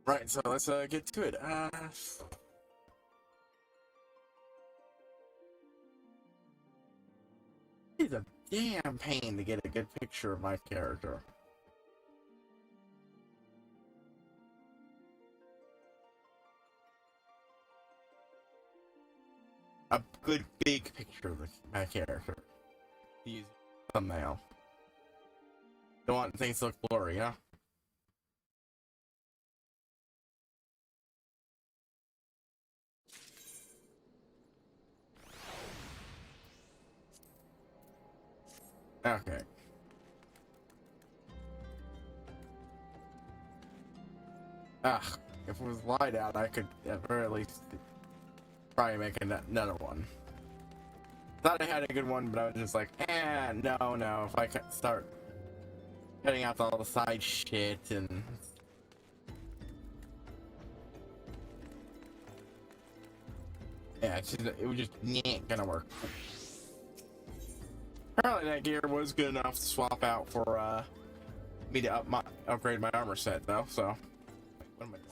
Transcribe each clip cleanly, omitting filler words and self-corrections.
Right, so let's get to it. It's a damn pain to get a good picture of my character. A good big picture of my character. Use thumbnail. Don't want things to look blurry, huh? Okay. If it was light out, I could at very least probably make another one. Thought I had a good one, but I was just like, no. If I could start cutting out all the side shit and yeah, it was just ain't gonna work. Apparently that gear was good enough to swap out for me to upgrade my armor set though, so what am I doing?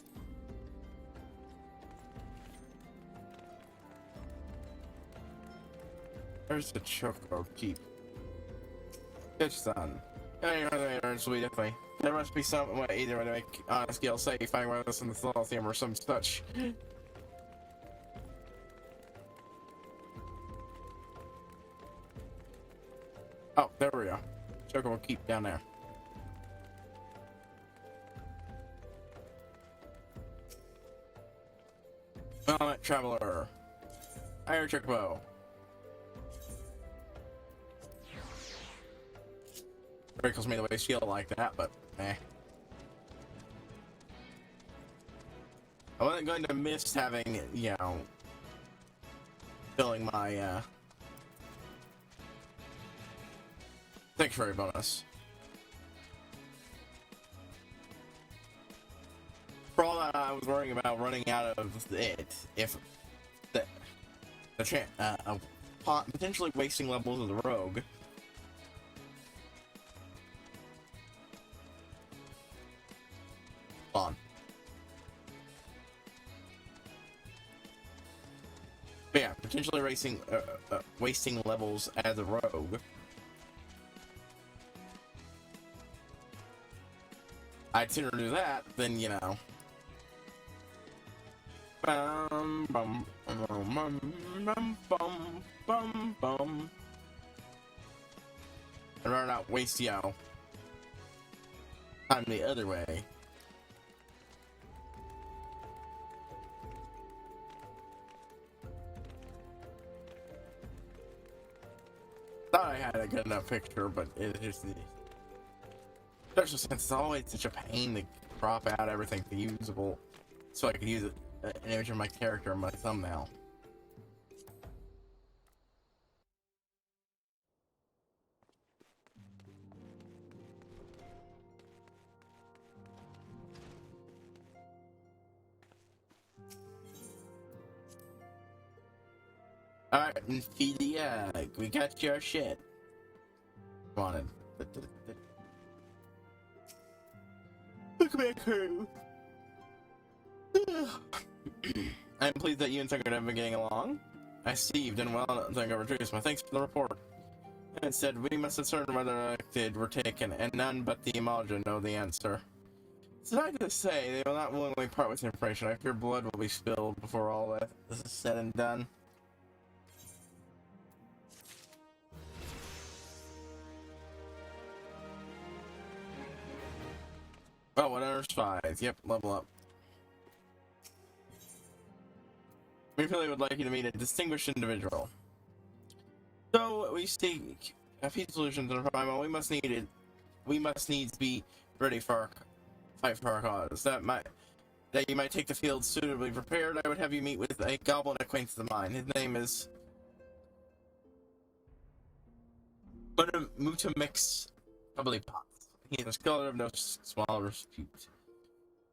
There's the Choco keep. Good son. Definitely. There must be some way either way to make honest skill safe, finding whether this in the Celestium or some such. Oh, there we go. Choco will keep down there. Element Traveler. Iron Chocobo. Rickles me the way shield like that, but eh. I wasn't going to miss having, you know, filling my sanctuary bonus. For all that, I was worrying about running out of it if the potentially wasting levels of the rogue. On. But yeah, potentially wasting levels as a rogue. I'd sooner do that than, you know. Bum, bum, bum, bum, bum, bum, bum. And rather not waste, you know, time the other way. Thought I had a good enough picture, but it just, especially since it's always such a pain to crop out everything to usable, so I could use it, an image of my character in my thumbnail. Alright, Ophelia, we got your shit. Wanted. Look back home. I'm pleased that you and Tucker have been getting along. I see you've done well to introduce my thanks for the report. Instead, we must ascertain whether elected were taken, and none but the Imalja know the answer. Suffice to say, they will not willingly part with the information. I fear blood will be spilled before all this is said and done. Oh, 105. Yep, level up. We really would like you to meet a distinguished individual. So we seek a peaceful solution to the problem. We must needs be ready for our fight for our cause. That you might take the field suitably prepared. I would have you meet with a goblin acquaintance of mine. His name is Mutamix probably pots. He is a scholar of no small repute,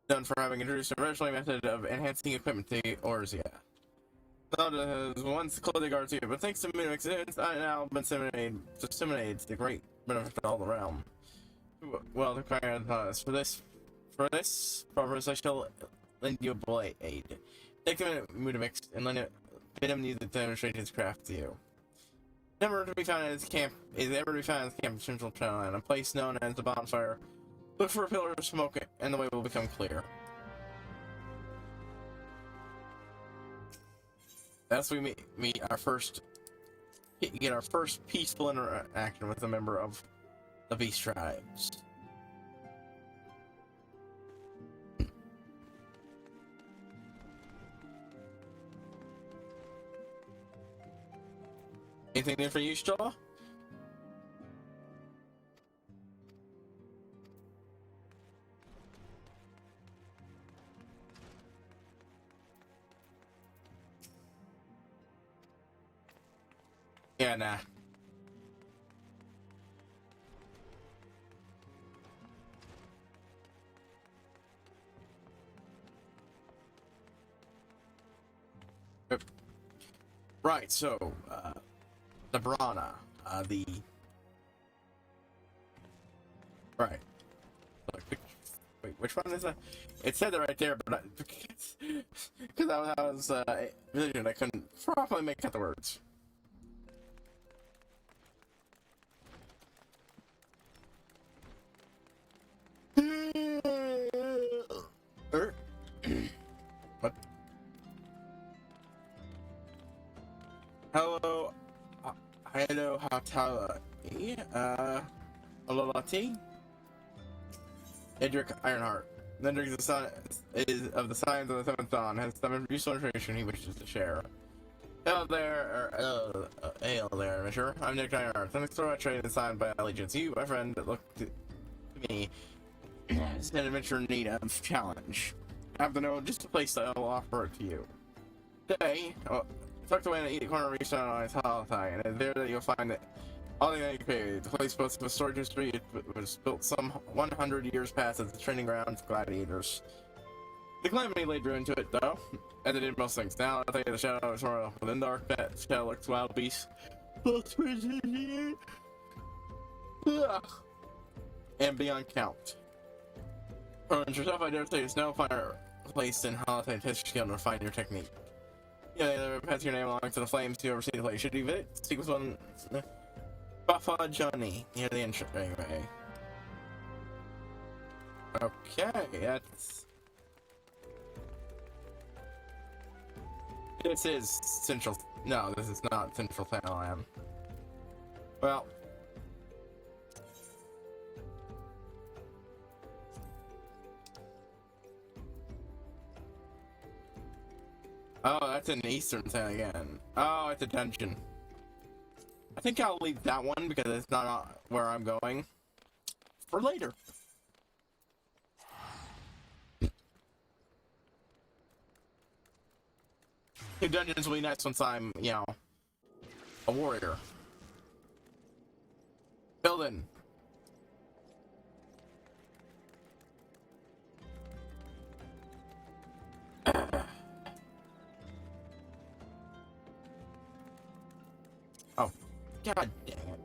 known for having introduced a revolutionary method of enhancing equipment to Orzia. Not as once clothing guard too, but thanks to Mutamix, it's now been disseminated to the great benefit of all the realm. Well, the choir thought for this purpose, I shall lend you a blade. Take him to Mutamix and bid him use it to demonstrate his craft to you. Never to be found in his camp is ever to be found in his camp in Central China, a place known as the bonfire. Look for a pillar of smoke, and the way will become clear. That's when we get our first peaceful interaction with a member of the Beast Tribes. Anything new for you, Straw? Yeah, nah. Right, so, the Brana, right. Wait, which one is that? It said it right there, but because I was vision, I couldn't properly make out the words. What? Hello, hello, Hatala. Ololati? Edric Ironheart. Edric is of the Science of the Seventh Dawn, has some useful information he wishes to share. Hail there, monsieur. I'm Nick Ironheart. I'm a trade and signed by allegiance. You, my friend, look to me as an adventure in need of challenge. I have to know just a place that I will offer it to you. Today, tucked away in the corner of each side on his holiday, and it's there that you'll find it. All the created. The place boasts a storied history. It was built some 100 years past as a training ground for gladiators. The calamity laid ruin to it, though, as it did most things. Now, I think the shadow is royal. Within the dark pit, shadow looks wild beast. And beyond count. For yourself, I dare say there's no finer place in holiday history skill to refine your technique. Yeah, pass your name along to the flames to oversee the place. Should you visit? Speak with one. Buffa Johnny, near the intro, anyway. Okay, that's... This is Central... No, this is not Central Thailand. Well... Oh, that's in Eastern Thailand again. Oh, it's a dungeon. I think I'll leave that one because it's not where I'm going for later. New dungeons will be nice once I'm, you know, a warrior. Building. Oh, god damn it.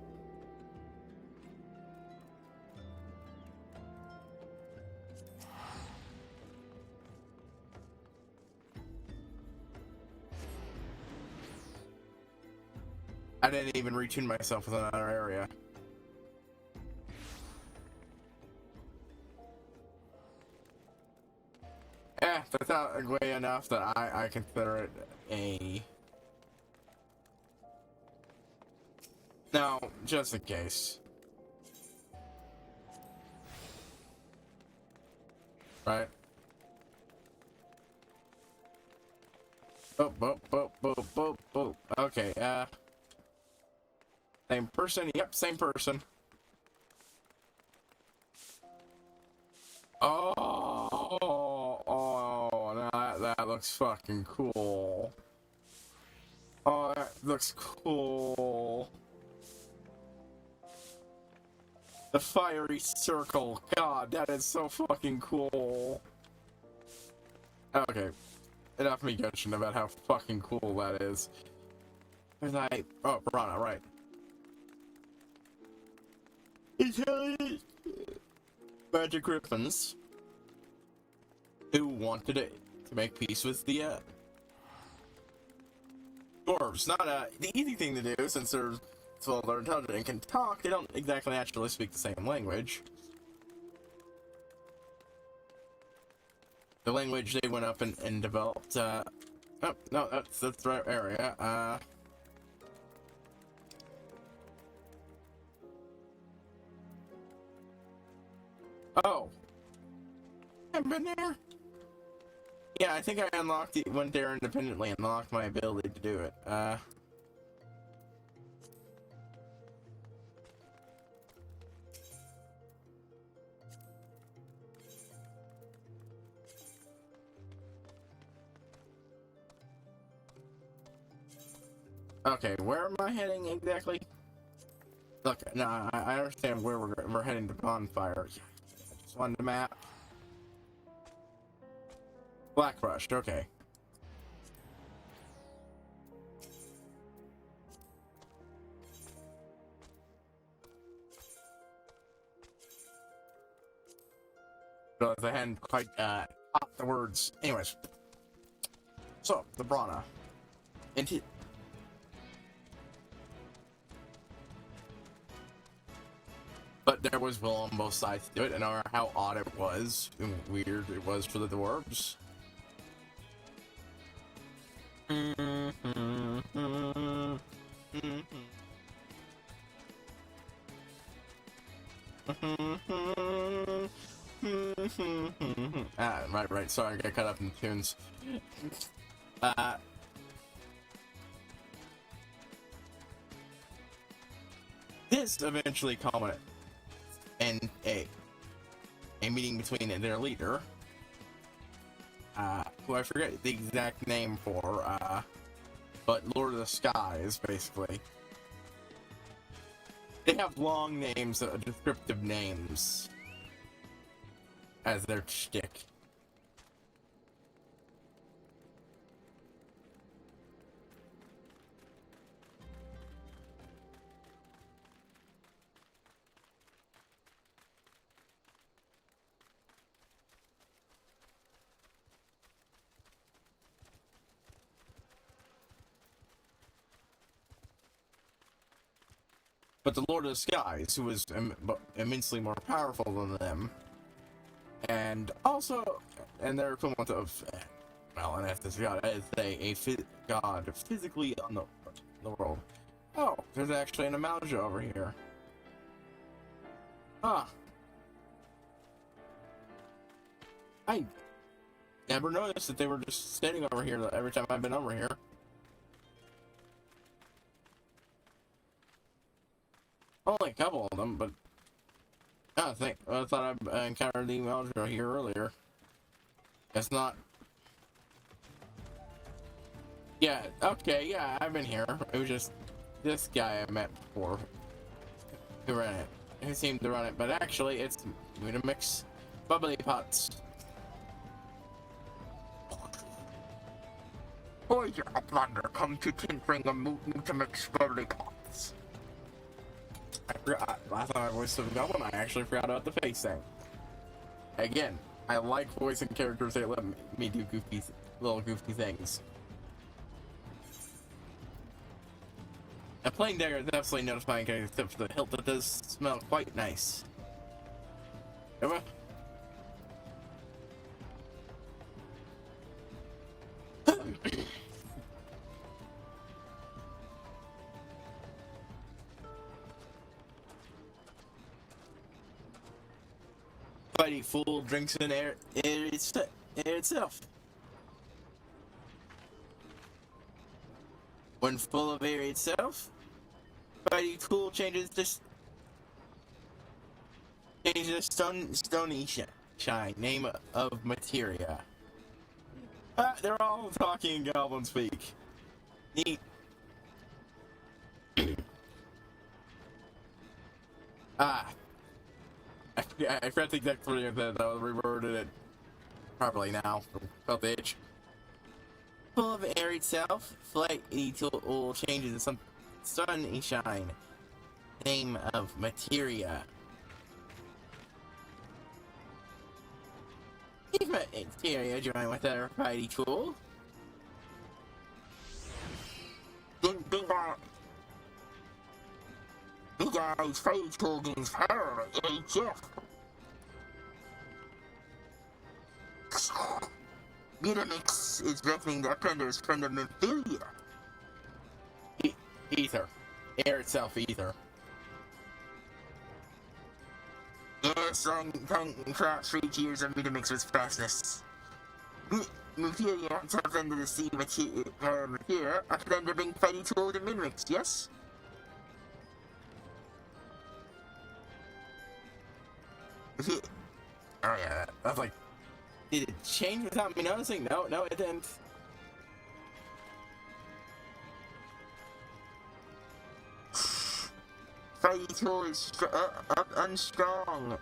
I didn't even retune myself with another area. That's not way enough that I consider it a... No, just in case. Right? Boop, boop, boop, boop, boop, boop. Okay, same person? Yep, same person. Oh, that looks fucking cool. Oh, that looks cool. The fiery circle. God, that is so fucking cool. Okay, enough me gushing about how fucking cool that is. Oh, Piranha, right. Intelligent magic griffins who wanted to make peace with the dwarves. Not the easy thing to do since they're intelligent and can talk. They don't exactly actually speak the same language. The language they went up and developed. Oh no, that's the right area. Oh, I've been there. Yeah, I think I went there independently and unlocked my ability to do it. Okay, where am I heading exactly? Look, no, I understand where we're heading to bonfire. I just wanted a map. Black Rush, okay. But I hadn't quite caught the words. Anyways, so the Brana. But there was will on both sides to it, and how odd it was and weird it was for the dwarves. Right. Sorry, I got caught up in the tunes. This eventually culminated in a meeting between their leader, who I forget the exact name for, but Lord of the Skies, basically. They have long names, descriptive names, as their shtick. But the Lord of the Skies, who was immensely more powerful than them, and also, and their equivalent of, well, an Estes god, I'd say a god physically on the world. Oh, there's actually an Amalja over here. Ah. I never noticed that they were just standing over here every time I've been over here. Only a couple of them, but I thought I encountered the Amalja here earlier. It's not. Yeah, okay, yeah, I've been here. It was just this guy I met before who ran it. Who seemed to run it, but actually it's Mutamix Bubbly Pots. Oh, your thunder, come to tinkering the Mutamix Bubbly Pots. I forgot. Last time I voiced the Goblin, I actually forgot about the face thing. Again, I like voicing characters that let me do little goofy things. A plain dagger is absolutely notifying, except for the hilt that does smell quite nice. Emma? Fighty fool drinks in air itself. When full of air itself, Fighty fool changes the stony shine, name of materia. They're all talking in goblin speak. Neat. I forgot the exact wording of that. I reworded it properly now. Felt the itch. Full of air itself, flight will change into some sunny shine. Name of materia. If materia join with our mighty tool. Big Eyes Phage Tool gains power at HF. Metamix is beckoning the offenders from the Mytheria. Ether. Air itself, ether. Strong crops 3 tiers of Metamix with fastness. Mytheria tap into the sea materia, offend to bring fighting tool to Metamix, yes? Oh yeah, I was like, did it change without me noticing? No, it didn't. Fighting tool is unstrong.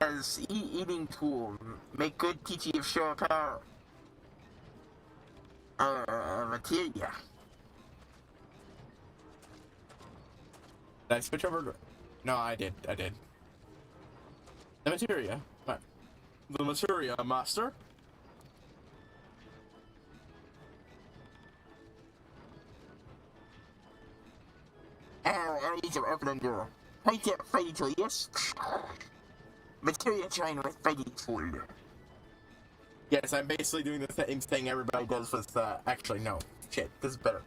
As eating tool, make good teaching of show power. Materia. Did I switch over? No, I did. The materia. What? The materia, master. These are opening door. Point out fighting tool, yes? Materia trying with fighting tool. Yes, I'm basically doing the same thing everybody does with, actually, no. Shit, this is better.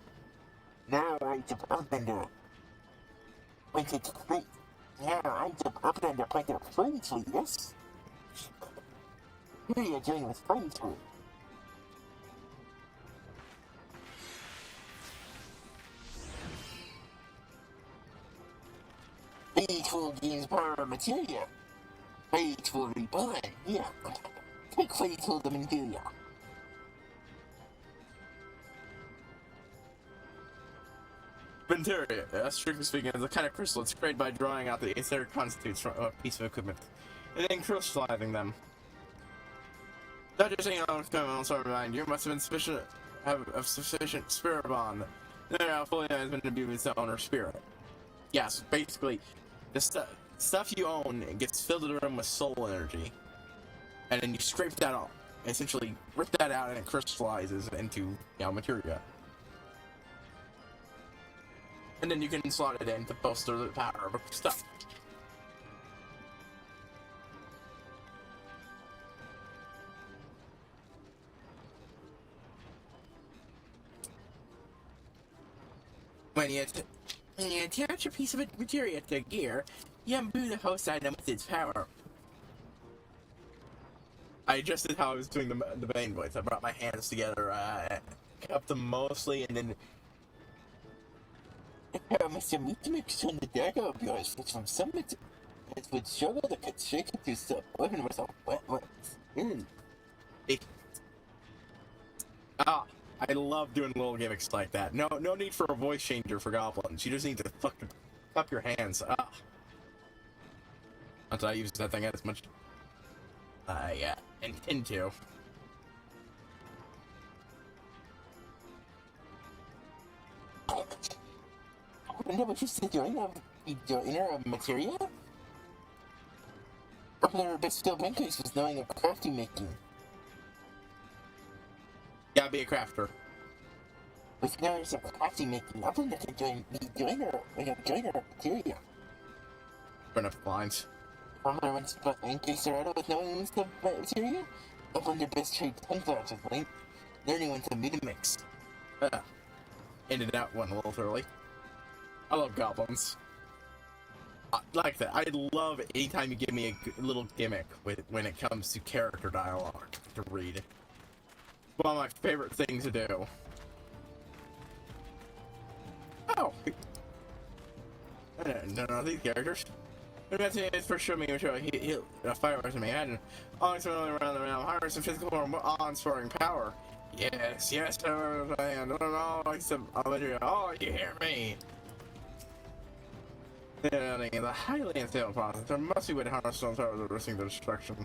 Now I took open door. I took fight. Now I took open door. Point out fighting tool, yes? Materia trying with fighting tool. Phage Tool gains power materia. Phage Tool reborn. Yeah. Take Phage Tool to materia. Materia, strictly speaking, is a kind of crystal. It's created by drawing out the etheric constitutes from a piece of equipment, and then crystallizing them. Not just saying on sort of mind, you must have been sufficient spirit bond. Now fully has been imbued with the owner's spirit. Yes, basically, the stuff you own gets filled to the room with soul energy, and then you scrape that out, essentially rip that out, and it crystallizes into materia. And then you can slot it in to bolster the power of stuff. When you attach a piece of materia to gear, you imbue the host item with its power. I adjusted how I was doing the main voice. I brought my hands together, cupped them mostly, and then... Mr. Meatmix on the dagger of yours was from Summit. It would struggle to cut straight into the weapon with a wet skin. I love doing little gimmicks like that. No need for a voice changer for goblins. You just need to fucking cup your hands. Not that I use that thing as much. Yeah, intend to. I wonder what you said your inner materia? Popular but still pancakes was knowing of crafty making. Yeah, be a crafter. With knowledge of crafty making, I wonder if you join materia. Burn up lines. Popular ones but pancakes are out with knowing of materia? I wonder best trade sunflowers with late. Learning when to meet a mix. Ended that one a little early. I love goblins. Like that. I love anytime you give me a little gimmick when it comes to character dialogue to read. One of my favorite things to do. Oh! I don't know these characters. But that's it for sure me, he'll fire with me. And always running around the realm, higher some physical form, awe-inspiring power. Yes, I don't know, like some, oh, you hear me? The highly unstable process. There must be a way to harness stones out of the risking their destruction.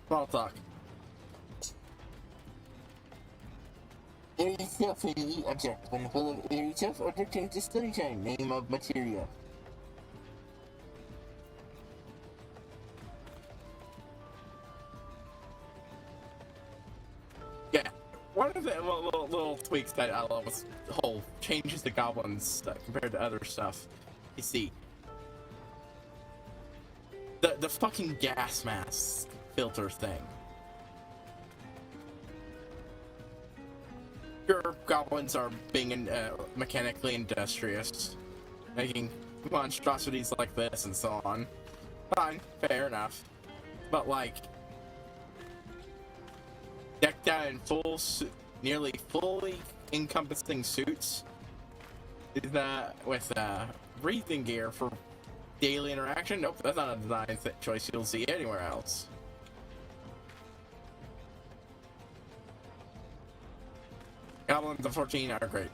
Small talk. Area self-healing object. When full of area self object changes study time. Name of material. Yeah. One of the little tweaks that I love was the whole changes the goblins compared to other stuff. You see, the fucking gas mask filter thing. Sure, goblins are being mechanically industrious, making monstrosities like this and so on. Fine, fair enough. But like, decked out in full, nearly fully encompassing suits, is that with breathing gear for daily interaction? Nope, that's not a design choice you'll see anywhere else. Goblins of 14 are great.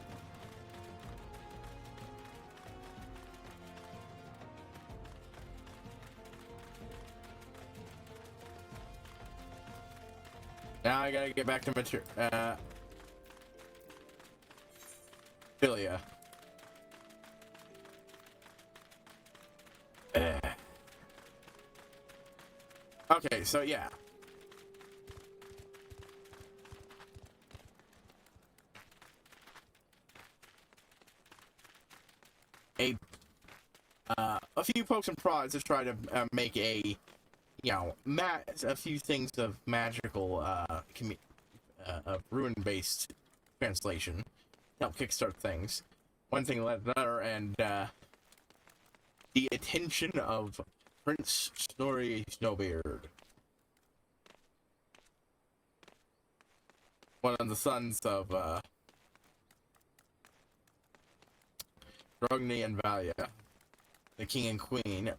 Now I gotta get back to Philia. Okay, so yeah. A few pokes and prods to try to make a, a few things of magical, rune-based translation to help kickstart things. One thing led to another, and the attention of Prince Snorri Snowbeard, one of the sons of Rogni and Valia, the king and queen,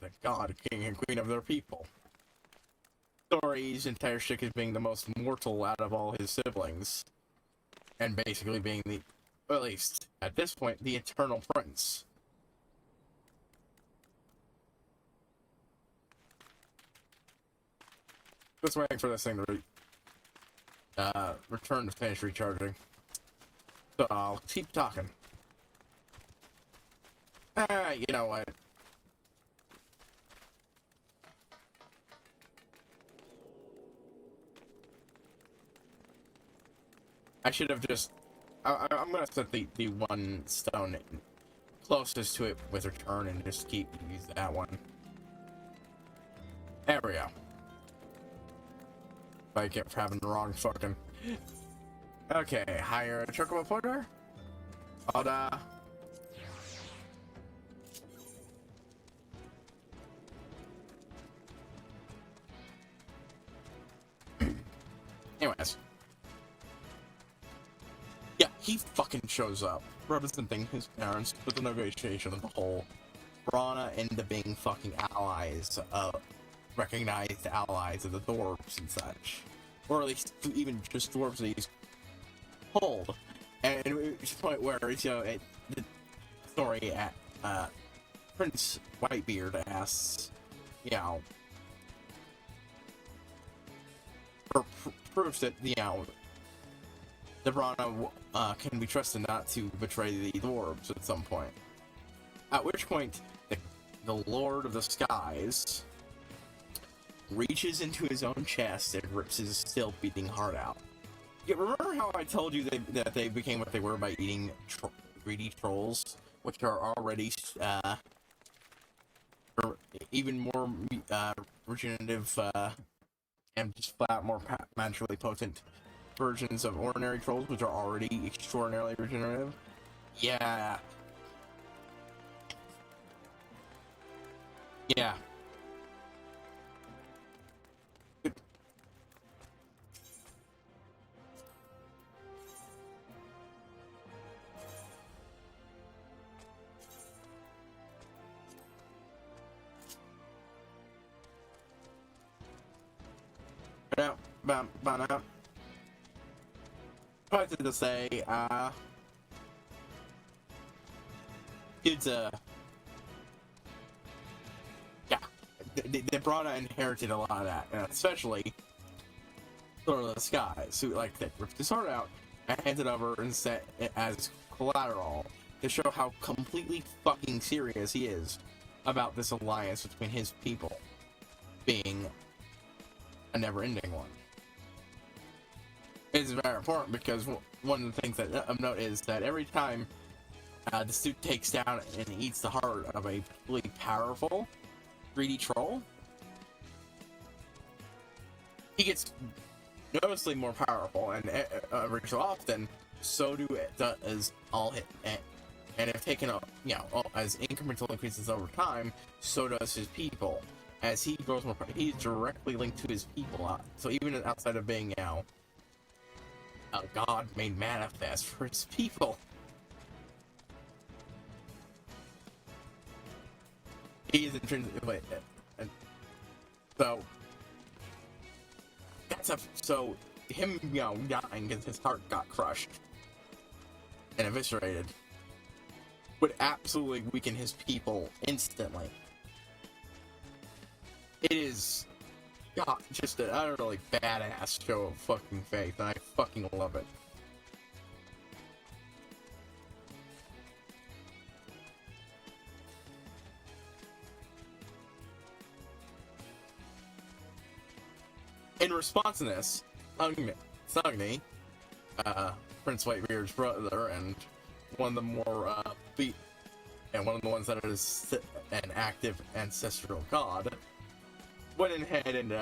the god king and queen of their people. Snorri's entire shtick is being the most mortal out of all his siblings, and basically being the, or at least at this point, the eternal prince. Just waiting for this thing to return to finish recharging. So I'll keep talking. You know what? I should have just... I'm gonna set the one stone closest to it with return and just use that one. There we go. I kept having the wrong fucking... Okay, hire a Chocobo porter. Oda. Anyways. Yeah, he fucking shows up, representing his parents with the negotiation of the whole Brana into being fucking allies, recognized allies of the dwarves and such. Or at least even just dwarves that he's pulled. And it's the point where, the story at, Prince Whitebeard asks, or proves that, the Brana can be trusted not to betray the dwarves at some point. At which point, the Lord of the Skies reaches into his own chest and rips his still beating heart out. Yeah, remember how I told you that they became what they were by eating greedy trolls, which are already even more regenerative and just flat more magically potent versions of ordinary trolls, which are already extraordinarily regenerative? Yeah. Yeah. Out. Suffice it to say, it's yeah, the Brana inherited a lot of that, especially Sword of the Skies, who like they ripped the sword out and handed over and set it as collateral to show how completely fucking serious he is about this alliance between his people being a never-ending one. It's very important because one of the things that of note is that every time the suit takes down and eats the heart of a really powerful 3D troll, he gets noticeably more powerful, and every so often, so does all hit. And if taken up, as incremental increases over time, so does his people. As he grows more, he's directly linked to his people. So even outside of being, a god made manifest for his people, he is intrinsically. So that's so him, dying because his heart got crushed and eviscerated would absolutely weaken his people instantly. It is, just an utterly badass show of fucking faith, and I fucking love it. In response to this, Sugni, Prince Whitebeard's brother, and one of the more and one of the ones that is an active ancestral god, went ahead and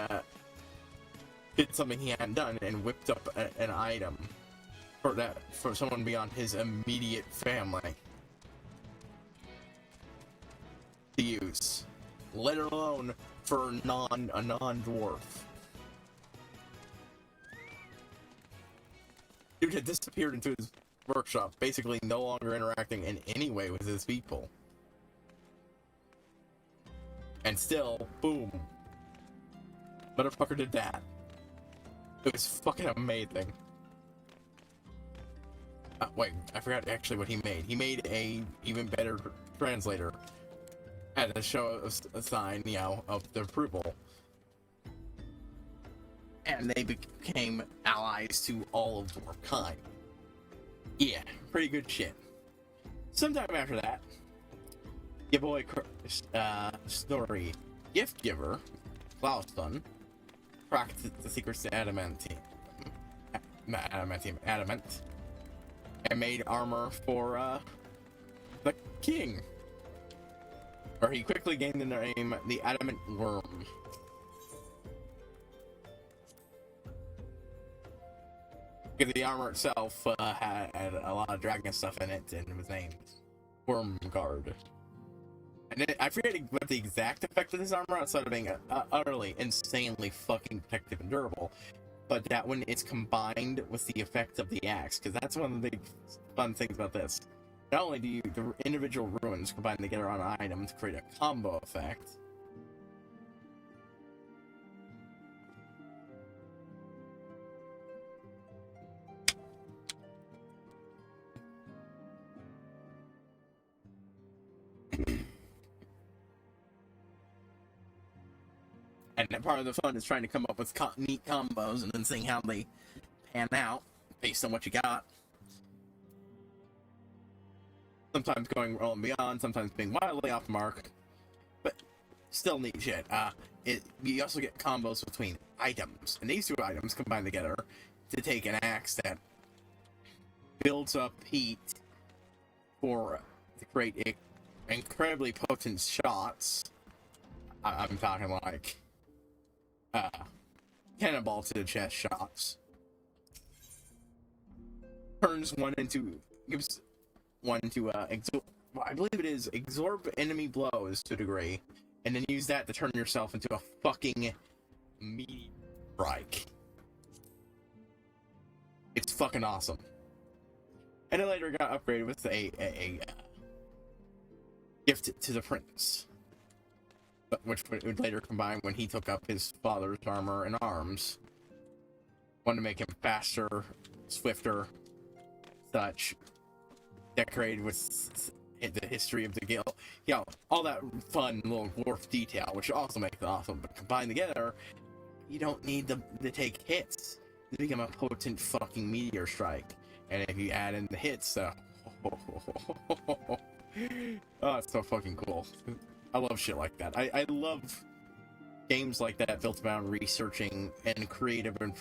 did something he hadn't done and whipped up an item for someone beyond his immediate family to use, let alone for a non-dwarf. Dude had disappeared into his workshop, basically no longer interacting in any way with his people. And still, boom. Motherfucker did that. It was fucking amazing. Wait, I forgot actually what he made. He made a even better translator at a show a sign, of the approval. And they became allies to all of dwarfkind. Yeah, pretty good shit. Sometime after that, your boy Snorri Gift Giver, Klauston, cracked the secrets to Adamant, and made armor for the king, where he quickly gained the name the Adamant Worm. Because the armor itself had a lot of dragon stuff in it, and it was named Wormguard. And I forget what the exact effect of this armor, outside of being utterly, insanely fucking protective and durable, but that when it's combined with the effect of the axe, because that's one of the big fun things about this. Not only do the individual runes combine together on an item to create a combo effect, and part of the fun is trying to come up with neat combos and then seeing how they pan out based on what you got. Sometimes going well and beyond, sometimes being wildly off mark, but still neat shit. You also get combos between items, and these two items combine together to take an axe that builds up heat to create incredibly potent shots. I'm talking like cannonball to the chest shots. Gives one to I believe it is absorb enemy blows to a degree, and then use that to turn yourself into a fucking meat strike. It's fucking awesome. And it later got upgraded with a gift to the prince, which would later combine when he took up his father's armor and arms. Wanted to make him faster, swifter, such, decorated with the history of the guild. You know, all that fun little dwarf detail, which also makes it awesome. But combined together, you don't need them to take hits to become a potent fucking meteor strike. And if you add in the hits, oh, it's so fucking cool. I love shit like that. I love games like that built around researching and creative and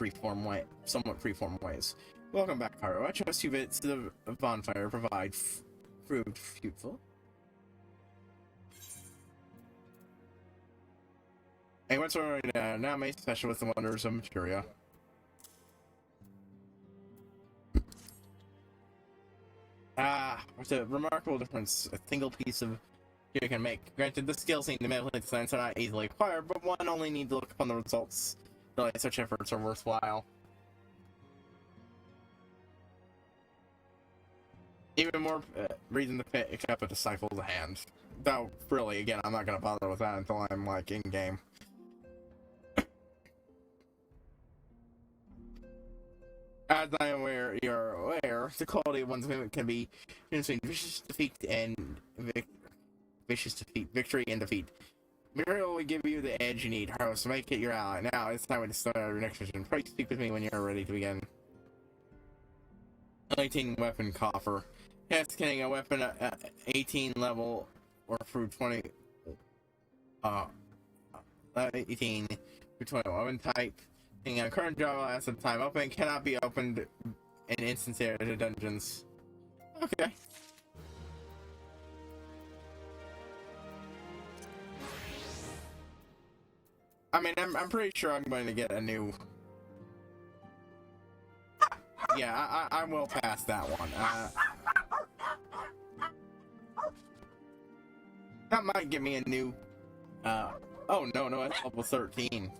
somewhat freeform ways. Welcome back, Caro. I trust you bits to the bonfire provide proved fruitful. Hey, what's right now made special with the wonders of materia. What's a remarkable difference a single piece of gear can make. Granted, the skills needed to manipulate the science are not easily acquired, but one only needs to look upon the results. Really, such efforts are worthwhile. Even more reason to pick up a disciple's hand. Though, really, again, I'm not gonna bother with that until I'm, like, in-game. As you're aware, the quality of one's movement can be between vicious defeat and victory and defeat. Material will give you the edge you need, Haro, so make it your ally. Now, it's time to start your next mission. Please speak with me when you're ready to begin. 18 weapon coffer. Yes, getting a weapon at 18 level or through 20. 18 through 20 weapon type. In a current job as the time open cannot be opened in instance area to dungeons. Okay. I mean, I'm pretty sure I'm going to get a new. Yeah, I will pass that one. That might give me a new. Oh no, it's level 13.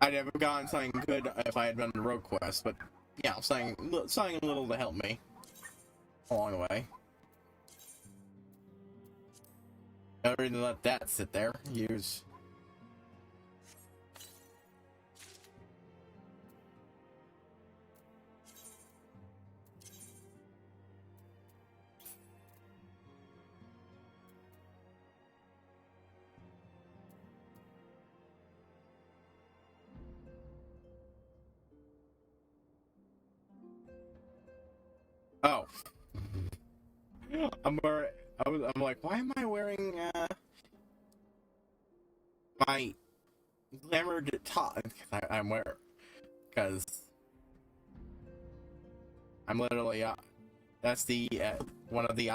I'd have gotten something good if I had done the rogue quest, but yeah, something a little to help me along the way. I'd really let that sit there. Use. Oh. I'm like, why am I wearing my glamored top? I'm wearing, because I'm literally that's the one of the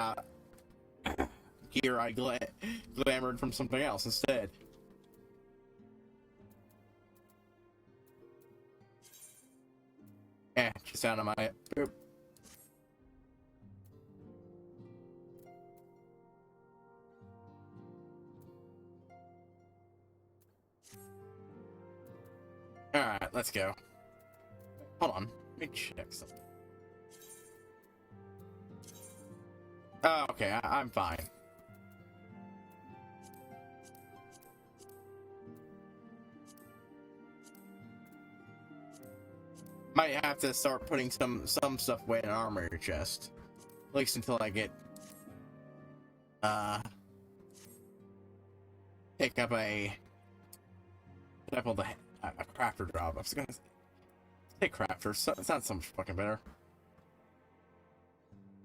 gear I glamored from something else instead. Just out of my boop. Alright, let's go. Hold on, let me check something. Oh, okay, I'm fine. Might have to start putting some stuff away in an armor chest. At least until I get pick up a crafter job. I was gonna say crafter, so it sounds so much fucking better.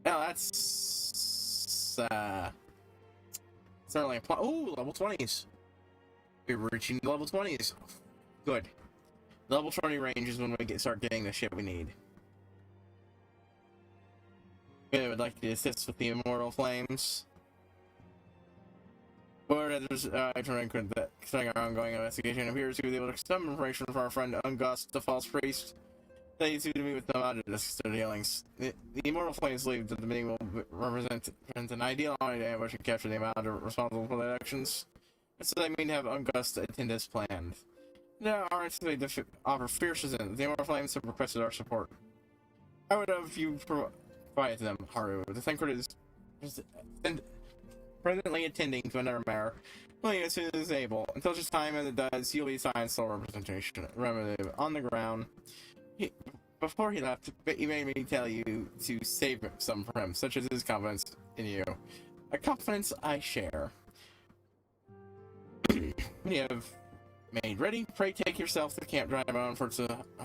Now that's certainly ooh, level 20s. We're reaching level 20s. Good. Level 20 range is when we start getting the shit we need. I would like to assist with the immortal flames. Or there's concerning our ongoing investigation, appears to be able to get some information from our friend Ungust, the false priest. They seem to meet with them out of their dealings. The immortal flames believe that the meeting will represent an ideal opportunity to ambush and capture the amount responsible for their actions. So they mean to have Ungust attend as planned. Now, our anticipated to offer fierce resistance. The immortal flames have requested our support. I would have you provide them, Haru. The Thancred is presently attending to another matter. Leave as soon as it's able. Until such time as it does, you'll be assigned sole representation representative on the ground. Before he left, he made me tell you to save some for him, such as his confidence in you. A confidence I share. We have made ready. Pray take yourself to the camp drive on for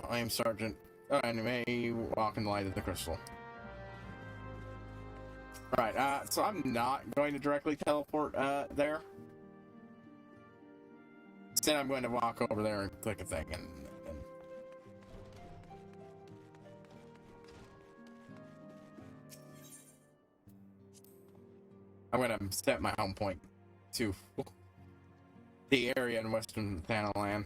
I am Sergeant. And may walk in the light of the crystal. Right, so I'm not going to directly teleport there. Instead, I'm going to walk over there and click a thing, and I'm going to set my home point to the area in Western Thanalan.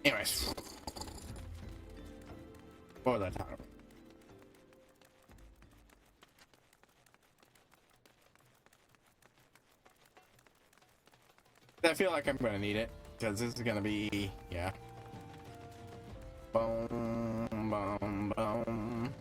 Anyways, what was I talking about? I feel like I'm gonna need it because this is gonna be, yeah. Boom, boom, boom.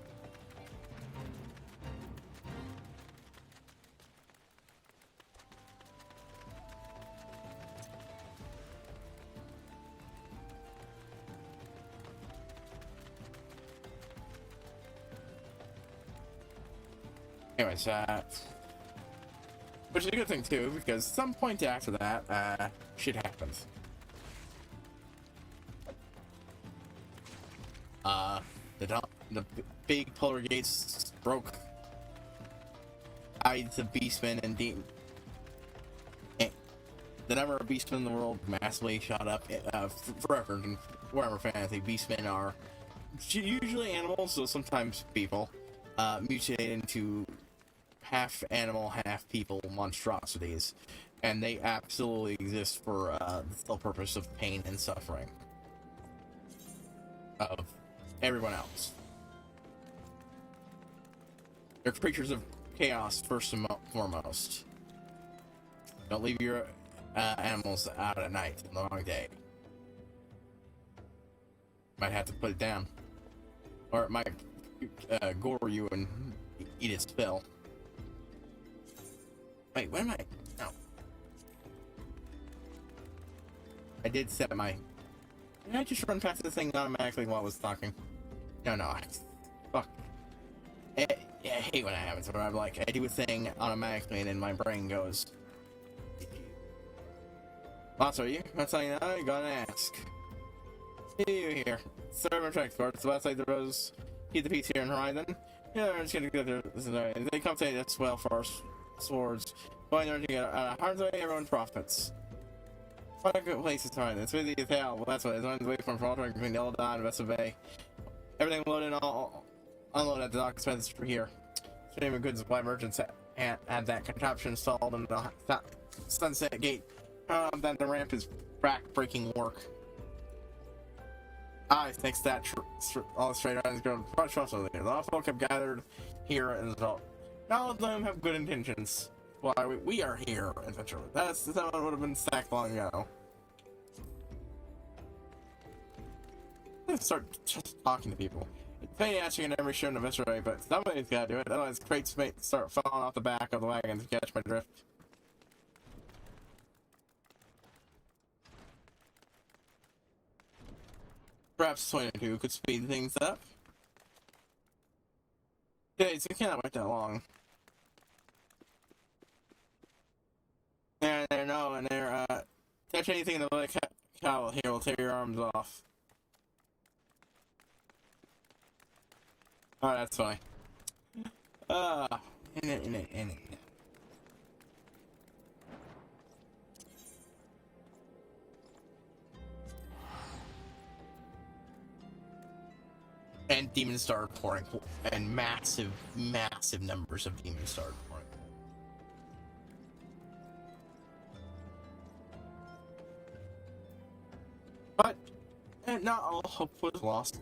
Anyways, which is a good thing too, because some point after that, shit happens. The big polar gates broke. The beastmen and the number of beastmen in the world massively shot up. Forever and wherever fantasy, beastmen are usually animals, so sometimes people, mutate into half animal, half people monstrosities, and they absolutely exist for the sole purpose of pain and suffering of everyone else. They're creatures of chaos first and foremost. Don't leave your animals out at night in the long day. Might have to put it down, or it might gore you and eat its fill. Wait, what am I? No. I did set my... Did I just run past the thing automatically while I was talking? No. Fuck. I hate when that happens, where I'm like, I do a thing automatically and then my brain goes... Boss, are you? That's how you know, you gotta ask. You here. Server transport, the website the rose. Keep the peace here in Horizon. Yeah, we're just gonna go there. They compensate us well for our swords. Going there to get hard way, everyone profits. What a good place to start. It's really a tale. Well, that's what it's on the way from faltering between Eldon and Vessel Bay. Everything loaded and all unloaded at the dock expenses for here. Stream of goods supply merchants had that contraption installed in the Sunset Gate. Then the ramp is back-breaking work. Thanks to that all the straight lines go much also there. A lot of folk have gathered here as a result. Not all of them have good intentions. Why we are here, eventually. That's how it would have been sacked long ago. Let's start just talking to people. It's pain asking in every show in the mystery, but somebody's gotta do it. Otherwise, crates may start falling off the back of the wagon to catch my drift. Perhaps 22 could speed things up. Okay, so you cannot wait that long. And there, touch anything in the black cowl here will tear your arms off. Oh, that's funny. In it. And demons started pouring, and massive numbers of demons started pouring. And not all hope was lost.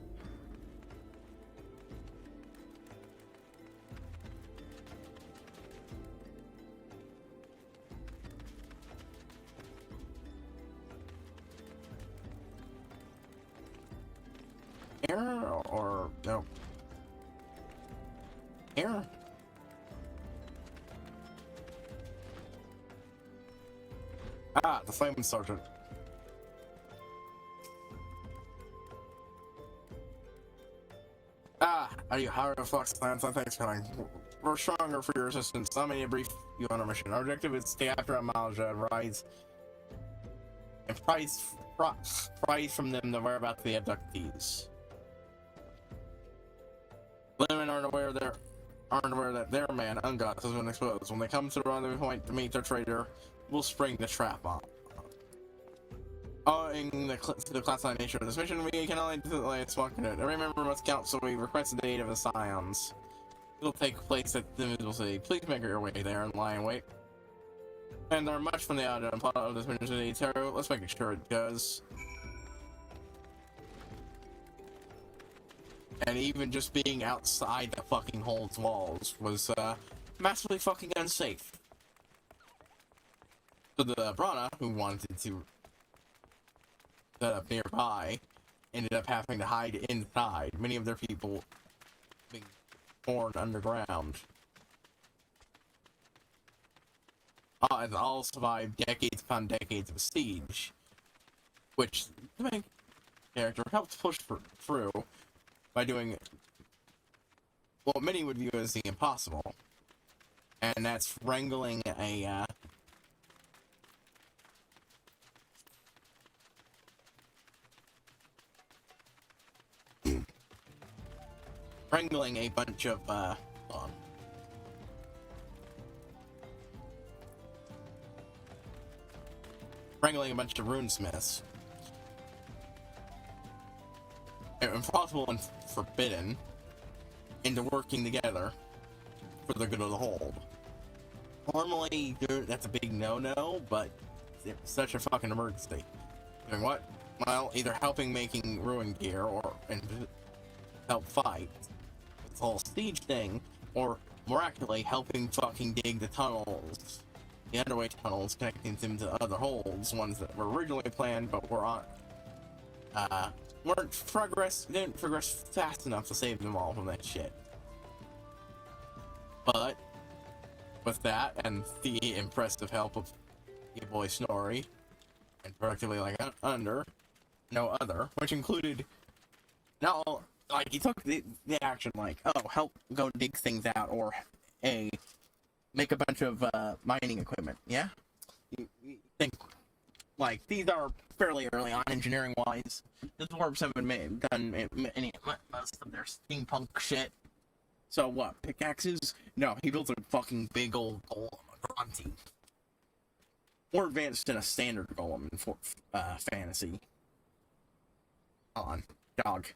Error or no? Error. Ah, the flame sergeant. Ah, are you hired a flux plans? Thanks for coming. We're stronger for your assistance. Allow me to brief you on our mission. Our objective is to stay after Amalja, rise and prize from them the whereabouts of the abductees. Women aren't aware that their man, Ungot, has been exposed. When they come to the rendezvous point to meet their traitor, we'll spring the trap on. Owing to the classified nature of this mission, we can only delay a small canoe. Every member must count, so we request the aid of the Scions. It'll take place at the Invisible City. Please make your way there and lie in wait. And there are much from the audio and plot of this mission today, Taro. Let's make sure it does. And even just being outside the fucking hold's walls was massively fucking unsafe. So the Brana, who wanted to set up nearby, ended up having to hide inside. Many of their people being born underground. And all survived decades upon decades of siege, which the main character helped push through by doing what many would view as the impossible, and that's wrangling a bunch of hold on. Wrangling a bunch of runesmiths. Impossible and forbidden into working together for the good of the whole. Normally, that's a big no-no, but it's such a fucking emergency. Doing what? Well, either helping making ruin gear or help fight this whole siege thing, or miraculously helping fucking dig the tunnels, the underway tunnels connecting them to other holds, ones that were originally planned but were on didn't progress fast enough to save them all from that shit. But with that and the impressive help of your boy Snorri, and practically like under no other, which included not all, like he took the action like, oh, help go dig things out, or make a bunch of mining equipment. Yeah, you think like these are fairly early on engineering wise. The dwarves haven't done most of their steampunk shit. So what? Pickaxes? No, he built a fucking big old golem, a grunty. More advanced than a standard golem in fantasy. On dog.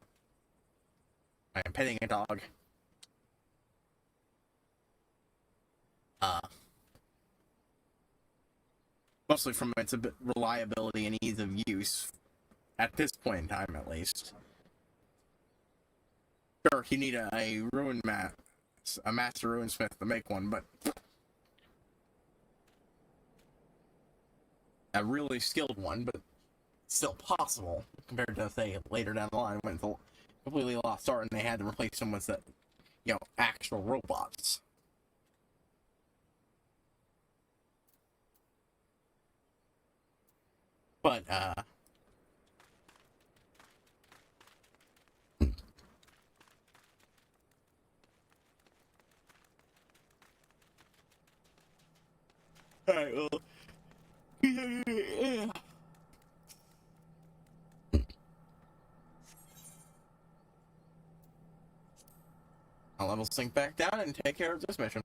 I am petting a dog. Mostly from its reliability and ease of use, at this point in time at least. Sure, you need a master runesmith to make one, but a really skilled one, but still possible compared to, say, later down the line when it's a completely lost art and they had to replace them with, actual robots. But, alright, well, I'll level sync back down and take care of this mission.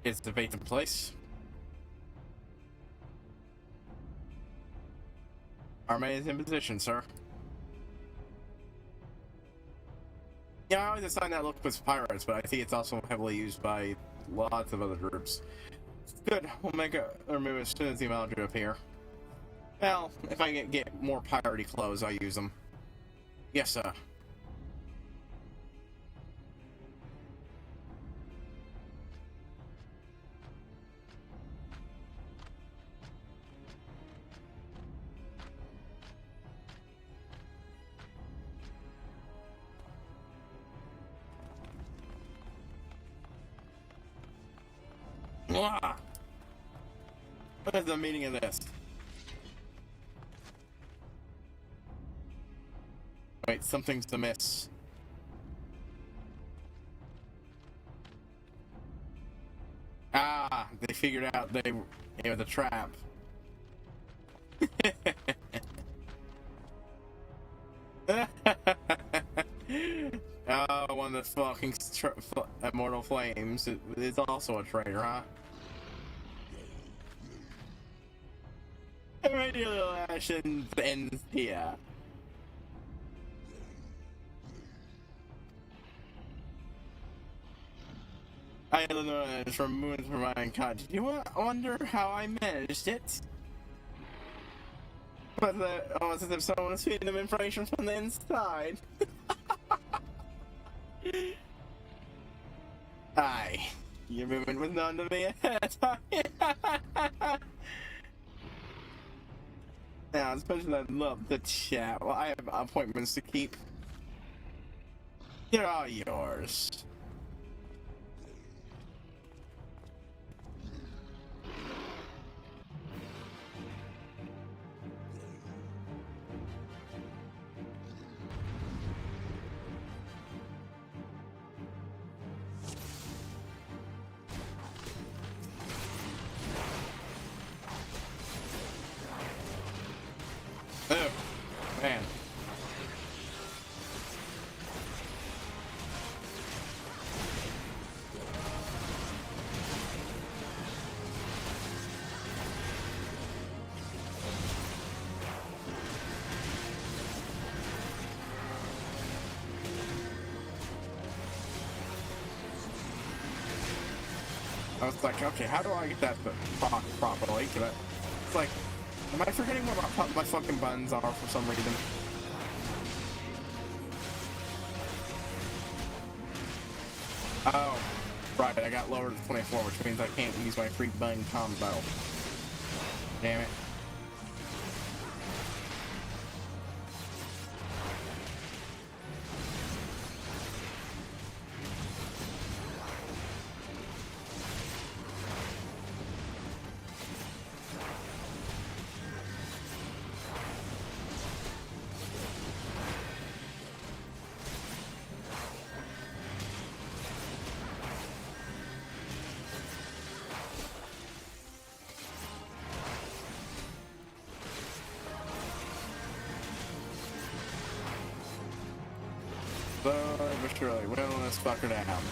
Is the bait in place? Army is in position, sir. Yeah, I always assigned that look with pirates, but I see it's also heavily used by lots of other groups. Good, we'll make a remove as soon as the emoji appear. Well, if I get more piratey clothes, I'll use them. Yes, sir. Mwah! What is the meaning of this? Wait, something's amiss. Ah, they figured out it was a trap. Oh, one of the fucking immortal flames is also a traitor, huh? Regulation ends here. I learned from moons for mankind. Do you wonder how I managed it? But almost as if someone was feeding them information from the inside. Aye, your movement was known to me ahead of time. Yeah, especially I love the chat. Well, I have appointments to keep. They're all yours. Oh, man. I was like, okay, how do I get that properly? It's like, am I forgetting what my fucking buttons are for some reason? Oh, right, I got lowered to 24, which means I can't use my free button combo. Damn it. Slowly but surely, whittling this fucker down.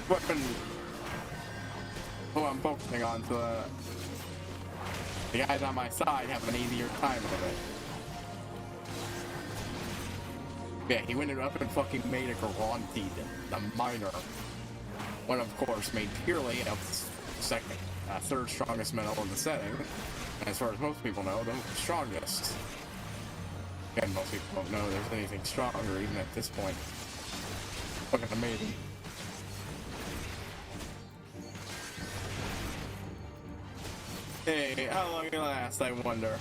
Weapon. Oh, I'm focusing on to the guys on my side have an easier time of it. Yeah, he went up and fucking made a Garanti, the minor. One, of course, made purely of third strongest metal in the setting. And as far as most people know, the strongest. Again, most people don't know there's anything stronger even at this point. Fucking amazing. Hey, how long will it last, I wonder?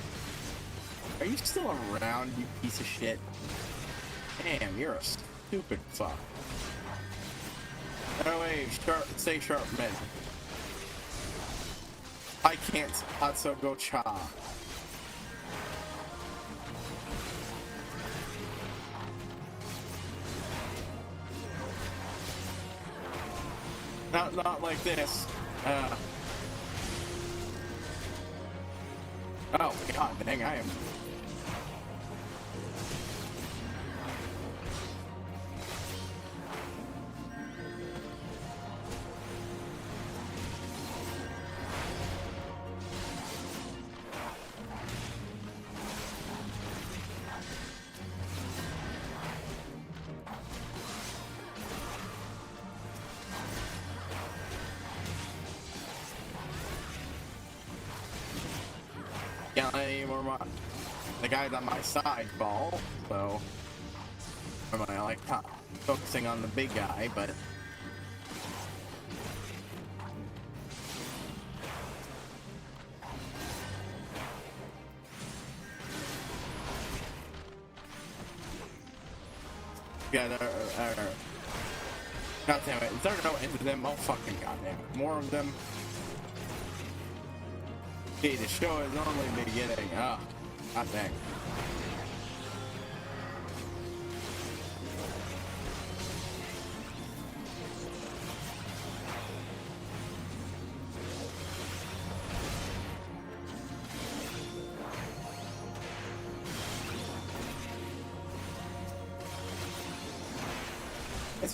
Are you still around, you piece of shit? Damn, you're a stupid fuck. No way, stay sharp, men. I can't also go cha. Not like this. Oh god dang, I am. can't let any more the guys on my side fall, so I like focusing on the big guy, but yeah, god damn it, is there no end to them? Oh fucking goddamn it, more of them. Gee, the show is only beginning. Ah, god dang.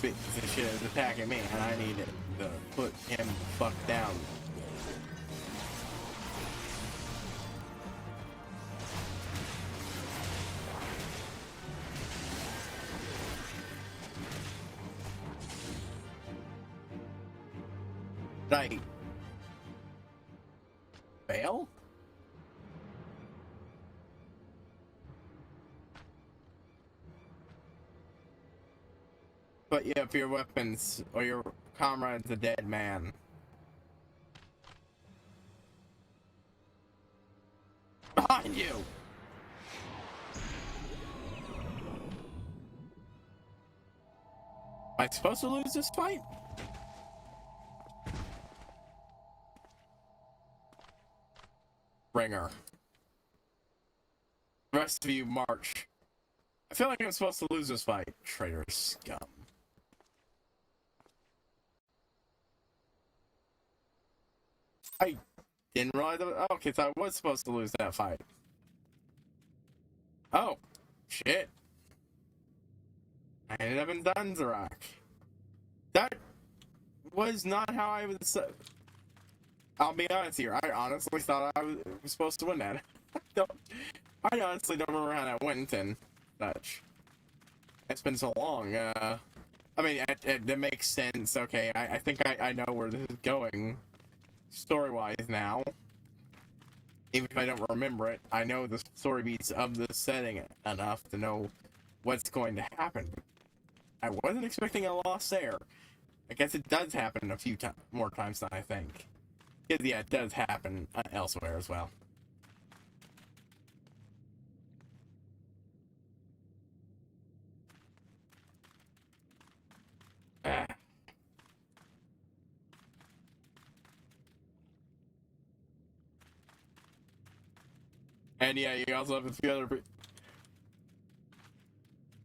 This shit is attacking me, and I need to put him the fuck down. Right. Fail? But yeah, if your weapons or your comrade's a dead man. Behind you! Am I supposed to lose this fight? Ringer. The rest of you march. I feel like I'm supposed to lose this fight. Traitor scum. I didn't realize that. Oh, okay, so I was supposed to lose that fight. Oh, shit. I ended up in Dunzarak. That was not how I was. I'll be honest here. I honestly thought I was supposed to win that. I honestly don't remember how that went and such. It's been so long. I mean, it makes sense. Okay, I think I know where this is going. Story-wise now, even if I don't remember it, I know the story beats of the setting enough to know what's going to happen. I wasn't expecting a loss there. I guess it does happen a few more times than I think. Because yeah, it does happen elsewhere as well. Ah. And yeah, you also have a few other.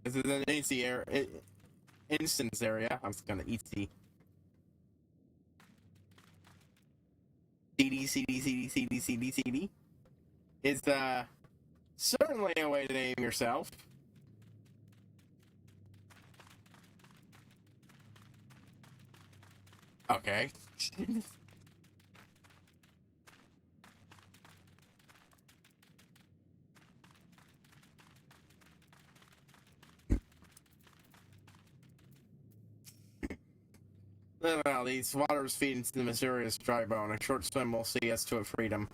This is an AC area, instance area. I'm just gonna EC. CD. Is certainly a way to name yourself. Okay. Well, these waters feed into the mysterious dry bone. A short swim will see us to freedom.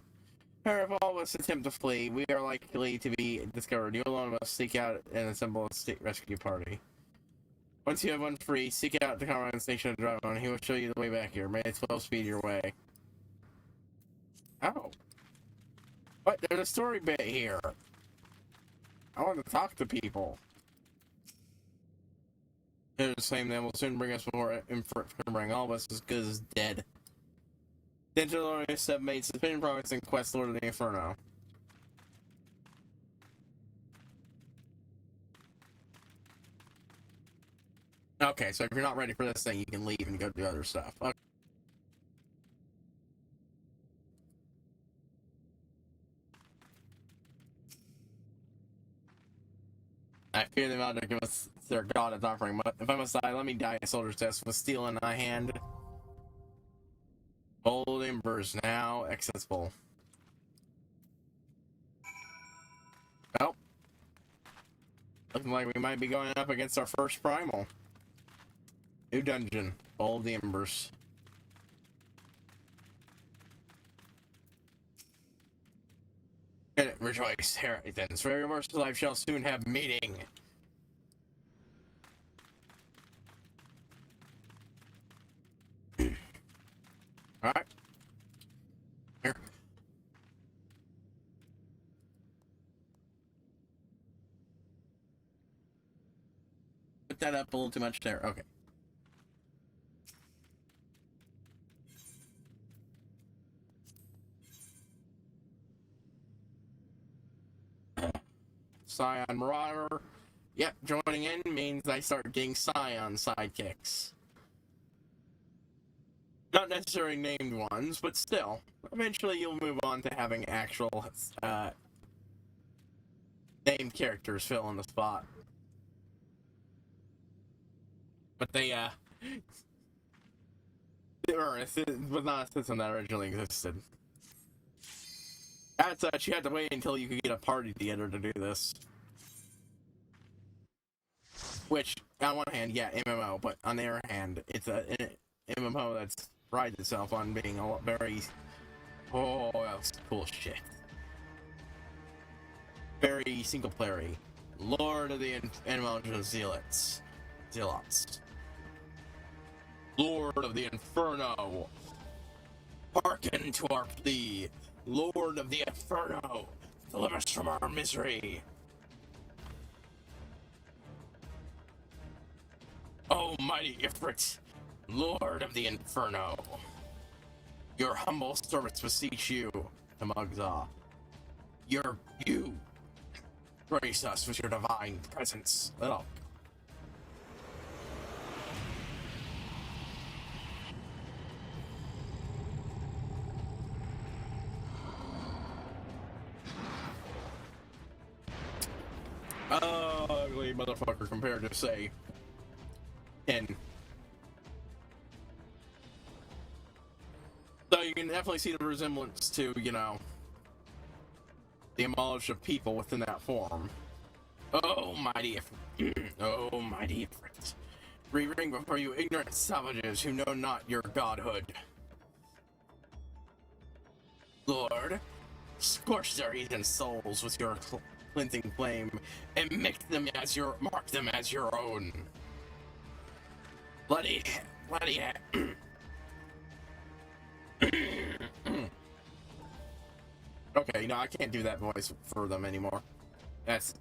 If all of us attempt to flee, we are likely to be discovered. You alone must seek out and assemble a state rescue party. Once you have one free, seek out the command station of dry bone. He will show you the way back here. May it 12 speed your way. Oh. What? There's a story bit here. I want to talk to people. The same that will soon bring us before bring all of us as good as dead. The Interlorians have made suspended progress in Quest Lord of the Inferno. Okay, so if you're not ready for this thing, you can leave and go do other stuff. Okay. I fear them out to give us their god as offering, but if I must die, let me die a soldier's test with steel in my hand. Bold embers now accessible. Well, looking like we might be going up against our first primal. New dungeon, bold embers. Rejoice, Heracles, for your merciful life shall soon have meaning. Alright. Here. Put that up a little too much there. Okay. Scion Marauder. Yep, joining in means I start getting Scion sidekicks. Not necessarily named ones, but still. Eventually you'll move on to having actual named characters fill in the spot. But they, was not a system that originally existed. As such, you had to wait until you could get a party together to do this. Which, on one hand, yeah, MMO, but on the other hand, it's an MMO that prides itself on being a very... Oh, that's cool shit. Very single-player-y. Lord of the Animal Zealots. Lord of the Inferno. Hearken to our plea. Lord of the Inferno. Deliver us from our misery. Oh, mighty Ifrit, Lord of the Inferno, your humble servants beseech you, the Mugzaw. You grace us with your divine presence. Oh. Ugly motherfucker compared to, say, and so you can definitely see the resemblance to, you know, the knowledge of people within that form. Oh, mighty oh, mighty Ifrit. We ring before you ignorant savages who know not your godhood. Lord, scorch their heathen souls with your cleansing flame and mark them as your own. Bloody. Okay, no, I can't do that voice for them anymore. That's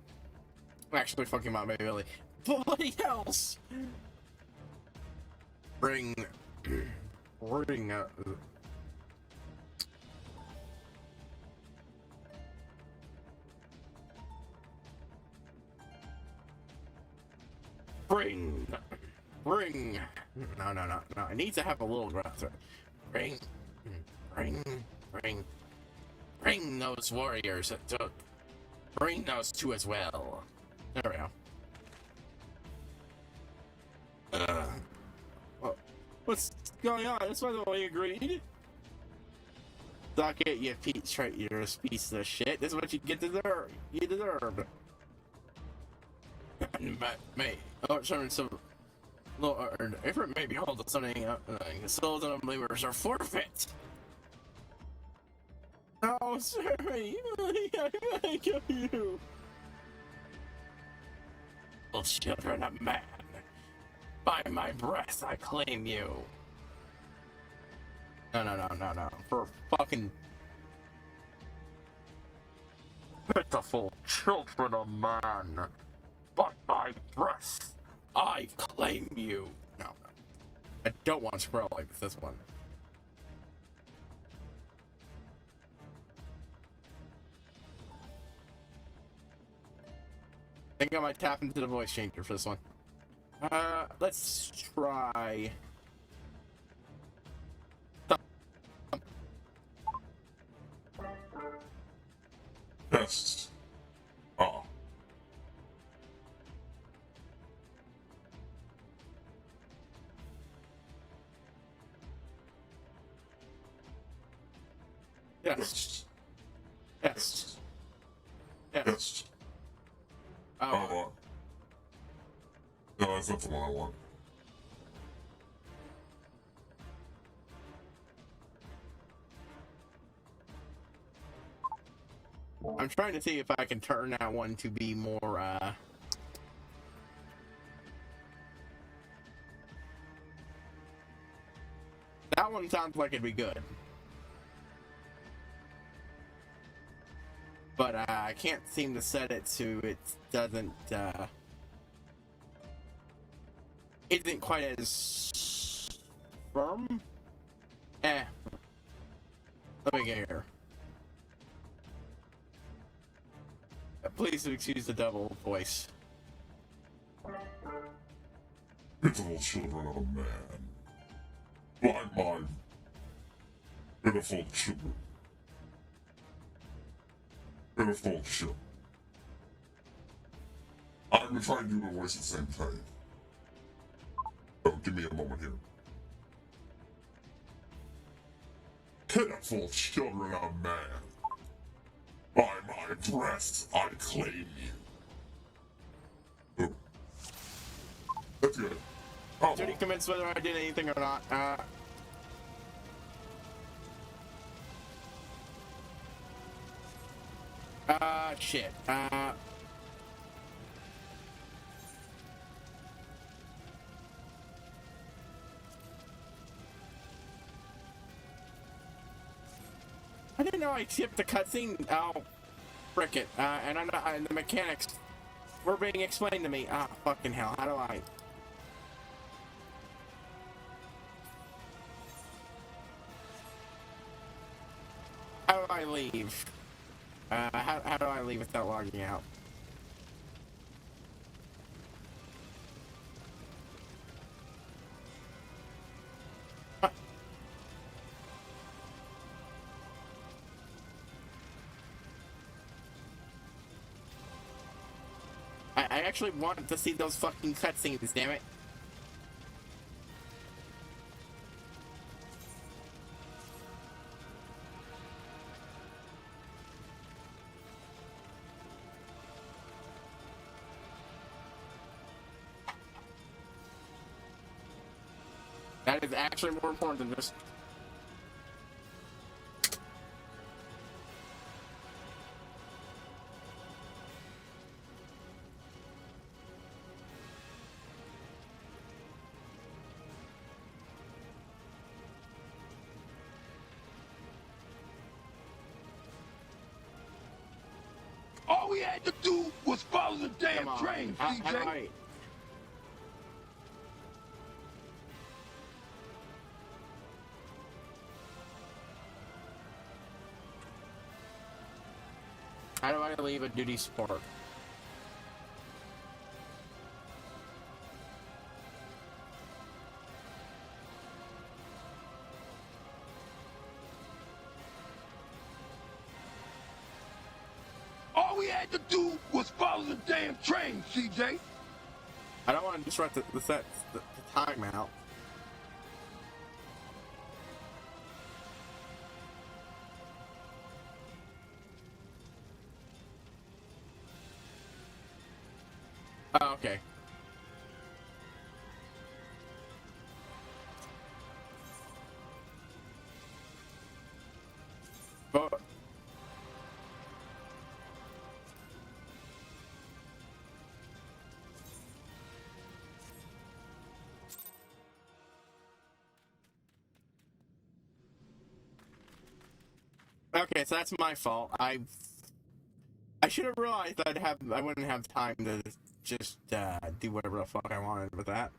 actually fucking my ability. Bloody hells! Bring no, it needs to have a little breath. Bring those warriors, bring those two as well. There we go. What's going on? That's why we agreed. Suck it, you you're a piece of shit. This is what you deserve. You deserve. But, mate, some Lord, if it may behold something, the souls of the believers are forfeit. Oh, sir, I beg of you. Little children of man, by my breath I claim you. No. For fucking pitiful children of man, by my breath I claim you. No. I don't want to scroll like this one. I think I might tap into the voice changer for this one. Let's try. Yes. Oh. Yes. Yes. Oh. No, that's not the one I want. I'm trying to see if I can turn that one to be more, that one sounds like it'd be good. But, I can't seem to set it so it doesn't, isn't quite as firm. Let me get here. Please excuse the double voice. Pitiful children of a man. Blind mind. Pitiful children. Pitiful children. I'm gonna try and do the voice at the same time. Oh, give me a moment here. Pitiful children of man. By my breast, I claim you. Oh. That's good. Oh, Pretty convinced whether I did anything or not. Shit. I didn't know I skipped the cutscene. Oh, frick it. And I'm not, the mechanics were being explained to me. Ah, fucking hell. How do I? How do I leave? How do I leave without logging out? I actually wanted to see those fucking cutscenes, damn it. That is actually more important than just... All we had to do was follow the damn train, CJ. Right. How do I leave a duty support? All we had to do was follow the damn train, CJ. I don't want to disrupt the timeout. Oh, okay. But okay, so that's my fault. I should have realized I wouldn't have time to just do whatever the fuck I wanted with that.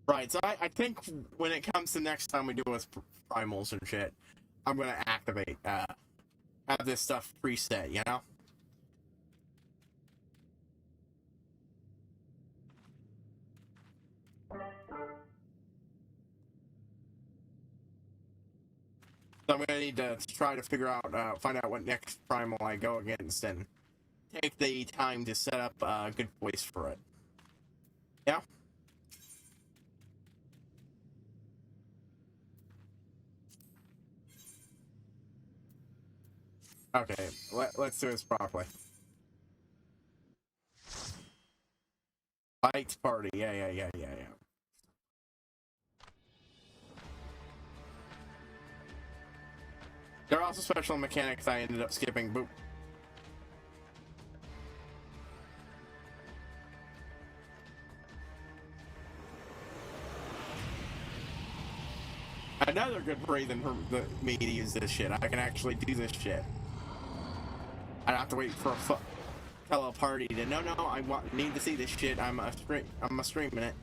Right, so I think when it comes to next time we do with primals and shit, I'm gonna activate, have this stuff preset, you know? So I'm gonna need to try to figure out, find out what next primal I go against and take the time to set up a good voice for it. Yeah? Okay, let's do this properly. Fight party, yeah. There are also special mechanics I ended up skipping. Boop. Another good reason for me to use this shit. I can actually do this shit. I don't have to wait for a fellow party to no, I need to see this shit. I'm streaming it.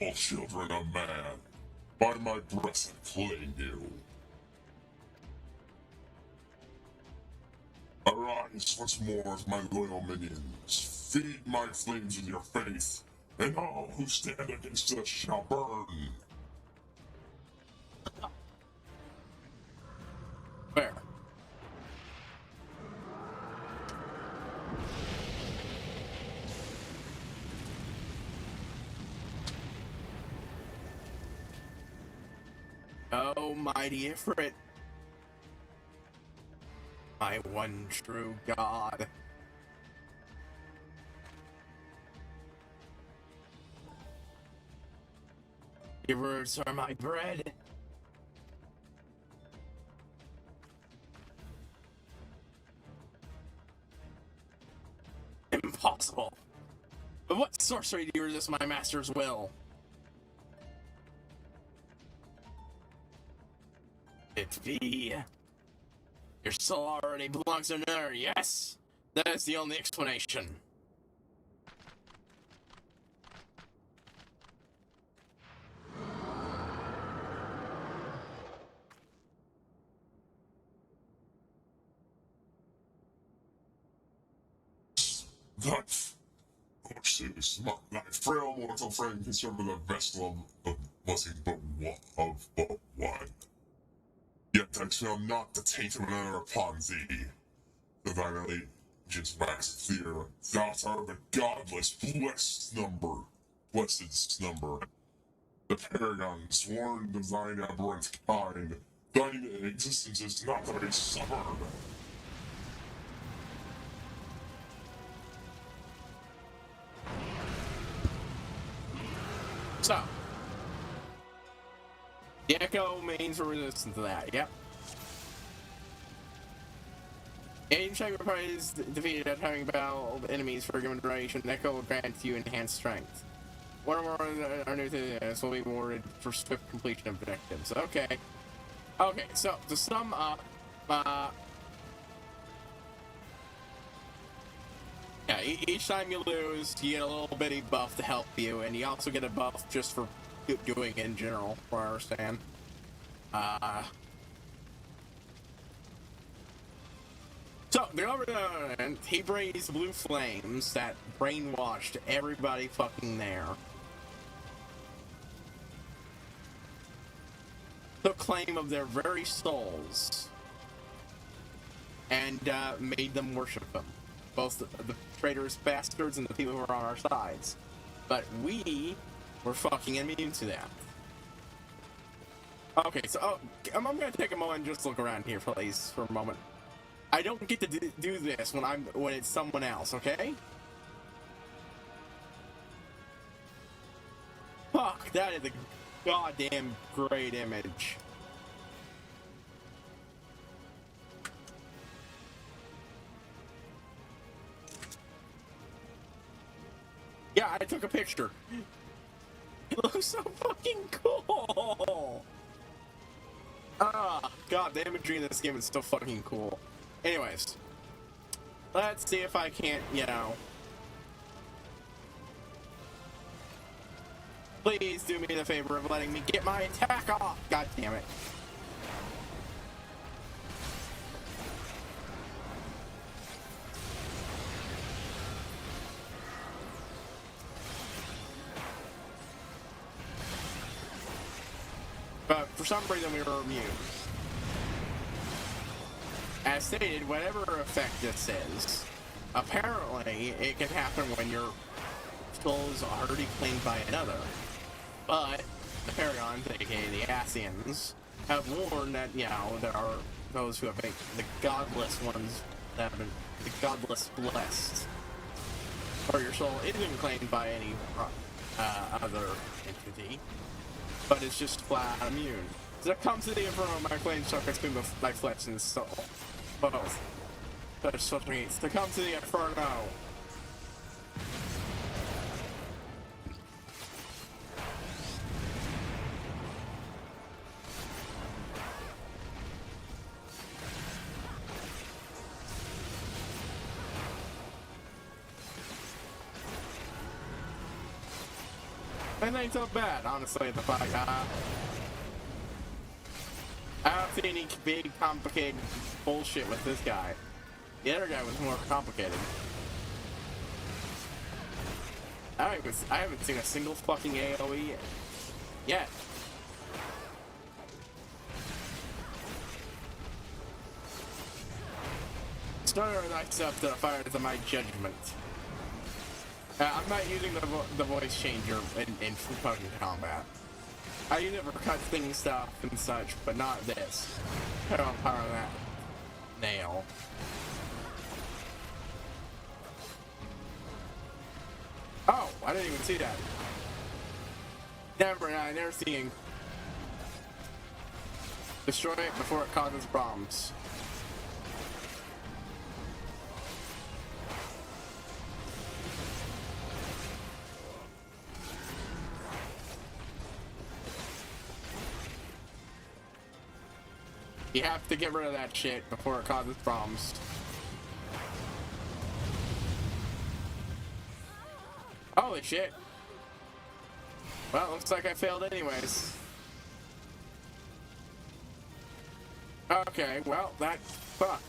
All children of man, by my breast I claim you. Arise once more as my loyal minions, feed my flames with your faith, and all who stand against us shall burn. Where? Oh, mighty Ifrit. My one true God. Your words are my bread. Impossible. But what sorcery do you resist my master's will? It be your soul already belongs to another, yes? That is the only explanation. That horses, my frail mortal frame can serve as a vessel of blessing but one. Yet I shall not the taint of another upon thee. The thine allegiance wax fear. Thou art the godless, blessed number. The paragon sworn of thine aberrant kind. Thine existence is not to be suffered. So, the Echo means we're resistant to that, yep. Aim sacrifice defeated at having battled enemies for a given duration. Echo will grant you enhanced strength. One or more are new to this will be rewarded for swift completion of objectives. Okay. Okay, so to sum up, yeah, each time you lose, you get a little bitty buff to help you, and you also get a buff just for doing it in general, from what I understand. So, the government, he raised blue flames that brainwashed everybody fucking there. Took claim of their very souls, and made them worship them. Both the traitorous bastards and the people who are on our sides. But we were fucking immune to that. Okay, so I'm gonna take a moment and just look around here, please, for a moment. I don't get to do this when it's someone else, okay? Fuck, that is a goddamn great image. Yeah, I took a picture. It looks so fucking cool. Ah, god, the imagery in this game is so fucking cool. Anyways, let's see if I can't, you know. Please do me the favor of letting me get my attack off. God damn it. but for some reason we were immune. As stated, whatever effect this is, apparently it can happen when your soul is already claimed by another. But the Paragons, aka the Asians, have warned that, you know, there are those who have been the godless ones that have been the godless blessed. Or your soul isn't claimed by any other entity, but it's just flat immune. So come to the Inferno, my claim shall consume my flesh and soul. Both. Such such means to come to the Inferno. It ain't so bad, honestly, the fight. I don't see any big, complicated bullshit with this guy. The other guy was more complicated. I haven't seen a single fucking AoE yet. Starter lights up the fire to my judgment. I'm not using the voice changer in fucking combat. I use it for cutting stuff and such, but not this. I don't power that nail. Oh, I didn't even see that. Never seen. Destroy it before it causes problems. You have to get rid of that shit before it causes problems. Holy shit. Well, looks like I failed anyways. Okay, well, fuck.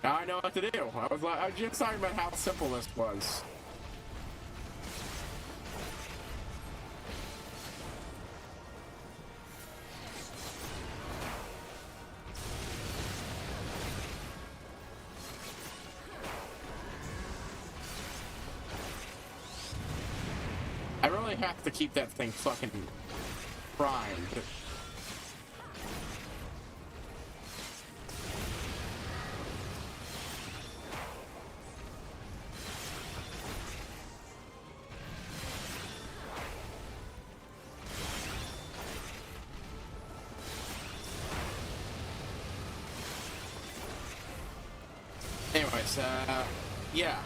Now I know what to do. I was just talking about how simple this was. I really have to keep that thing fucking primed. Anyways, yeah.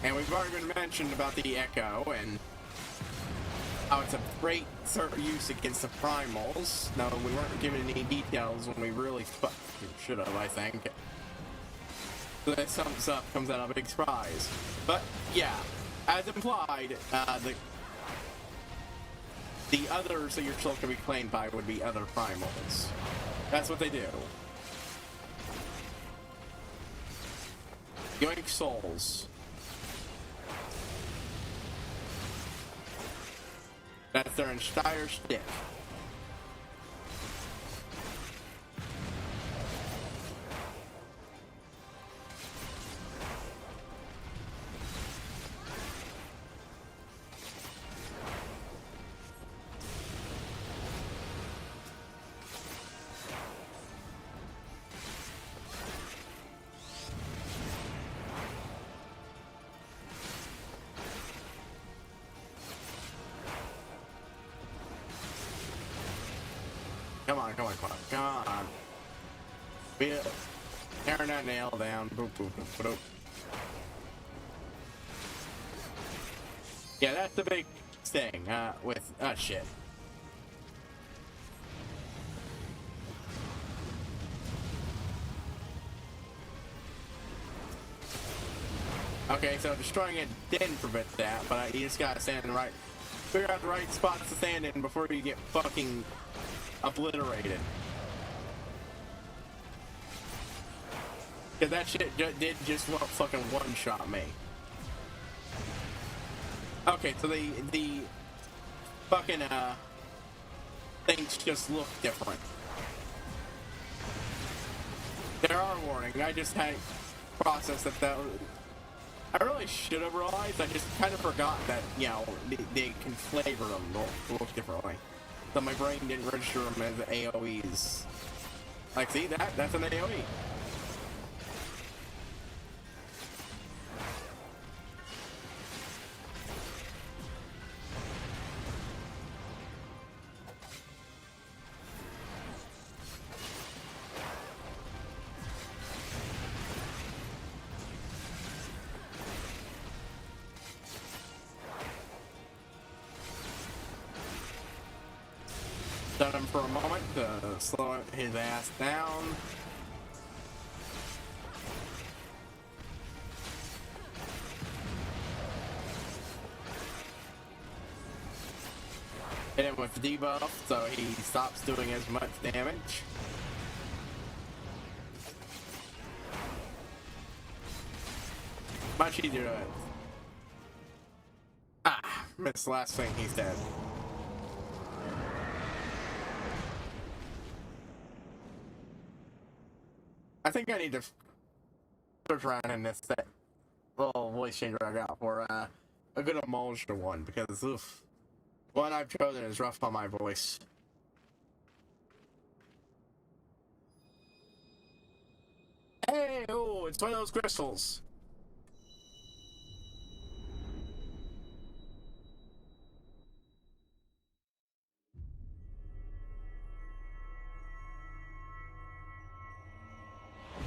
And we've already been mentioned about the Echo and how it's a great use against the primals. No, we weren't given any details when we really fucking should have, I think. So that some stuff comes out of a big surprise. But yeah, as implied, the others that your soul can be claimed by would be other primals. That's what they do. Yoink souls. That's their entire shtick. Come on, come on, come on, come on. Tearing that nail down. Boop, boop, boop, boop. Yeah, that's the big thing, with, shit. Okay, so destroying it didn't prevent that, but you just gotta stand in the right, figure out the right spots to stand in before you get fucking obliterated. Cause that shit did just fucking one-shot me. Okay, so the fucking things just look different. There are warnings. I just had processed that. I really should have realized. I just kind of forgot that, you know, they can flavor them to look differently. So my brain didn't register them as AoEs. Like, see that? That's an AoE. Stun him for a moment to slow his ass down. Hit him with the debuff so he stops doing as much damage. Much easier to hit. Ah, missed the last thing, he's dead. I think I need to search around in this little voice changer I got for a good emulsion one, because oof, one I've chosen is rough on my voice. Hey, oh, it's one of those crystals.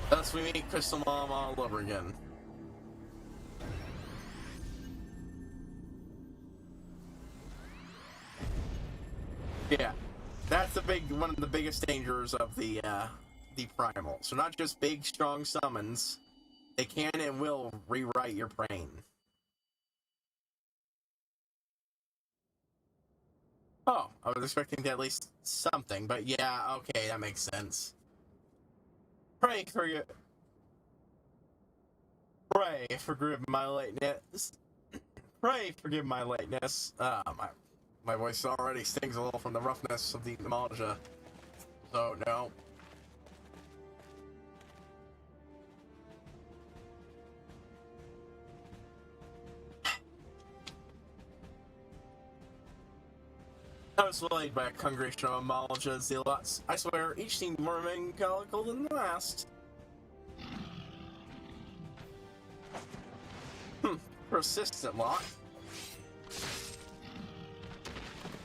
Thus we meet Crystal Mom all over again. Yeah, that's one of the biggest dangers of the primal. So not just big, strong summons, they can and will rewrite your brain. Oh, I was expecting at least something, but yeah, okay, that makes sense. Pray forgive my lateness. Pray forgive my lateness. My voice already stings a little from the roughness of the Malja. So no. I was swayed by a congregation of Malja zealots. I swear, each seemed more melancholical than the last. Persistent lot.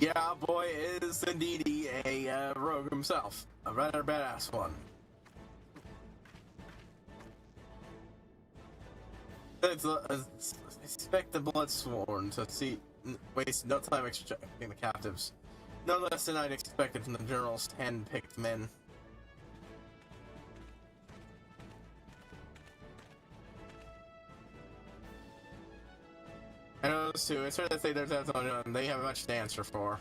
Yeah, boy is indeed a rogue himself. A rather badass one. Expect the Bloodsworn to waste no time extracting the captives. No less than I'd expected from the General's hand-picked men. I know those two. It's fair to say they have much to answer for.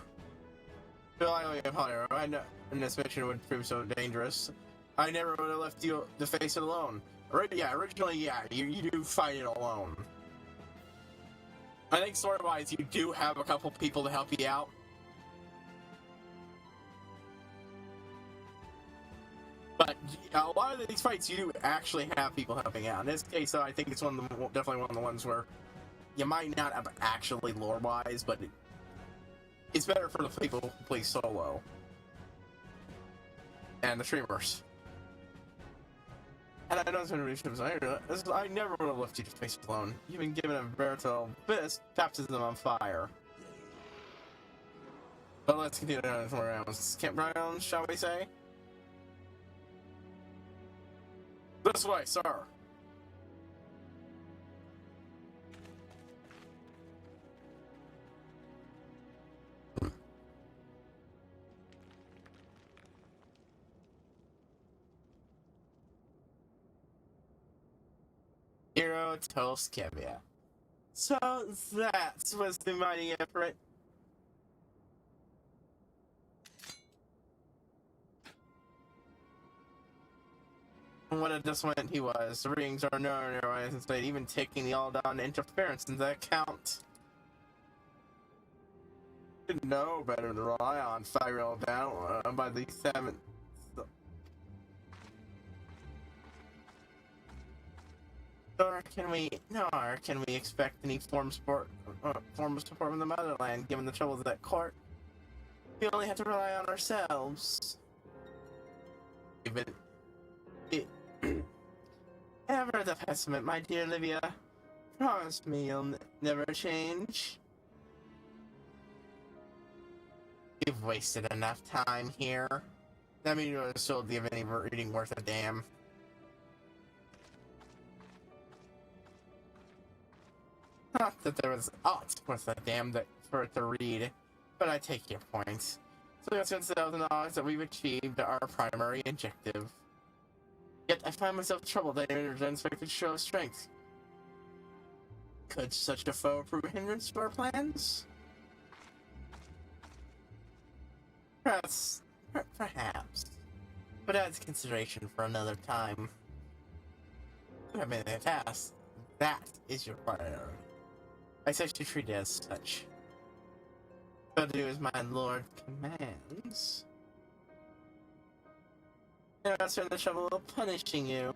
Phil, I owe you a apology. I know this mission would prove so dangerous. I never would have left you to face it alone. Originally, you do fight it alone. I think story-wise, you do have a couple people to help you out. But a lot of these fights, you do actually have people helping out. In this case, though, I think it's definitely one of the ones where you might not have actually lore-wise, but it's better for the people who play solo. And the streamers. And I know it's I never would have left you to face it alone. You've been given a veritable baptism on fire. But let's continue on from around. Campground, shall we say? This way, sir. Hero toast caviar. So that was the mighty effort. What a disappointment he was. The rings are no instead, even taking the all-down interference into account. should know better than rely on 5-year-old down by the 7th. Nor can we expect any form of support from the motherland, given the troubles at court. We only have to rely on ourselves. Even ever the pessimist, my dear Livia. Promise me you'll never change. You've wasted enough time here. That means you're still give any reading worth a damn. Not that there was aught worth a damn for it to read, but I take your points. So let's consider the knowledge that we've achieved our primary objective. Yet I find myself troubled that your unexpected show of strength. Could such a foe prove a hindrance to our plans? Perhaps. But that's consideration for another time. You have been a task. That is your priority. I such to treat it as such. But do as my lord commands. And I'll start the trouble of punishing you.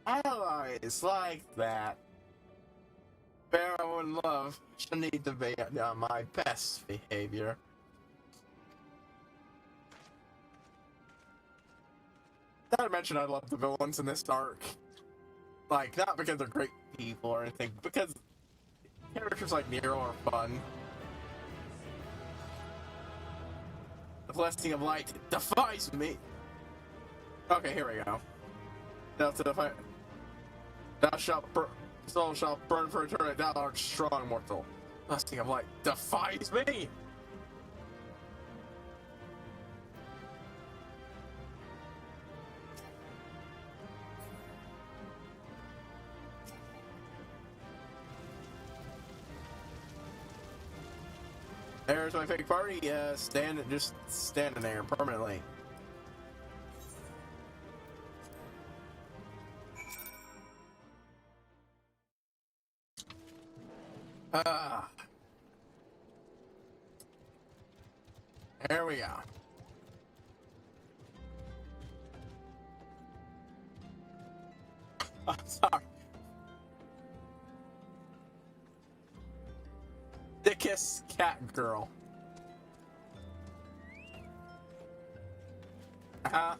Allies like that. Barrow and love shall need to be on my best behavior. Not to mention I love the villains in this arc. Like, not because they're great people or anything, because characters like Nero are fun. The blessing of light defies me. Okay, here we go. Now to the fight. Soul shall burn for eternity. Thou art strong, mortal. Blessing of light defies me. There's my fake party, just standing there permanently. There we go. I'm sorry. Dickest cat girl. Uh-huh.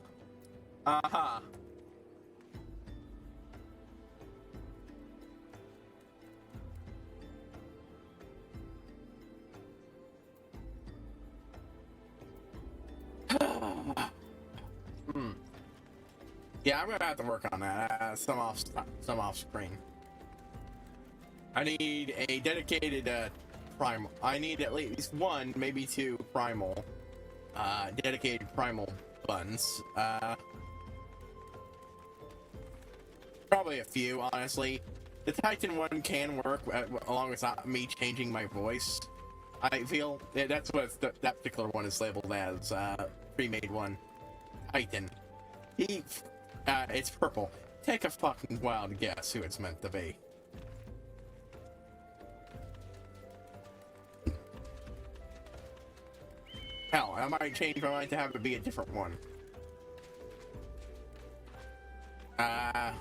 Yeah, I'm gonna have to work on that. Some off screen. I need a dedicated primal. I need at least one, maybe two primal, dedicated primal buttons. Probably a few, honestly. The Titan one can work along with me changing my voice. I feel that's what that particular one is labeled as. Pre-made one. Titan. It's purple. Take a fucking wild guess who it's meant to be. Hell, I might change my mind to have it be a different one. Yeah.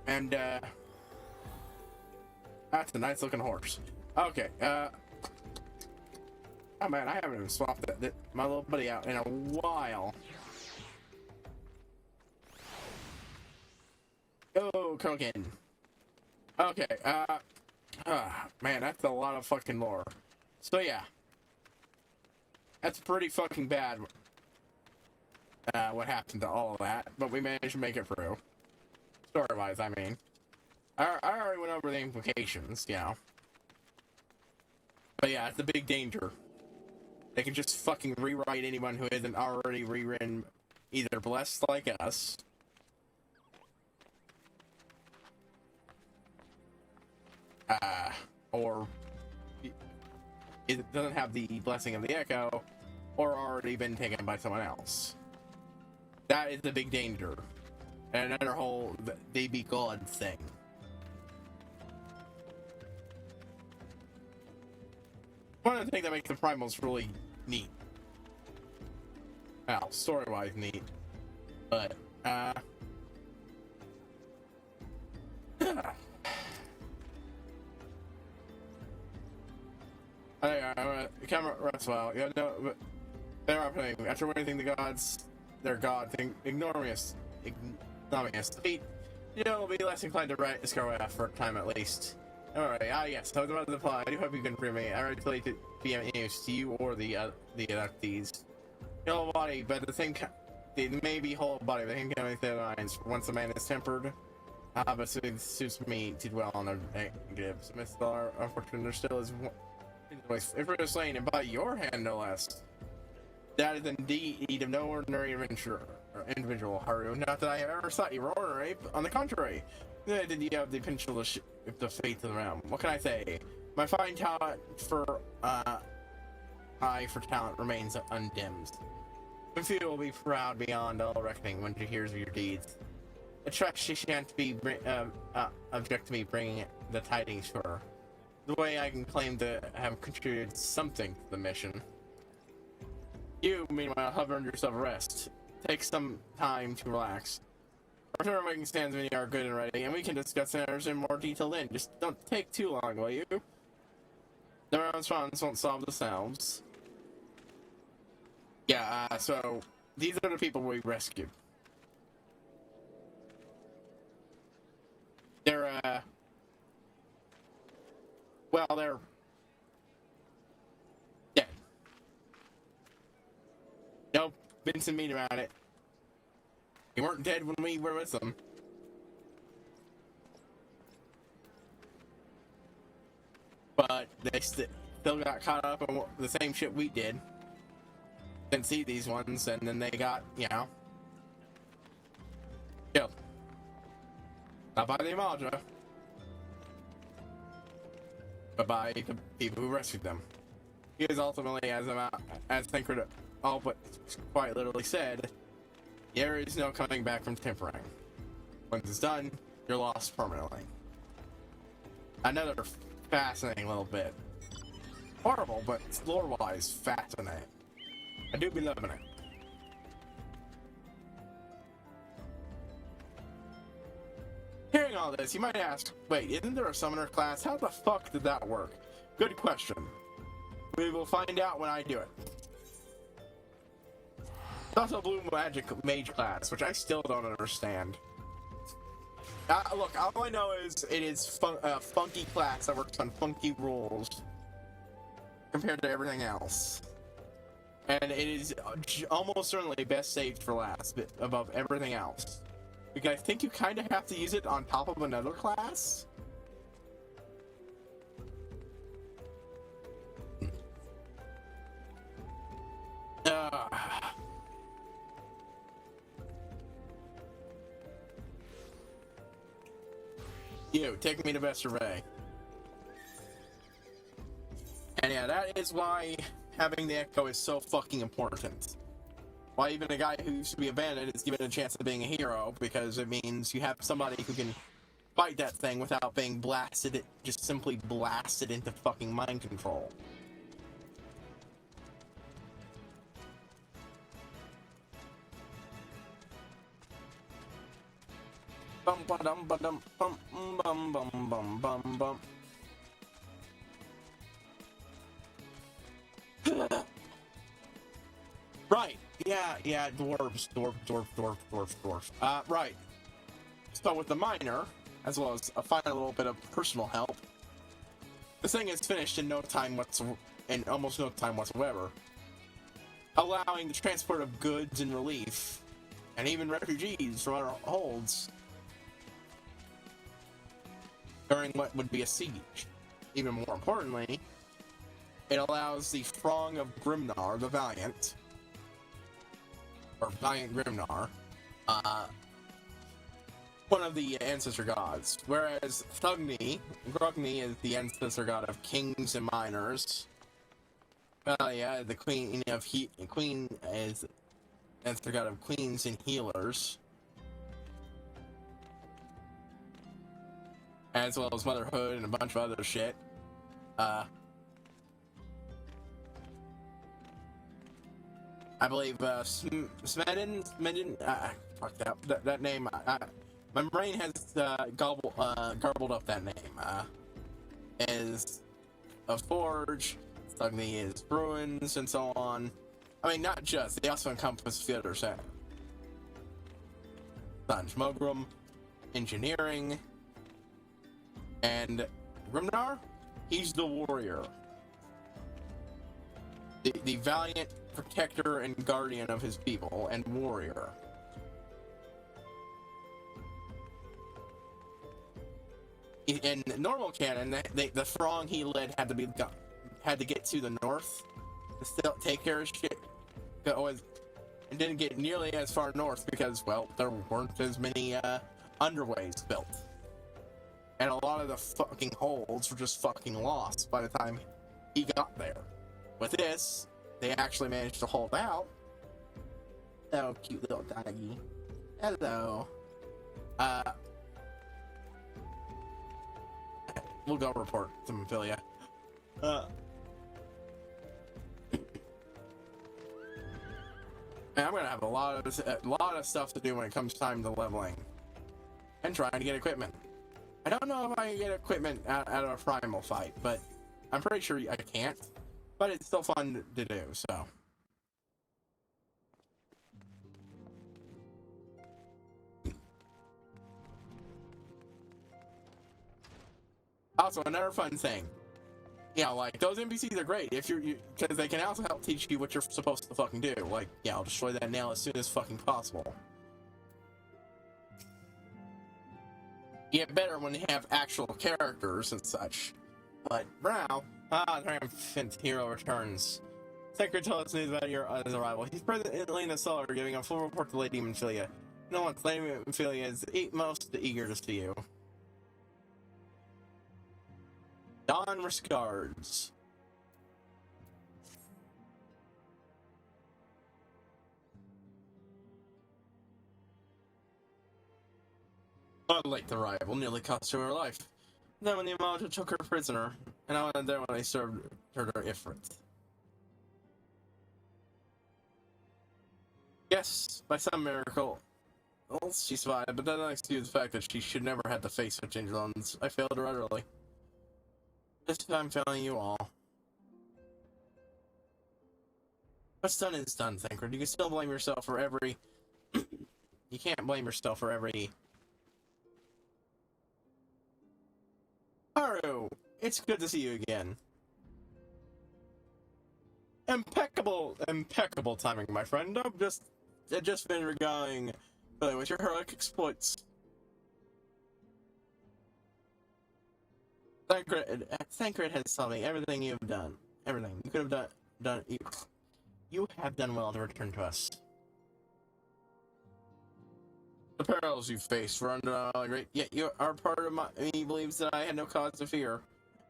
And, that's a nice looking horse. Okay, oh man, I haven't even swapped my little buddy out in a while. Oh, Kogan. Okay, man, that's a lot of fucking lore. So yeah. That's pretty fucking bad, what happened to all of that, but we managed to make it through. Story-wise, I mean. I already went over the implications, you know. But yeah, it's a big danger. They can just fucking rewrite anyone who isn't already rewritten, either blessed like us, or it doesn't have the blessing of the echo, or already been taken by someone else. That is the big danger. And another whole they be God thing. One of the things that makes the primals really neat. Well, story-wise neat. But, camera rests well. Yeah, no, but they're happening. After witnessing the gods, their god thing, ignominious defeat, you'll be less inclined to write Scarway for a time at least. Alright, yes, I was about to reply. I do hope you can free me. I already played to be of use to you or the electees. Your whole body, but the thing, it may be whole body, but the thing can only say lines. Once the man is tempered, but it suits me to dwell on their negatives. Miss Star, unfortunately, there still is one. If we're just saying, and by your hand, no less. That is indeed of no ordinary individual, Haru. Not that I have ever thought you were ordinary. On the contrary, did you have the potential to the faith of the realm? What can I say? My fine talent for eye for talent remains undimmed. Sophia will be proud beyond all reckoning when she hears of your deeds. A trust she shan't be object to me bringing the tidings to her. The way I can claim to have contributed something to the mission. You, meanwhile, have earned yourself a rest. Take some time to relax. Return making stands when you are good and ready, and we can discuss matters in more detail then. Just don't take too long, will you? The round's problems won't solve themselves. Yeah, so these are the people we rescued. They're, well, they're dead. Nope, Vincent mean about it. They weren't dead when we were with them. But they still got caught up on the same shit we did. Didn't see these ones, and then they got, you know, killed. Not by the Imadra, but by the people who rescued them. Because ultimately, as Thancred all but quite literally said, there is no coming back from tempering. Once it's done, you're lost permanently. Another fascinating little bit. Horrible, but lore-wise fascinating. I do be loving it. Hearing all this, you might ask, wait, isn't there a summoner class? How the fuck did that work? Good question. We will find out when I do it. There's also a blue magic mage class, which I still don't understand. Look, all I know is it is a funky class that works on funky rules compared to everything else. And it is almost certainly best saved for last, above everything else. Because I think you kind of have to use it on top of another class. You, take me to Vestervay. And yeah, that is why having the Echo is so fucking important. Why even a guy who used to be abandoned is given a chance of being a hero, because it means you have somebody who can fight that thing without being blasted, just simply blasted into fucking mind control. Bum ba dum ba dum bum bum bum bum bum bum. Right. Yeah, dwarves. Right. So with the minor, as well as a final little bit of personal help, the thing is finished in almost no time whatsoever, allowing the transport of goods and relief, and even refugees from our holds during what would be a siege. Even more importantly, it allows the throng of Grimnar the Valiant, or Valiant Grimnar, one of the ancestor gods, whereas Grugni is the ancestor god of kings and miners, Yeah, the queen of queen is the god of queens and healers, as well as motherhood and a bunch of other shit. I believe Smedin. Fuck that name. My brain has garbled up that name. Is a forge. Stugny is ruins and so on. I mean, not just. They also encompass theater set. Sanj Mogram, engineering, and Grimnar. He's the warrior, the valiant protector and guardian of his people, and warrior. In normal canon, the throng he led had to get to the north to still take care of shit. And didn't get nearly as far north because, well, there weren't as many underways built, and a lot of the fucking holds were just fucking lost by the time he got there. With this, they actually managed to hold out. Oh, cute little doggy. Hello. We'll go report to Amphilia. I'm gonna have a lot of stuff to do when it comes time to leveling and trying to get equipment. I don't know if I can get equipment out of a primal fight, but I'm pretty sure I can't. But it's still fun to do, so. Also, another fun thing. Yeah, like, those NPCs are great if because they can also help teach you what you're supposed to fucking do. Like, yeah, I'll destroy that nail as soon as fucking possible. You get better when you have actual characters and such. But, Brow, triumphant hero returns. Secretary told us news about your arrival. He's presently in the cellar giving a full report to Lady Amphilia. No one, Lady Amphilia is most eager to see you. Don regards. A late arrival nearly cost her life. Then when the Amaja took her prisoner, and I was there when they served her Ifrit. Yes, by some miracle, she survived, but that doesn't excuse the fact that she should never have to face such injuries. I failed her utterly. This time, failing you all. What's done is done, Thancred. You can still blame yourself for every... You can't blame yourself for every... Haru! It's good to see you again. Impeccable timing, my friend. I've just been regarding with your heroic exploits. Thancred has told me everything you've done. Everything. You could have done. You have done well to return to us. The perils you faced were great, yet you are part of me believes that I had no cause to fear.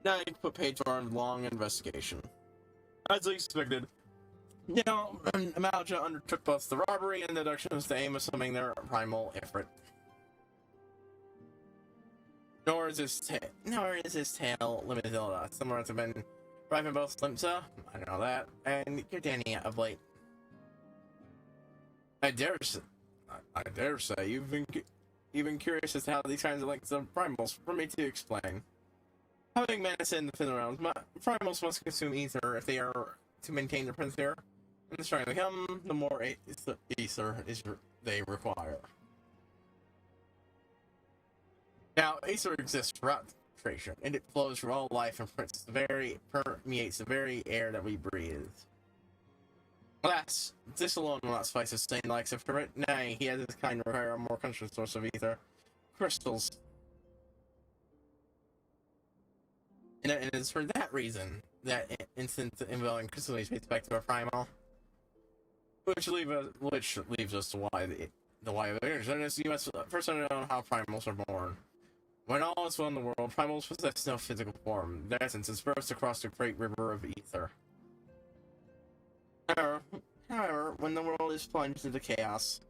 Now you put paid to our long investigation. As expected, Amalja undertook both the robbery and the abduction with the aim of summoning their primal Ifrit. Nor is his tail limited to us. Some words have been driving both Slimsa, I know that, and Gardania of late. I dare say you've been curious as to how these kinds of links of primals for me to explain. Having medicine in the thin realms, primals must consume ether if they are to maintain their presence here. And the stronger they become, the more ether they require. Now, ether exists throughout creation, and it flows through all life and permeates the very air that we breathe. Alas, this alone will not suffice to sustain the likes of Ferret. Nay, he has his kind require a more constant source of ether. Crystals. And it is for that reason that instance involving crystals is back to a primal. Which leaves us to why the why of it. You must first know how primals are born. When all is well in the world, primals possess no physical form. Their essence is burst across the great river of ether. However, when the world is plunged into chaos,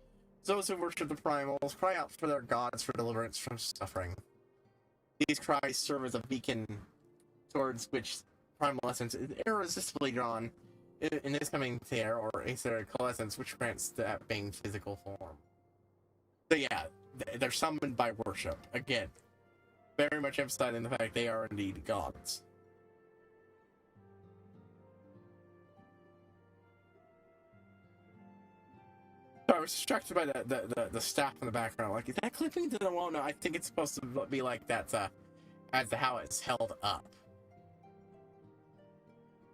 those who worship the primals cry out for their gods for deliverance from suffering. These cries serve as a beacon towards which primal essence is irresistibly drawn in this coming tear or aetheric essence, which grants that being physical form. So yeah, they're summoned by worship. Again, very much emphasizing the fact they are indeed gods. So I was distracted by the staff in the background. Like, is that clipping to the wall? No, I think it's supposed to be like that as to how it's held up.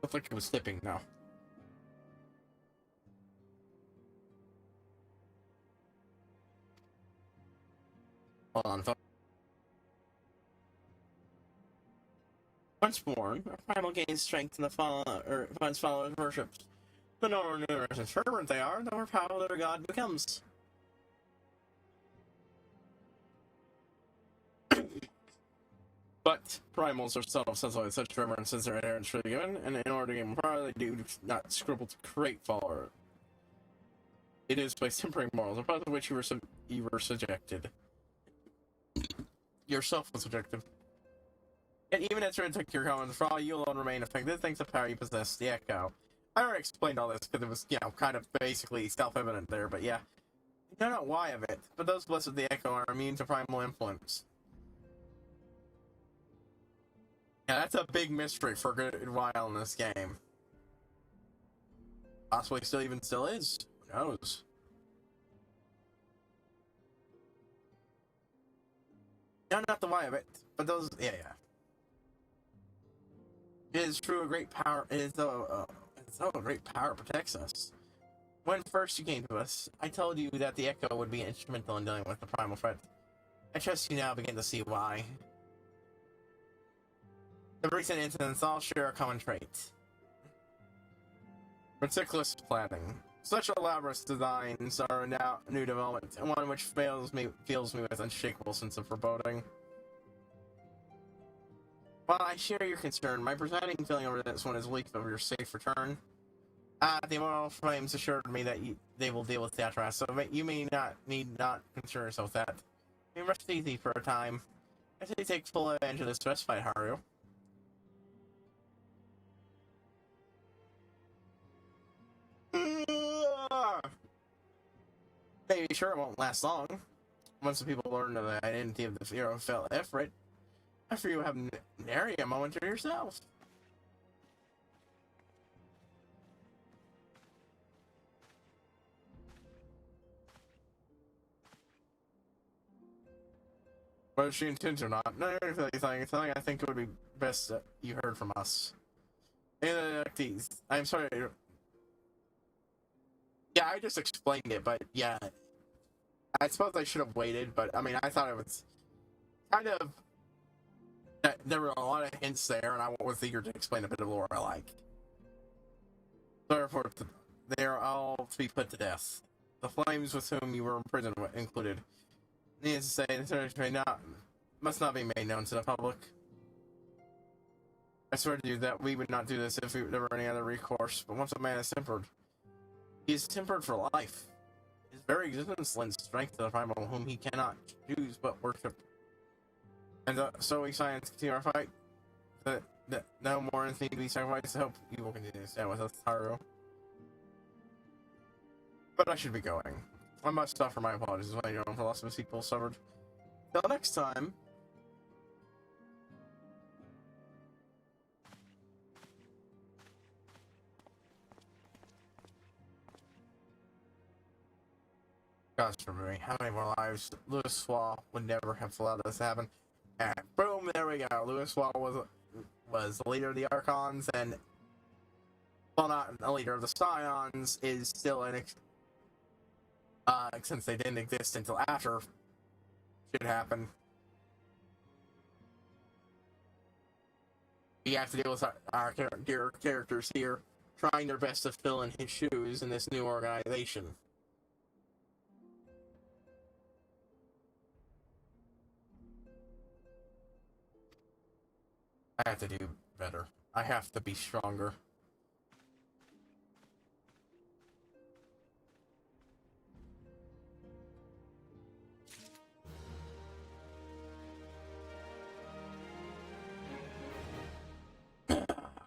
Looked like it was slipping now. Hold on. Once born, a primal gains strength in the one's followers worships. The more numerous and fervent they are, the more powerful their god becomes. But primals are self-sensitive with such reverence as their adherents should be given, and in order to gain power, they do not scruple to create followers. It is by tempering morals, upon which you were subjected. Yourself was subjected. And even as you took your commons, for all you alone remain effective, thanks to the power you possess, the Echo. I already explained all this because it was, kind of basically self-evident there, but yeah. I don't know why of it, but those blessed with the Echo are immune to primal influence. Yeah, that's a big mystery for a good while in this game. Possibly still is. Who knows? No, not the why of it, but those, yeah. It is true, a great power, a great power protects us. When first you came to us, I told you that the Echo would be instrumental in dealing with the primal threat. I trust you now begin to see why. The recent incidents all share a common trait. Meticulous planning. Such elaborate designs are now a new development, and one which fills me with unshakable sense of foreboding. While I share your concern, my presiding feeling over this one is belief of your safe return. The immortal flames assured me that they will deal with Attribution, so you may need not concern yourself with that. You rest easy for a time. I say take full advantage of this respite, Haru. Maybe sure it won't last long. Once the people learn the identity of the hero fell Ifrit, after you have nary a moment to yourself. Whether she intends or not, no, something I think it would be best that you heard from us. I'm sorry. Yeah, I just explained it, but yeah. I suppose I should have waited, but I mean, I thought it was kind of... There were a lot of hints there, and I was eager to explain a bit of lore I like. Therefore, they are all to be put to death. The flames with whom you were imprisoned included. Needless to say, the situation must not be made known to the public. I swear to you that we would not do this if there were any other recourse, but once a man is tempered, he is tempered for life. His very existence lends strength to the primal whom he cannot choose but worship. And so we science continue our fight. That no more anything to be sacrificed. I hope you will continue to stand with us, Haru. But I should be going. I must offer my apologies as well, for lots of people suffered. Till next time. Gosh, for me, how many more lives? Louis Swall would never have allowed this to happen. And boom, there we go. Louis Swall was the leader of the Archons, and well, not a leader of the Scions, is still since they didn't exist until after shit happened. You have to deal with our characters here, trying their best to fill in his shoes in this new organization. I have to do better. I have to be stronger.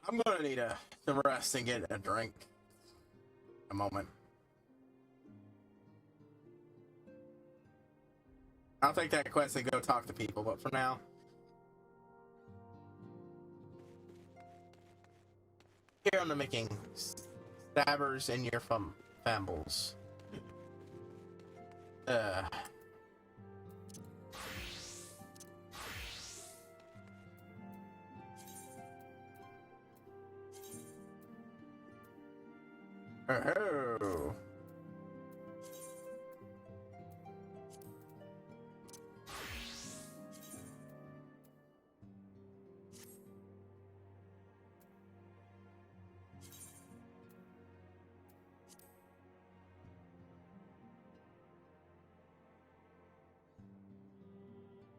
I'm gonna need to rest and get a drink. A moment. I'll take that quest and go talk to people, but for now. Here on the making stabbers in your fambles. Oh.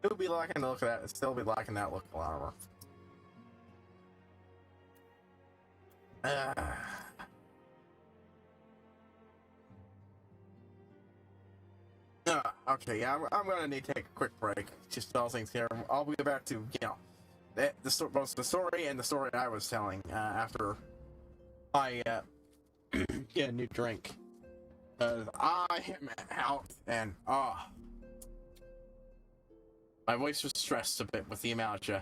It would be liking to look at that. Still be liking that look a lot more. Okay, yeah, I'm gonna need to take a quick break. Just all things here. I'll be back to both the story and the story I was telling after I get a new drink. I am out and my voice was stressed a bit with the amalgam.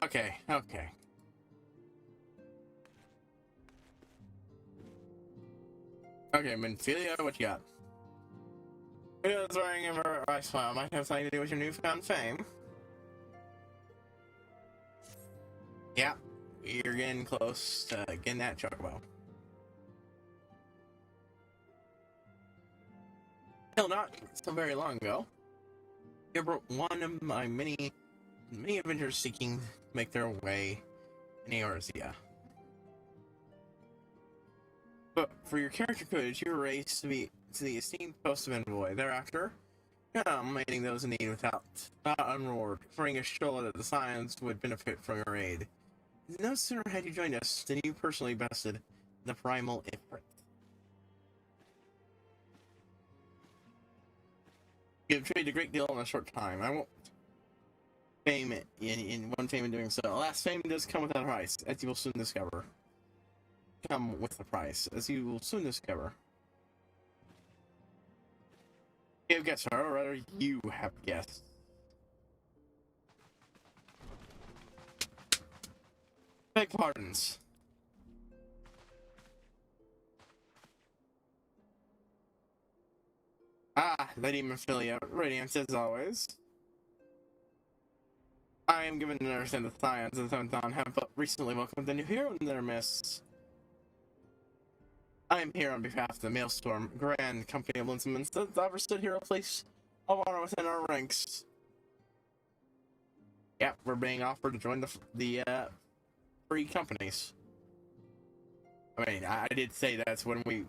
Okay, okay. Okay, Minfilia, what you got? Who's wearing a rice smile might have something to do with your newfound fame. Yeah, you're getting close to getting that Chocobo. Hell, not so very long ago, you were one of my many adventurers seeking to make their way in Eorzea. But for your character courage, you were raised to the esteemed post of envoy. Thereafter, meeting those in need without unreward, offering a show that the science would benefit from your aid. No sooner had you joined us than you personally bested the primal Ifrit. You have traded a great deal in a short time. I won't fame it in one fame in doing so. Alas, fame does come without a price, as you will soon discover. Come with a price, as you will soon discover. You have guessed, or rather, you have guessed. Beg pardons. Ah, Lady Minfilia, radiance as always. I am given to understand that the Scions of the Seventh Dawn have but recently welcomed a new hero in their midst. I am here on behalf of the Maelstrom Grand Company of Linsmans that ever stood here a place of honor within our ranks. Yep, we're being offered to join the free companies. I mean, I did say that's when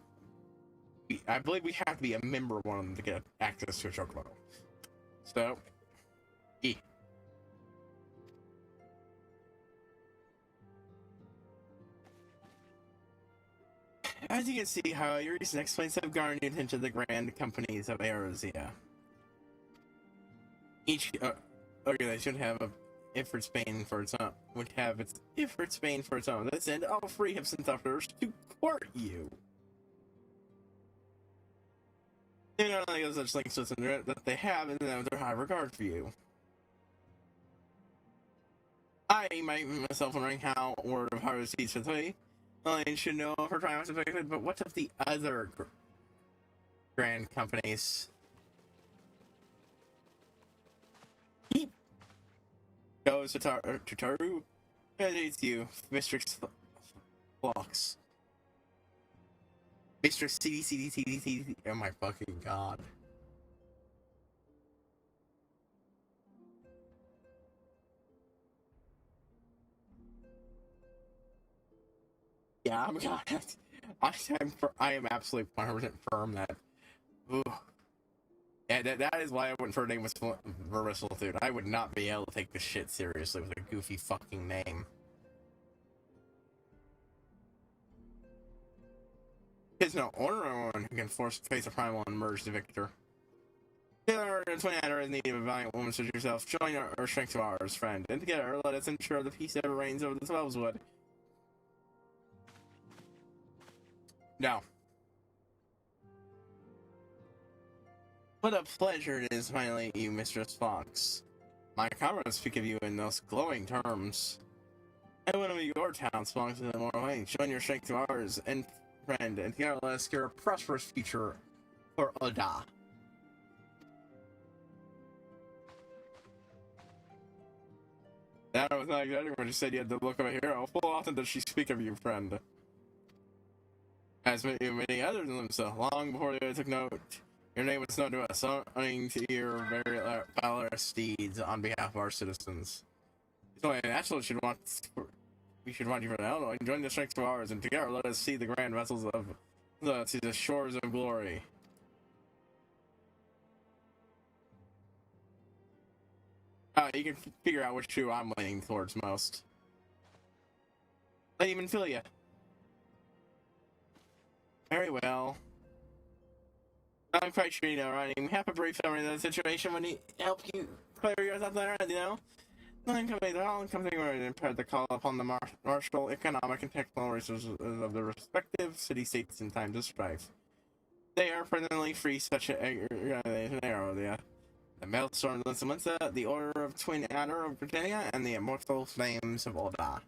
I believe we have to be a member of one of them to get access to a Chocobo. So, as you can see, how your recent exploits have garnered the attention of the grand companies of Eorzea. Each organization would have Ifrit's Bane for its own. Would have its Ifrit's Bane for its own. This end, all three have sent offers to court you. They not only have such links with that they have in their high regard for you. I myself wondering how word of how receipts for the I should know of her triumphs if I could, but what of the other grand companies? Goes to Taru, and it's you, Mistress Fox. Mistress CD. Oh my fucking god. Yeah, I am absolutely 100% firm that. Ooh. Yeah, that is why I went for a name with Versatile, dude. I would not be able to take this shit seriously with a goofy fucking name. There's no one who can force face a primal and merge the victor. Together, 29 is need of a valiant woman such as yourself. Join our strength to ours, friend, and together let us ensure the peace ever reigns over the Twelveswood. No. What a pleasure it is finally you, Mistress Fox. My comrades speak of you in those glowing terms. And one of your towns belongs to the immortal way. Join your strength to ours, and friend, and together let us secure a prosperous future for Oda. That was not exactly what you said. You had the look of a hero. Full often does she speak of you, friend. As many others in them, so long before they took note, your name was known to us, owing to your very valorous deeds on behalf of our citizens. It's only natural we should want you for now. Join the strength of ours, and together let us see the grand vessels of the shores of glory. You can figure out which shoe I'm leaning towards most. Lady Minfilia. Very well. I'm quite sure you know, right? We have a brief summary of the situation when he helped you clear yours up there, you know? Nothing companies are all encompassing and impaired to call upon the martial, economic, and technical resources of the respective city-states in times of strife. They are presently free such an organization area. The Maelstrom of Salenza, the Order of Twin Adder of Britannia, and the Immortal Flames of Oda.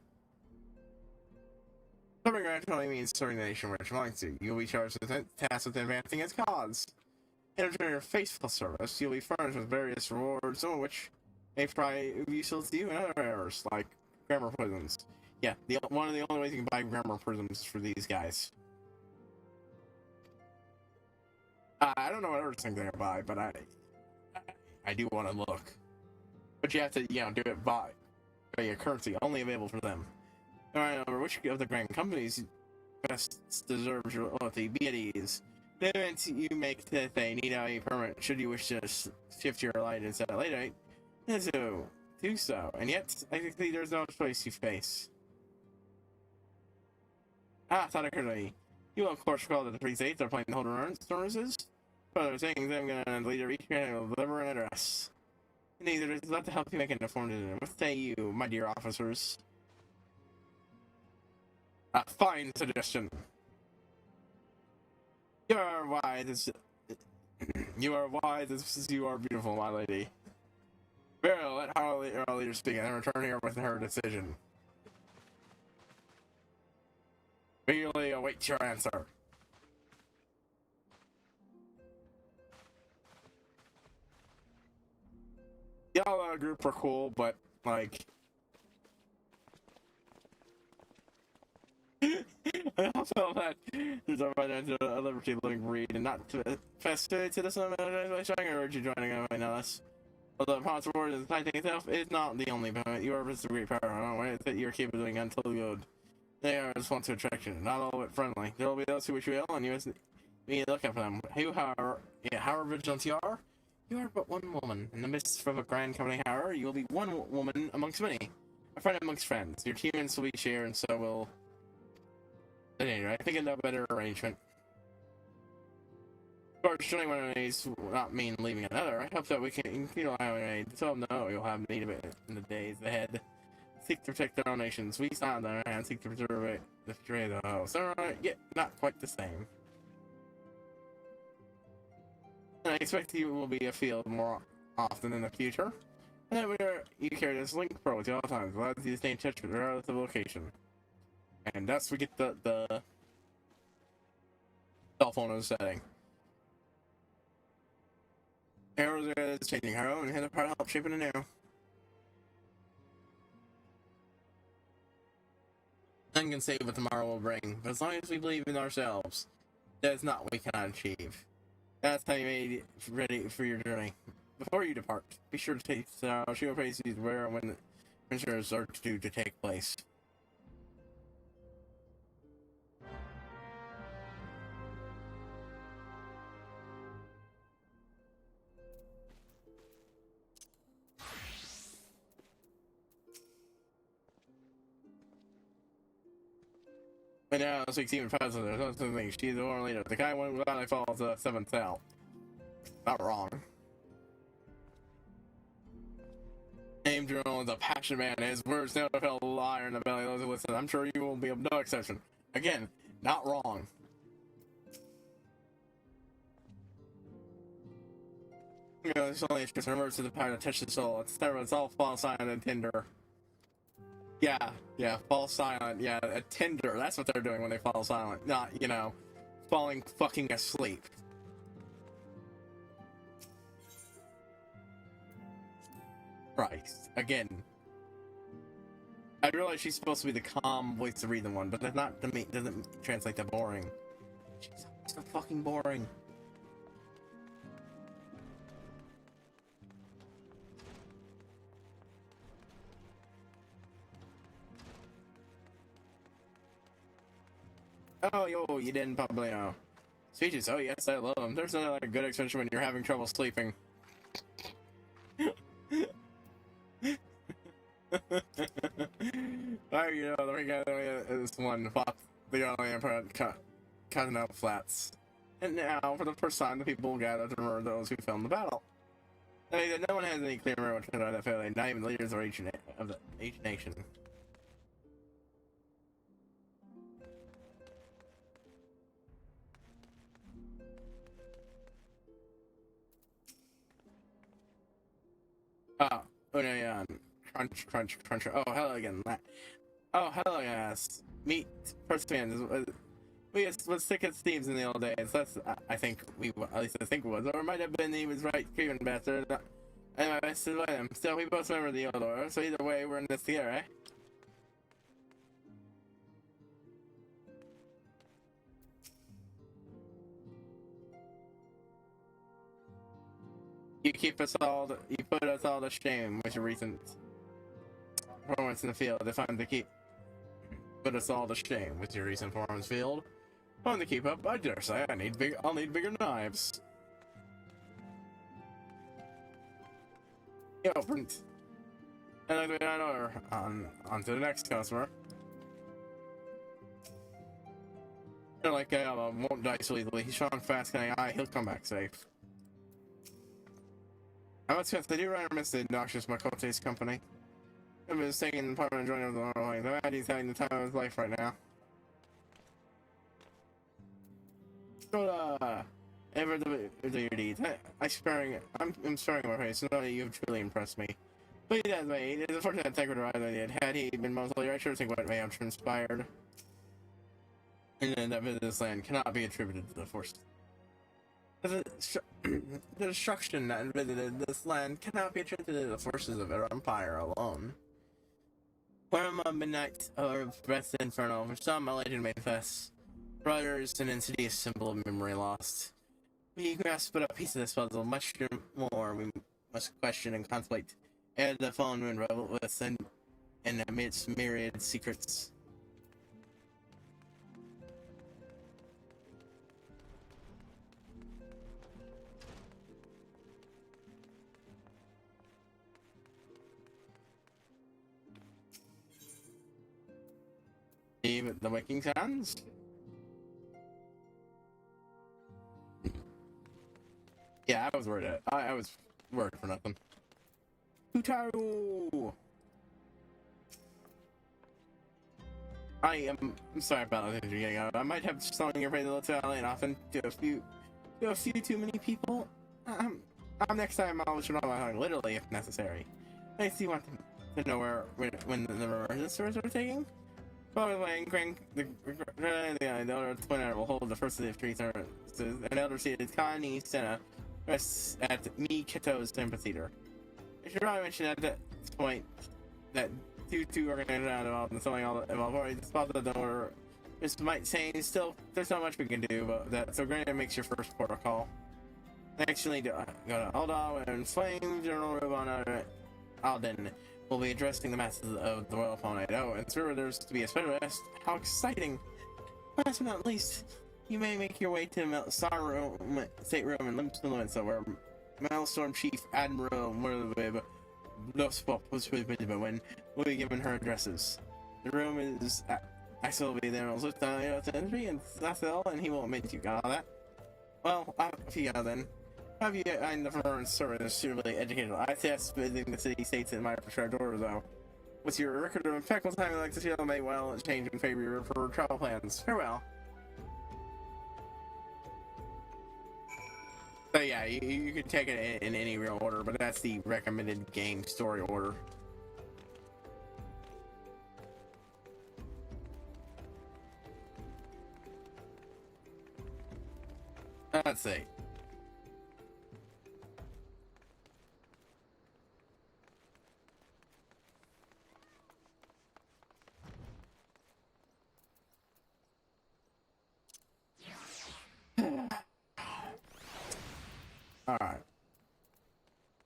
Serving actually means serving the nation which belongs to you. You will be charged with tasks with advancing its cause. In return for your faithful service, you'll be furnished with various rewards, some of which may probably be useful to you in other areas, like grammar prisms. Yeah, one of the only ways you can buy grammar prisms for these guys. I don't know what other thing they're buy, but I do want to look. But you have to, you know, do it by your currency, only available for them. Alright, over which of the grand companies best deserves your loyalty, be at ease. The events you make today need a permit should you wish to shift your light and set it later. So, do so. And yet, I think there's no choice you face. Thought occurred to me. You will, of course, recall that the three states are playing the hold services. For other things, I'm going to lead a reach and deliver an address. Neither is left to help you make an informed decision. What say you, my dear officers? A fine suggestion. You are wise as you are beautiful, my lady. Well, let our leader speak and then return here with her decision. Eagerly await your answer. Y'all group are cool, but like I also that there's a right into a liberty living breed and not to festivity to this I urge you joining us right now. Although upon support and fighting itself is not the only benefit. You are a great power. I don't know that you're capable of doing until good. They are a responsive attraction, not all of it friendly. There will be those who wish you ill, and you must be looking for them. However vigilant you are but one woman. In the midst of a grand company, however, you will be one woman amongst many. A friend amongst friends. Your teammates will be shared, and so will. Anyway, I think it's a better arrangement. Of course, joining one of these will not mean leaving another. I hope that we can so no, you'll have need of it in the days ahead. Seek to protect their own nations. We stand on our hands, seek to preserve it. The trade of the host. Yet not quite the same. And I expect you will be afield more often in the future. And then you carry this link pro with you all the time. Allows you to stay in touch with regardless of location. And that's we get the cell phone setting. Arrows is changing her own and had a part help shaping it now. None can say what tomorrow will bring, but as long as we believe in ourselves, that is not what we cannot achieve. That's how you made it ready for your journey. Before you depart, be sure to take Shiva praise where and when the adventures are due to take place. And now, 16 president, there's no such thing. She's the war leader. The guy went without I falls to 7th cell. Not wrong. Name Journal is a passion man. His words never felt a liar in the belly. Those who listen, I'm sure you will be of no exception. Again, not wrong. You know, it's only just reverse to the power to touch the soul. It's all false silent and Tinder. Yeah, fall silent. Yeah, a Tinder. That's what they're doing when they fall silent. Not, you know, falling fucking asleep. Christ. Again. I realize she's supposed to be the calm voice to read the one, but that's not to me. Doesn't translate to boring. She's so fucking boring. Oh, yo, you didn't probably know. Speeches, oh yes, I love them. There's another good expression when you're having trouble sleeping. Alright, you know, we got this one, the only emperor cutting out flats. And now, for the first time, the people gather to remember those who fell in the battle. I mean, no one has any clear memory of that failure, not even leaders of each nation. Oh, Unayan. Crunch, crunch, crunch. Oh, hello again. Oh, hello, yes. Meet Perseverance. Was sick as thieves in the old days. That's, I think, at least I think it was. Or it might have been he was right, Cuban bastard. Anyway, I stood by him. Still, we both remember the old order, so either way, we're in this together, eh? You put us all to shame with your recent performance in the field. If I'm to put us all to shame with your recent performance field. If I'm to keep up, I dare say I'll need bigger knives. He opened. And like we had order on to the next customer. Like won't die so easily. He's shot fast, can he'll come back safe. I must confess, I do rather miss the noxious Makote's company. I've been staying in the apartment enjoying of the normal life. I'm glad he's having the time of his life right now. So, ever the your deeds. I'm sparing my face, so you've truly impressed me. But he does, mate. It is unfortunate that Tegra arrived I did. Had he been mostly right, sure think what may have transpired. And that this land cannot be attributed to the force. The destruction that visited this land cannot be attributed to the forces of our empire alone. From a midnight of breath inferno, for some a legend manifests. Brothers, an insidious symbol of memory lost. We grasp but a piece of this puzzle, much more we must question and contemplate. Ere the fallen moon revel with and amidst myriad secrets. Even the waking sounds. Yeah, I was worried. I was worried for nothing. Utaru! I'm sorry about that. I might have sung your praise a little too early and often to a few too many people. Next time I'll shut off my tongue, literally if necessary. I see want to know when the reverses are taking. By the way, the elder twin will hold the first of the three services. An elder seated Connie Senna rests at me Kito's amphitheater. I should probably mention at this point that two organized out involved in selling all involved parties. Spot the door. This might say still there's not much we can do about that, so granted makes your first protocol. Next you'll need to go to Aldal and Flame, General Ruban Alden will be addressing the masses of the royal opponent. Oh, and sure there's to be a special guest. How exciting! Last but not least, you may make your way to the stateroom in Limsa, where Maelstrom Chief Admiral Merlib Blospop will be given her addresses. The room is Axel will be there and look down and that's all, and he won't make you got all that. Well, if you got then. Have you in the foreign service suitably educated? I test visiting the city states in my prescribed order though. With your record of impeccable time, I'd like to see how may well change in favor for travel plans. Farewell. So yeah, you can take it in any real order, but that's the recommended game story order. Let's see. Alright.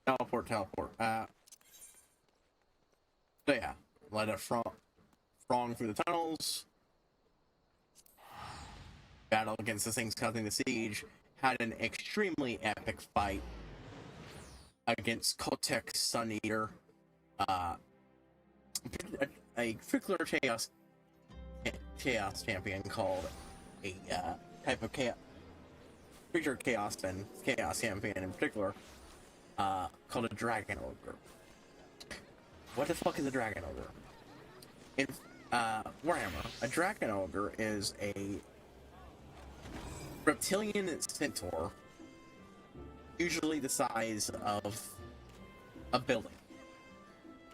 Teleport. So yeah, let it throng through the tunnels. Battle against the things causing the siege. Had an extremely epic fight against Kotek Sun Eater. A particular chaos champion called a type of creature chaos champion in particular, called a dragon ogre. What the fuck is a dragon ogre? In Warhammer, a dragon ogre is a reptilian centaur, usually the size of a building.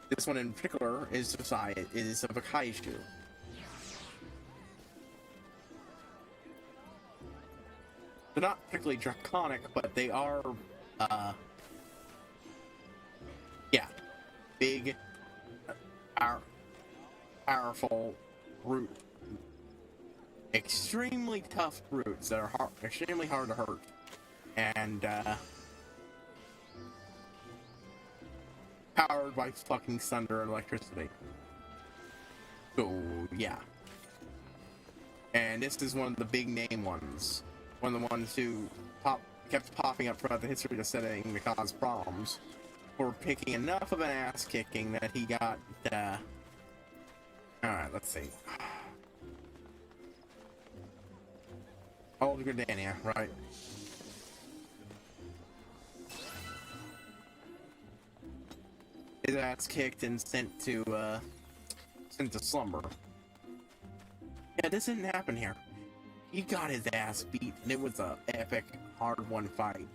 This one in particular is of a kaiju. They're not particularly draconic, but they are, yeah, big, powerful root, extremely tough roots that are extremely hard to hurt, and powered by fucking thunder and electricity. So yeah, and this is one of the big name ones. One of the ones who kept popping up throughout the history of the setting to cause problems for picking enough of an ass kicking that he got. Alright, let's see. Old Gridania, right? His ass kicked and sent to slumber. Yeah, this didn't happen here. He got his ass beat, and it was a epic, hard-won fight.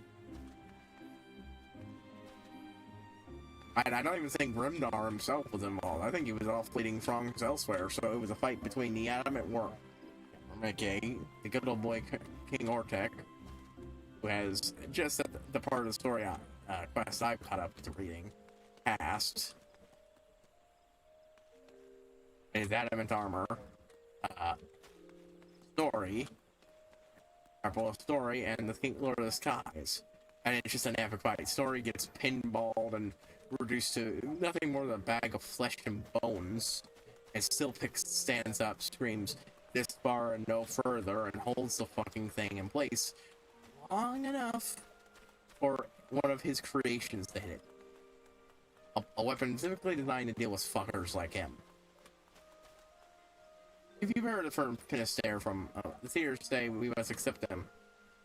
And I don't even think Grimdar himself was involved. I think he was off leading throngs elsewhere, so it was a fight between the Adamant Worm, aka the good old boy King Ortek, who has just at the part of the story quest I've caught up to reading, past his adamant armor, Story, and the King Lord of the Skies. And it's just an epic fight. Story gets pinballed and reduced to nothing more than a bag of flesh and bones, and still stands up, screams this far and no further, and holds the fucking thing in place long enough for one of his creations to hit it. A weapon specifically designed to deal with fuckers like him. If you've heard of from Finisterre from the theaters say we must accept them,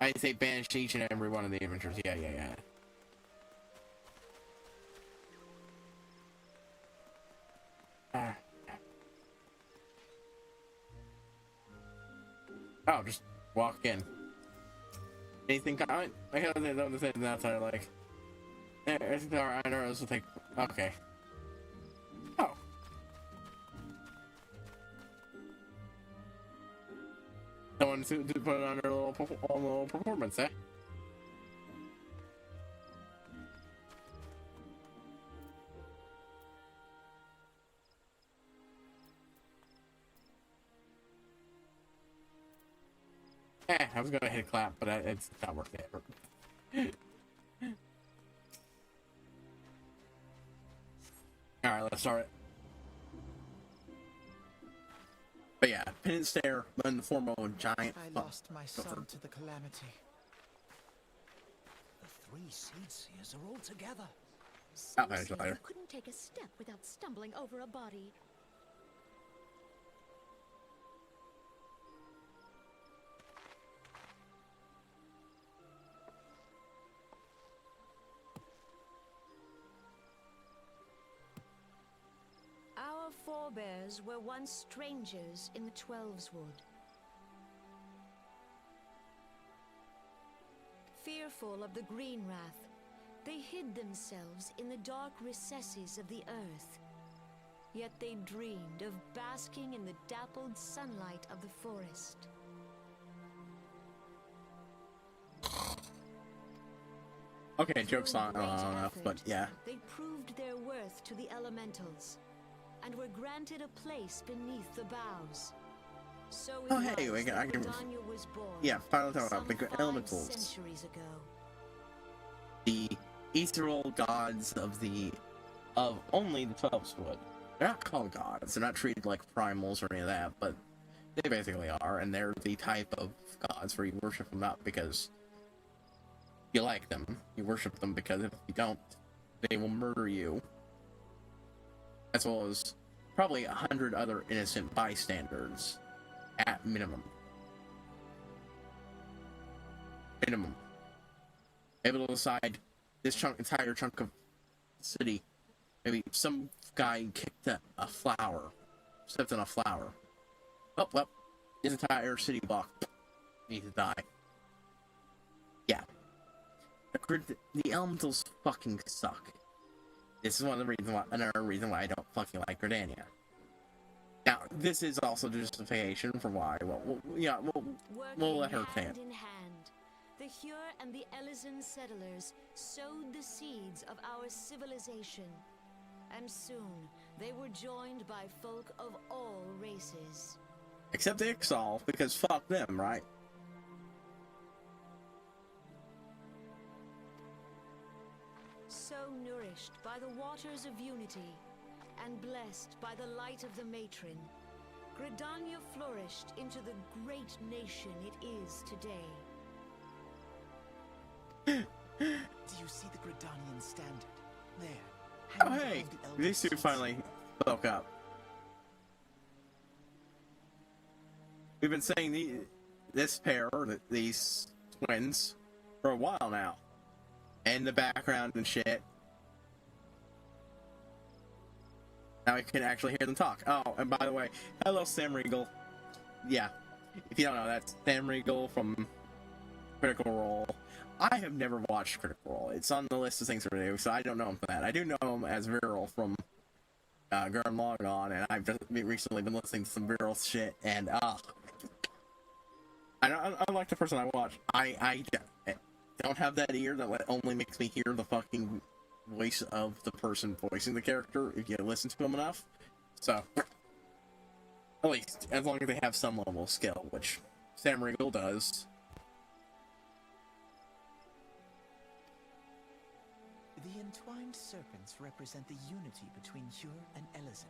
I say banish each and every one of the adventures. Yeah. Oh, just walk in. Anything comment? I gotta say something to say to that side, like, it's alright, I was like, okay. Oh. Someone to put it on their little performance, eh? I was gonna hit clap, but it's not worth the effort. Alright, let's start it. But yeah, Penance Stare, in the form of a giant. I lost my son to the calamity. The three seed seers are all together. Oh, there's a You couldn't take a step without stumbling over a body. Our forebears were once strangers in the Twelveswood. Fearful of the Green Wrath, they hid themselves in the dark recesses of the earth. Yet they dreamed of basking in the dappled sunlight of the forest. Okay, joke's not enough, but yeah. They proved their worth to the elementals, and were granted a place beneath the boughs. So it Oh, hey, was I can. Gridania was born. Yeah, final thought some about the 5 elementals. centuries ago. The ethereal gods of only the Twelveswood. They're not called gods. They're not treated like primals or any of that, but they basically are, and they're the type of gods where you worship them not because you like them. You worship them because if you don't, they will murder you. As well as probably 100 other innocent bystanders, at minimum. Able to decide this entire chunk of city. Maybe some guy kicked a flower, stepped on a flower. Oh, well, this entire city block needs to die. Yeah. The elementals fucking suck. This is another reason why I don't fucking like Gridania. Now, this is also justification for why. We'll let her hand in hand, the Hyur and the Elysian settlers sowed the seeds of our civilization, and soon they were joined by folk of all races. Except the Ixal, because fuck them, right? So nourished by the waters of unity, and blessed by the light of the matron, Gridania flourished into the great nation it is today. Do you see the Gridanian standard? There. Oh hey, these two finally spoke up. We've been saying this pair, these twins, for a while now. And the background and shit. Now we can actually hear them talk. Oh, and by the way, hello Sam Riegel. Yeah, if you don't know, that's Sam Riegel from Critical Role. I have never watched Critical Role. It's on the list of things to do, so I don't know him for that. I do know him as Viral from Gurren Lagann, and I've just recently been listening to some Viral shit, and I like the person I watch. I don't have that ear that only makes me hear the fucking voice of the person voicing the character if you listen to him enough. So, at least, as long as they have some level of skill, which Sam Riegel does. The entwined serpents represent the unity between Hyur and Elysian.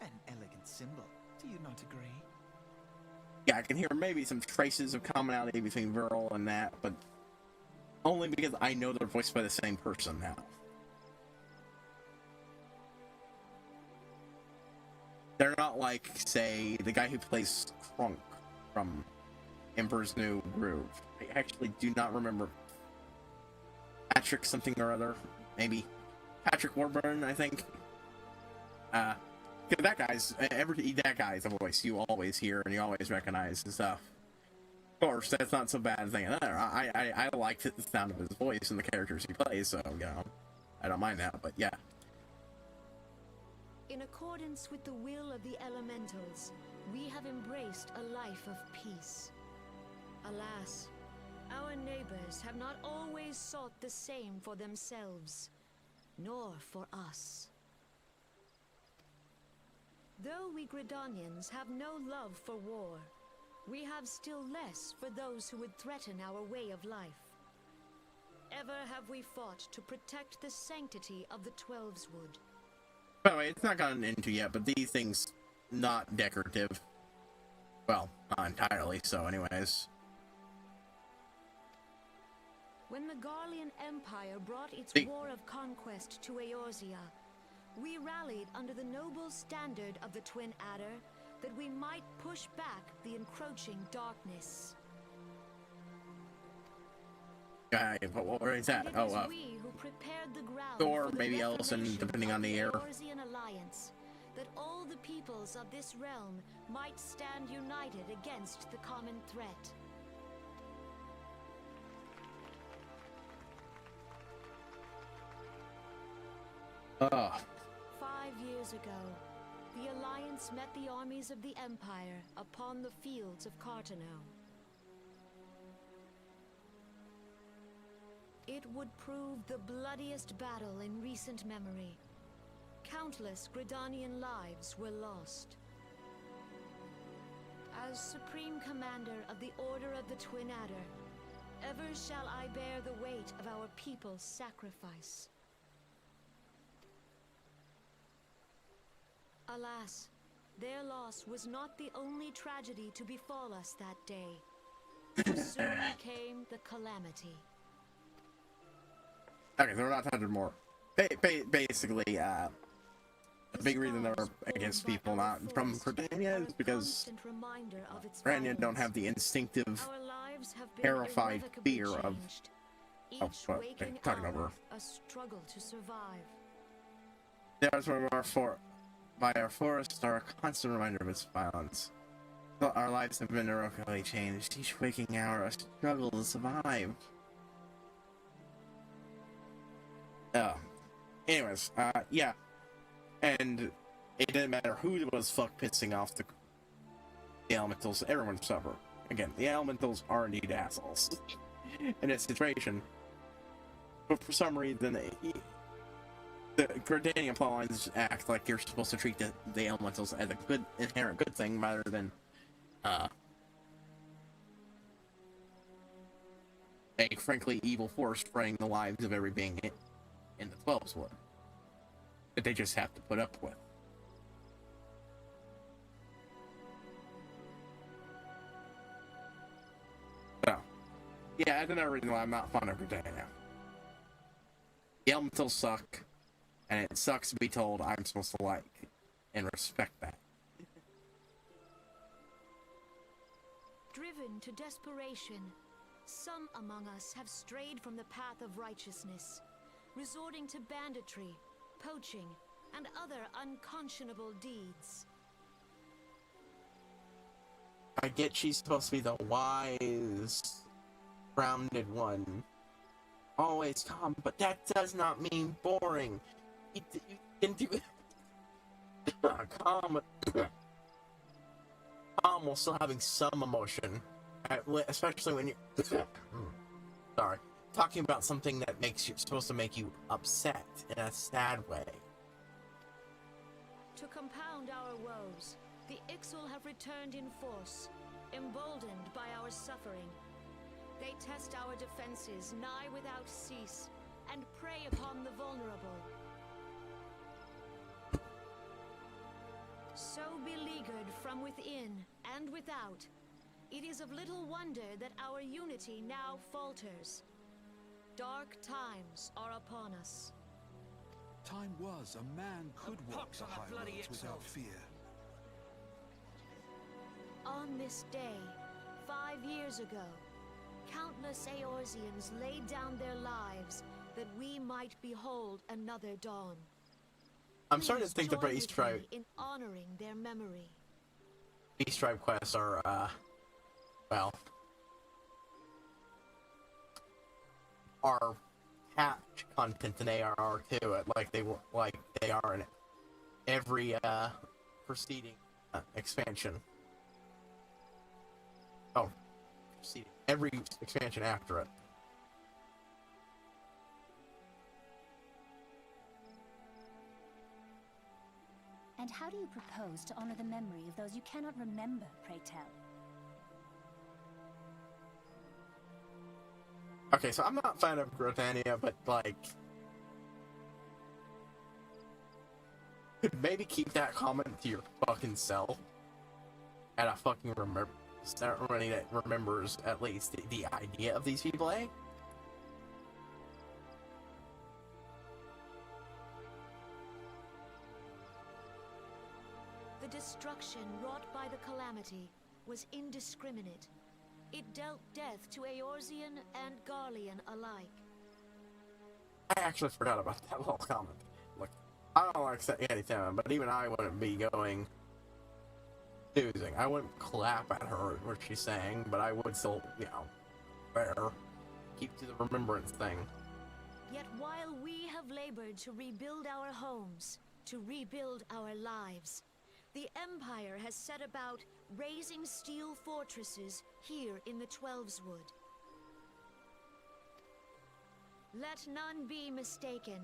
An elegant symbol, do you not agree? Yeah, I can hear maybe some traces of commonality between Viral and that, but only because I know they're voiced by the same person now. They're not like, say, the guy who plays Krunk from Emperor's New Groove. I actually do not remember. Patrick something or other, maybe. Patrick Warburton, I think. Because that guy's a voice you always hear and you always recognize and stuff. Of course, that's not so bad a thing either. I like the sound of his voice and the characters he plays, so, you know, I don't mind that, but yeah. In accordance with the will of the elementals, we have embraced a life of peace. Alas, our neighbors have not always sought the same for themselves, nor for us. Though we Gridanians have no love for war, we have still less for those who would threaten our way of life. Ever have we fought to protect the sanctity of the Twelveswood. By the way, it's not gotten into yet, but these things, not decorative. Well, not entirely so anyways. When the Garlean Empire brought its war of conquest to Eorzea, we rallied under the noble standard of the Twin Adder that we might push back the encroaching darkness. But what is that? And it is we who prepared the ground or for the maybe Ellison, reformation depending of on the year. Eorzean Alliance, that all the peoples of this realm might stand united against the common threat. Ugh. 5 years ago, the Alliance met the armies of the Empire upon the fields of Cartano. It would prove the bloodiest battle in recent memory. Countless Gridanian lives were lost. As Supreme Commander of the Order of the Twin Adder, ever shall I bear the weight of our people's sacrifice. Alas, their loss was not the only tragedy to befall us that day. For soon came the calamity. Okay, so we're not talking more. Basically, the big reason they're against people not from Gridania is because Gridania don't have the instinctive, terrified fear of what they're talking over. A struggle to survive. There's one of our forests are a constant reminder of its violence. But our lives have been heroically changed. Each waking hour, a struggle to survive. Oh. Anyways, yeah. And it didn't matter who was pissing off the elementals, everyone suffered. Again, the elementals are indeed assholes in this situation. But for some reason, the Gridanian plotlines act like you're supposed to treat the elementals as a good, inherent good thing rather than, a frankly evil force fraying the lives of every being in the 12s would. That they just have to put up with. So, yeah, that's another reason why I'm not fond of Gridania. The elementals suck, and it sucks to be told I'm supposed to like and respect that. Driven to desperation, some among us have strayed from the path of righteousness, resorting to banditry, poaching, and other unconscionable deeds. I get she's supposed to be the wise, grounded one. Always calm, but that does not mean boring. You can do calm while still having some emotion, especially when you're sorry, talking about something that supposed to make you upset in a sad way. To compound our woes, the Ixal have returned in force, emboldened by our suffering. They test our defenses nigh without cease, and prey upon the vulnerable. So beleaguered from within and without, it is of little wonder that our unity now falters. Dark times are upon us. Time was a man could walk the high roads without fear. On this day, 5 years ago, countless Eorzeans laid down their lives that we might behold another dawn. I'm starting to think the Please East join Tribe with me in honoring their memory. East Tribe quests are well, are patch content in ARR too, like they are in every preceding expansion. Oh, preceding every expansion after it. And how do you propose to honor the memory of those you cannot remember, pray tell? Okay, so I'm not a fan of Gridania, but like, could maybe keep that comment to your fucking self, and I fucking everybody that remembers at least the idea of these people, eh? The destruction wrought by the calamity was indiscriminate. It dealt death to Eorzean and Garlean alike. I actually forgot about that little comment. Look, I don't like anything, but even I wouldn't be going choosing. I wouldn't clap at her what she's saying, but I would still, there, keep to the remembrance thing. Yet while we have labored to rebuild our homes, to rebuild our lives, the Empire has set about raising steel fortresses here in the Twelveswood. Let none be mistaken.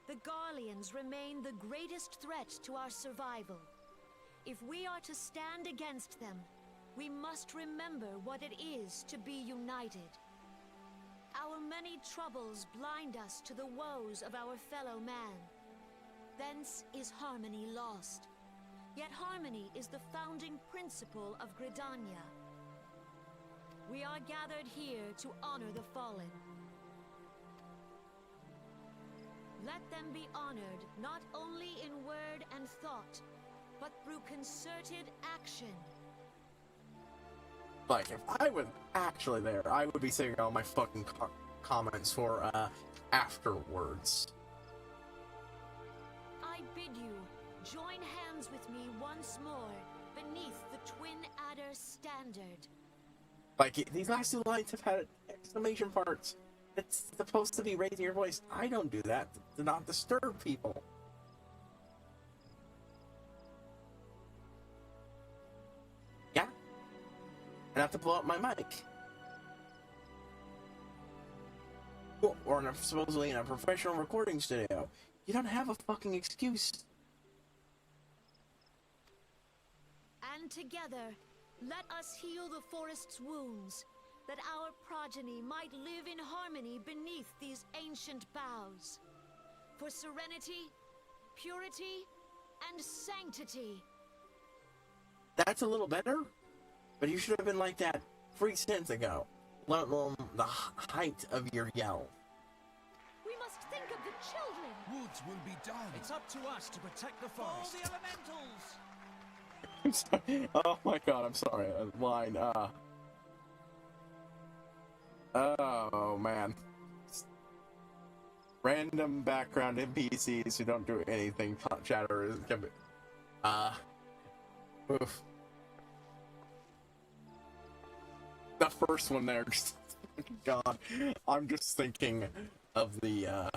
The Garleans remain the greatest threat to our survival. If we are to stand against them, we must remember what it is to be united. Our many troubles blind us to the woes of our fellow man. Thence is harmony lost. Yet harmony is the founding principle of Gridania. We are gathered here to honor the fallen. Let them be honored not only in word and thought, but through concerted action. Like, if I was actually there, I would be saying all my fucking comments for, afterwards. I bid you, join hands with me once more, beneath the Twin Adder standard. Like, these last two lines have had exclamation parts. It's supposed to be raising your voice. I don't do that to not disturb people. Yeah? And not to blow up my mic. Or supposedly in a professional recording studio. You don't have a fucking excuse. And together, let us heal the forest's wounds, that our progeny might live in harmony beneath these ancient boughs. For serenity, purity, and sanctity. That's a little better, but you should have been like that 3 cents ago. Let alone the height of your yell. We must think of the children. Woods will be done. It's up to us to protect the forest. All the elementals! I'm sorry. Oh my god, I'm sorry. Line, oh man. Random background NPCs who don't do anything. Chatter is oof. The first one there, just god. I'm just thinking of the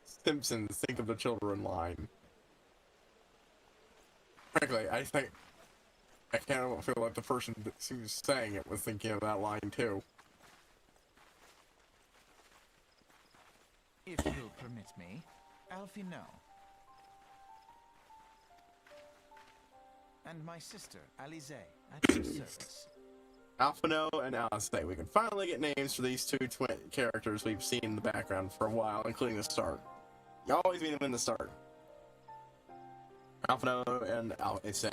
Simpsons Think of the Children line. Frankly, I can't feel like the person who's saying it was thinking of that line too. If you'll permit me, Alfie no. And my sister, Alize, at your service. Alphino and Alice, we can finally get names for these two twin characters we've seen in the background for a while, including the start. You always meet them in the start. Alphino and Alice.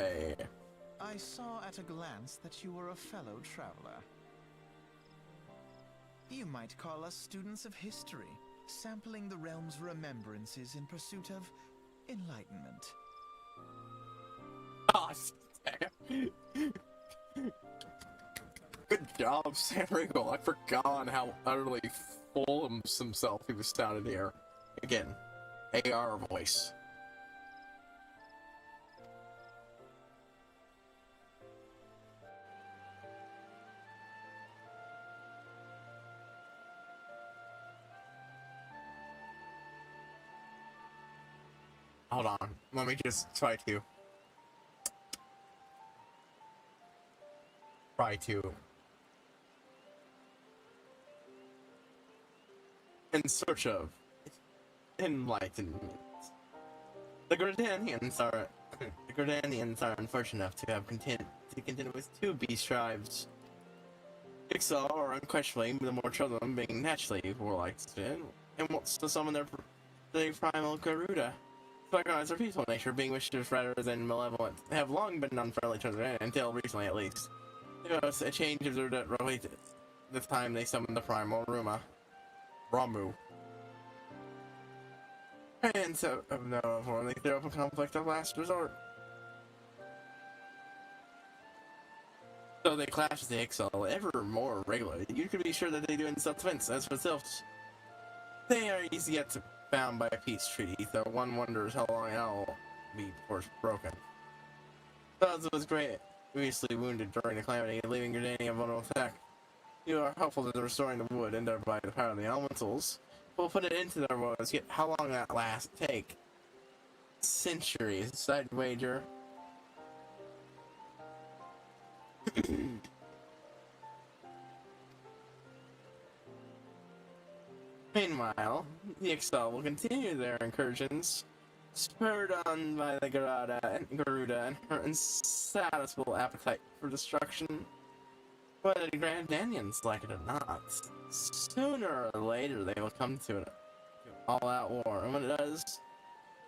I saw at a glance that you were a fellow traveler. You might call us students of history, sampling the realm's remembrances in pursuit of enlightenment. Oh, damn. Good job, Sam Riegel. I forgot how utterly full of himself he was sounded here. Again, AR voice. Hold on, let me just try to in search of enlightenment. The Gridanians are unfortunate enough to have contend with 2 beast tribes. Jigsaw are unquestionably the more children, being naturally warlike, and wants to summon their primal Garuda. To recognize their peaceful nature, being mischievous rather than malevolent. They have long been unfriendly to other until recently at least. There was a change of their related. This time they summoned the primal Ramu. And so, they throw up a conflict of last resort. So they clash with the Ixal ever more regularly. You could be sure that they do in self-defense. As for themselves, they are easy yet to bound by a peace treaty, though one wonders how long it'll be before it's broken. Buzz was grievously wounded during the calamity, leaving Grenadier a vulnerable attack. You are helpful to restoring the wood, and thereby the power of the elementals. We'll put it into their woes. Yet how long that last take? Centuries, I'd wager. Meanwhile, the Ixal will continue their incursions, spurred on by the Garuda and her insatiable appetite for destruction. Whether the Grand Danians like it or not, sooner or later they will come to an all-out war, and when it does,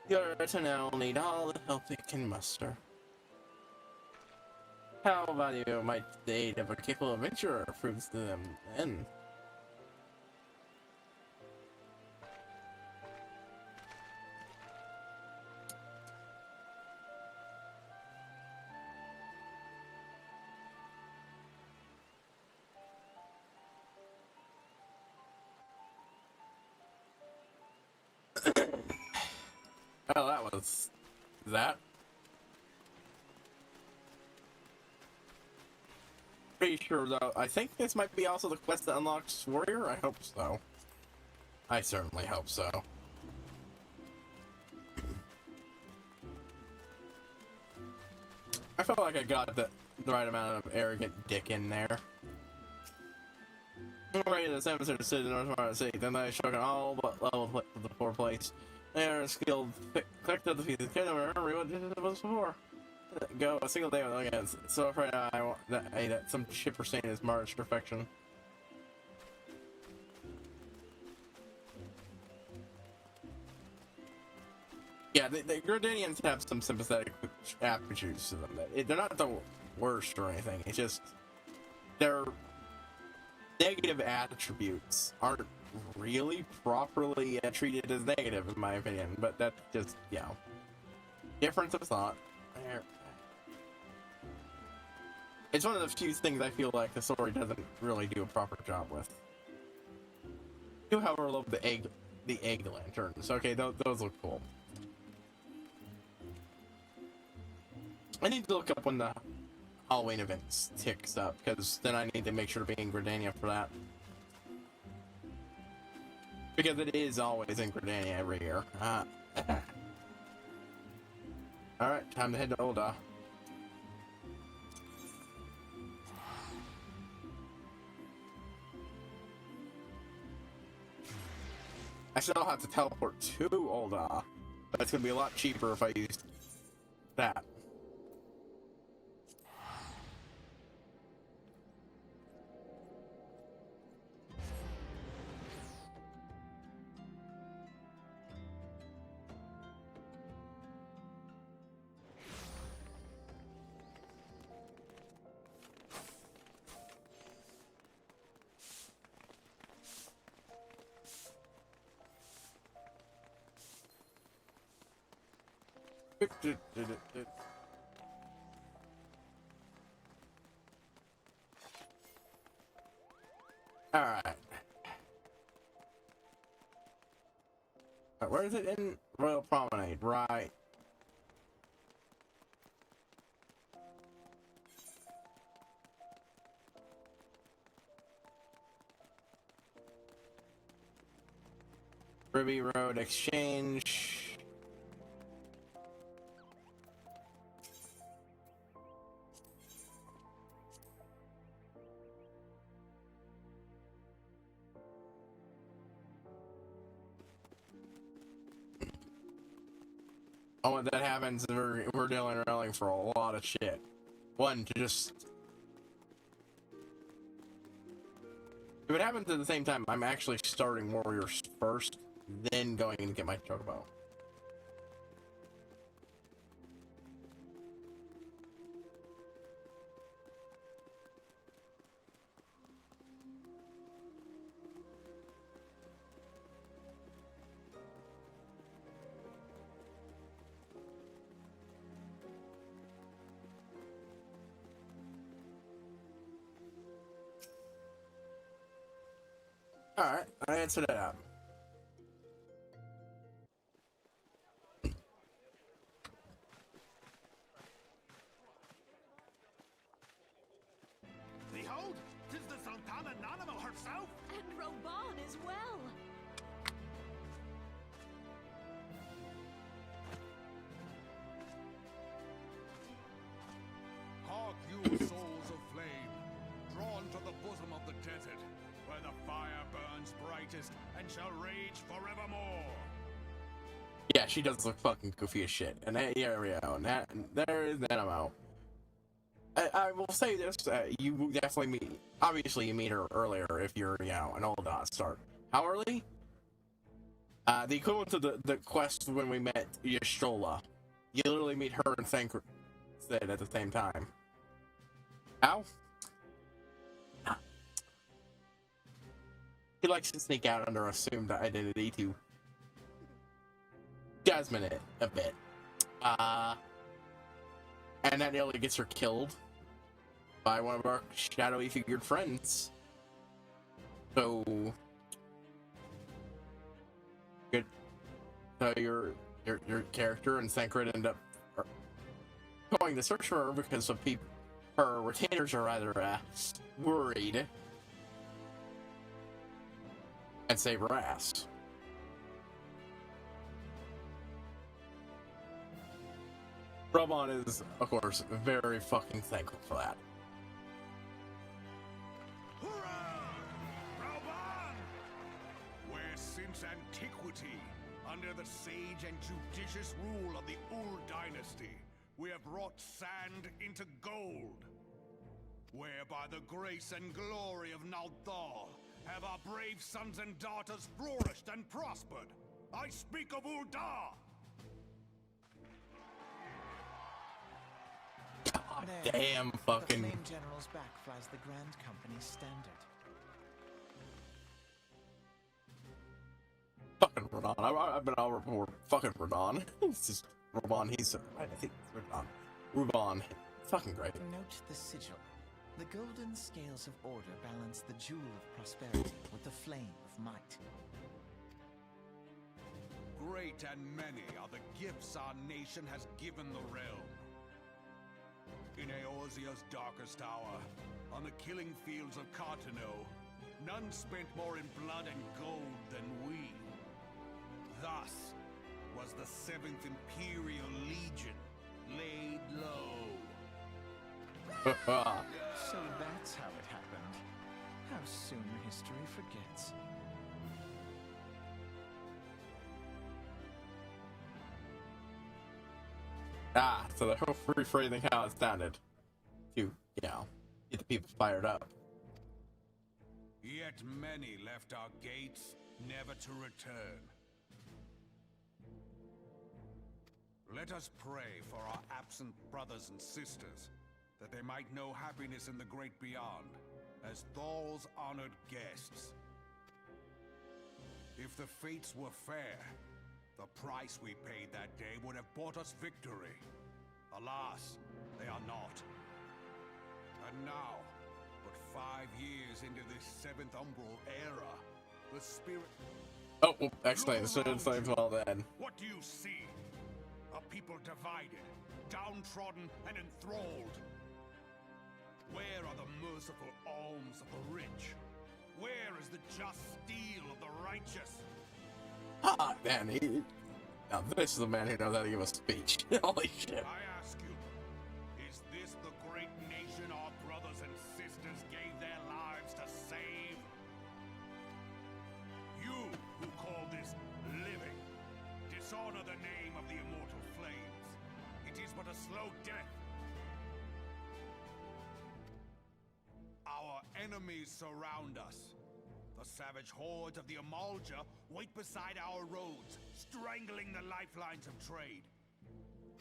the Arsenal will need all the help it can muster. How valuable might the aid of a capable adventurer proves to them then? Oh, that was that. Pretty sure though. I think this might be also the quest that unlocks Warrior. I hope so. I certainly hope so. I felt like I got the right amount of arrogant dick in there. Right, the 7th city, North Martin City. Then I struck an all but level of the 4th place. They are skilled, clicked up the feet. Can't remember what it was before. Go a single day with against. So afraid I want that some shipper saying is March perfection. Yeah, the Gordanians have some sympathetic attributes to them. They're not the worst or anything. It's just their negative attributes aren't really properly treated as negative, in my opinion. But that's just, you know, difference of thought. It's one of the few things I feel like the story doesn't really do a proper job with. I do, however, love the egg lanterns. Okay, those look cool. I need to look up when the Halloween events ticks up, because then I need to make sure to be in Gridania for that. Because it is always in Gridania every year. Alright, time to head to Ul'dah. I still have to teleport to Ul'dah, but it's going to be a lot cheaper if I use that. Alright. Where is it? In Royal Promenade, right? Ruby Road Exchange. Oh, when that happens, we're dealing railing for a lot of shit. One, to just... If it happens at the same time, I'm actually starting Warriors first, then going to get my Chocobo. Alright, I answered that out. Behold, 'tis the Sultana Nanamal herself! And Roban as well. Hark you, souls of flame, drawn to the bosom of the desert, where the fire burns brightest and shall rage forevermore. Yeah, she does look fucking goofy as shit. And here we go. There is Nanamo. I will say this, you definitely meet, obviously you meet her earlier if you're, you know, an Ul'dah start. How early? The equivalent to the quest when we met Y'shtola. You literally meet her and Thancred at the same time. How? He likes to sneak out under assumed identity to Jasmine it a bit. And that nearly gets her killed by one of our shadowy figured friends. So good. So your character and Thancred end up going to search for her because of her retainers are rather worried and save her ass. Robon is, of course, very fucking thankful for that. Hurrah! Rauban! Where since antiquity, under the sage and judicious rule of the Ul dynasty, we have wrought sand into gold. Where by the grace and glory of Naldar have our brave sons and daughters flourished and prospered. I speak of Uldar! God damn fucking... The Flame General's back flies the Grand Company's standard. Fucking Radon. I've been all report fucking Radon. It's just Rubon, I think it's Radon. Rubon. Fucking great. Note the sigil. The golden scales of order balance the jewel of prosperity with the flame of might. Great and many are the gifts our nation has given the realm. In Eorzea's darkest hour, on the killing fields of Cartano, none spent more in blood and gold than we. Thus was the 7th Imperial Legion laid low. So that's how it happened. How soon history forgets. So they're rephrasing how it sounded. To, you know, get the people fired up. Yet many left our gates, never to return. Let us pray for our absent brothers and sisters, that they might know happiness in the great beyond, as Thal's honored guests. If the fates were fair, the price we paid that day would have bought us victory. Alas, they are not. And now, but 5 years into this 7th Umbral era, the spirit... Oh, well, explain. So it's like, well then. What do you see? A people divided, downtrodden, and enthralled. Where are the merciful alms of the rich? Where is the just steel of the righteous? Ah, man, now this is the man who knows how to give a speech. Holy shit. I ask you, is this the great nation our brothers and sisters gave their lives to save? You who call this living, dishonor the name of the immortal flames. It is but a slow death. Our enemies surround us. The savage hordes of the Amalja wait beside our roads, strangling the lifelines of trade.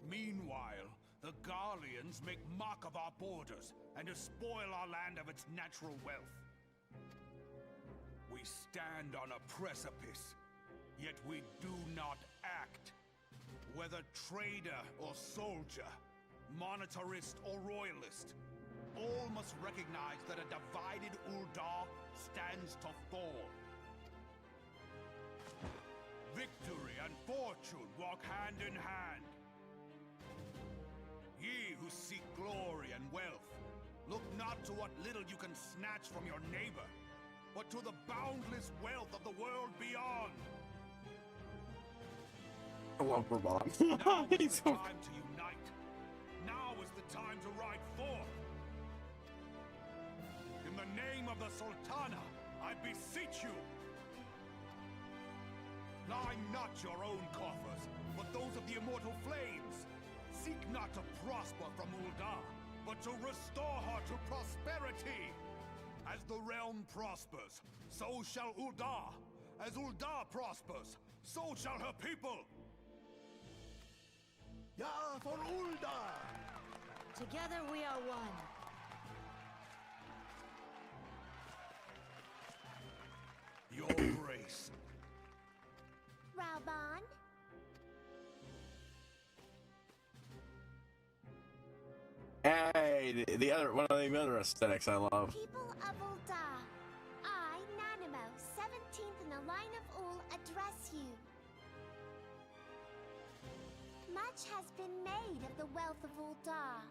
Meanwhile, the Garleans make mock of our borders and despoil our land of its natural wealth. We stand on a precipice, yet we do not act. Whether trader or soldier, monetarist or royalist, all must recognize that a divided Uldar stands to fall. Victory and fortune walk hand in hand. Ye who seek glory and wealth, look not to what little you can snatch from your neighbor, but to the boundless wealth of the world beyond. I love Rubon. Now is the time to unite. Now is the time to ride forth. In the name of the Sultana, I beseech you. Line not your own coffers, but those of the immortal flames. Seek not to prosper from Uldar, but to restore her to prosperity. As the realm prospers, so shall Uldar. As Uldar prospers, so shall her people. Ja, for Uldar! Together we are one. Your grace. Rauban? Hey, the other one of the other aesthetics I love. People of Uldar, I, Nanimo, 17th in the line of Ul, address you. Much has been made of the wealth of Uldar.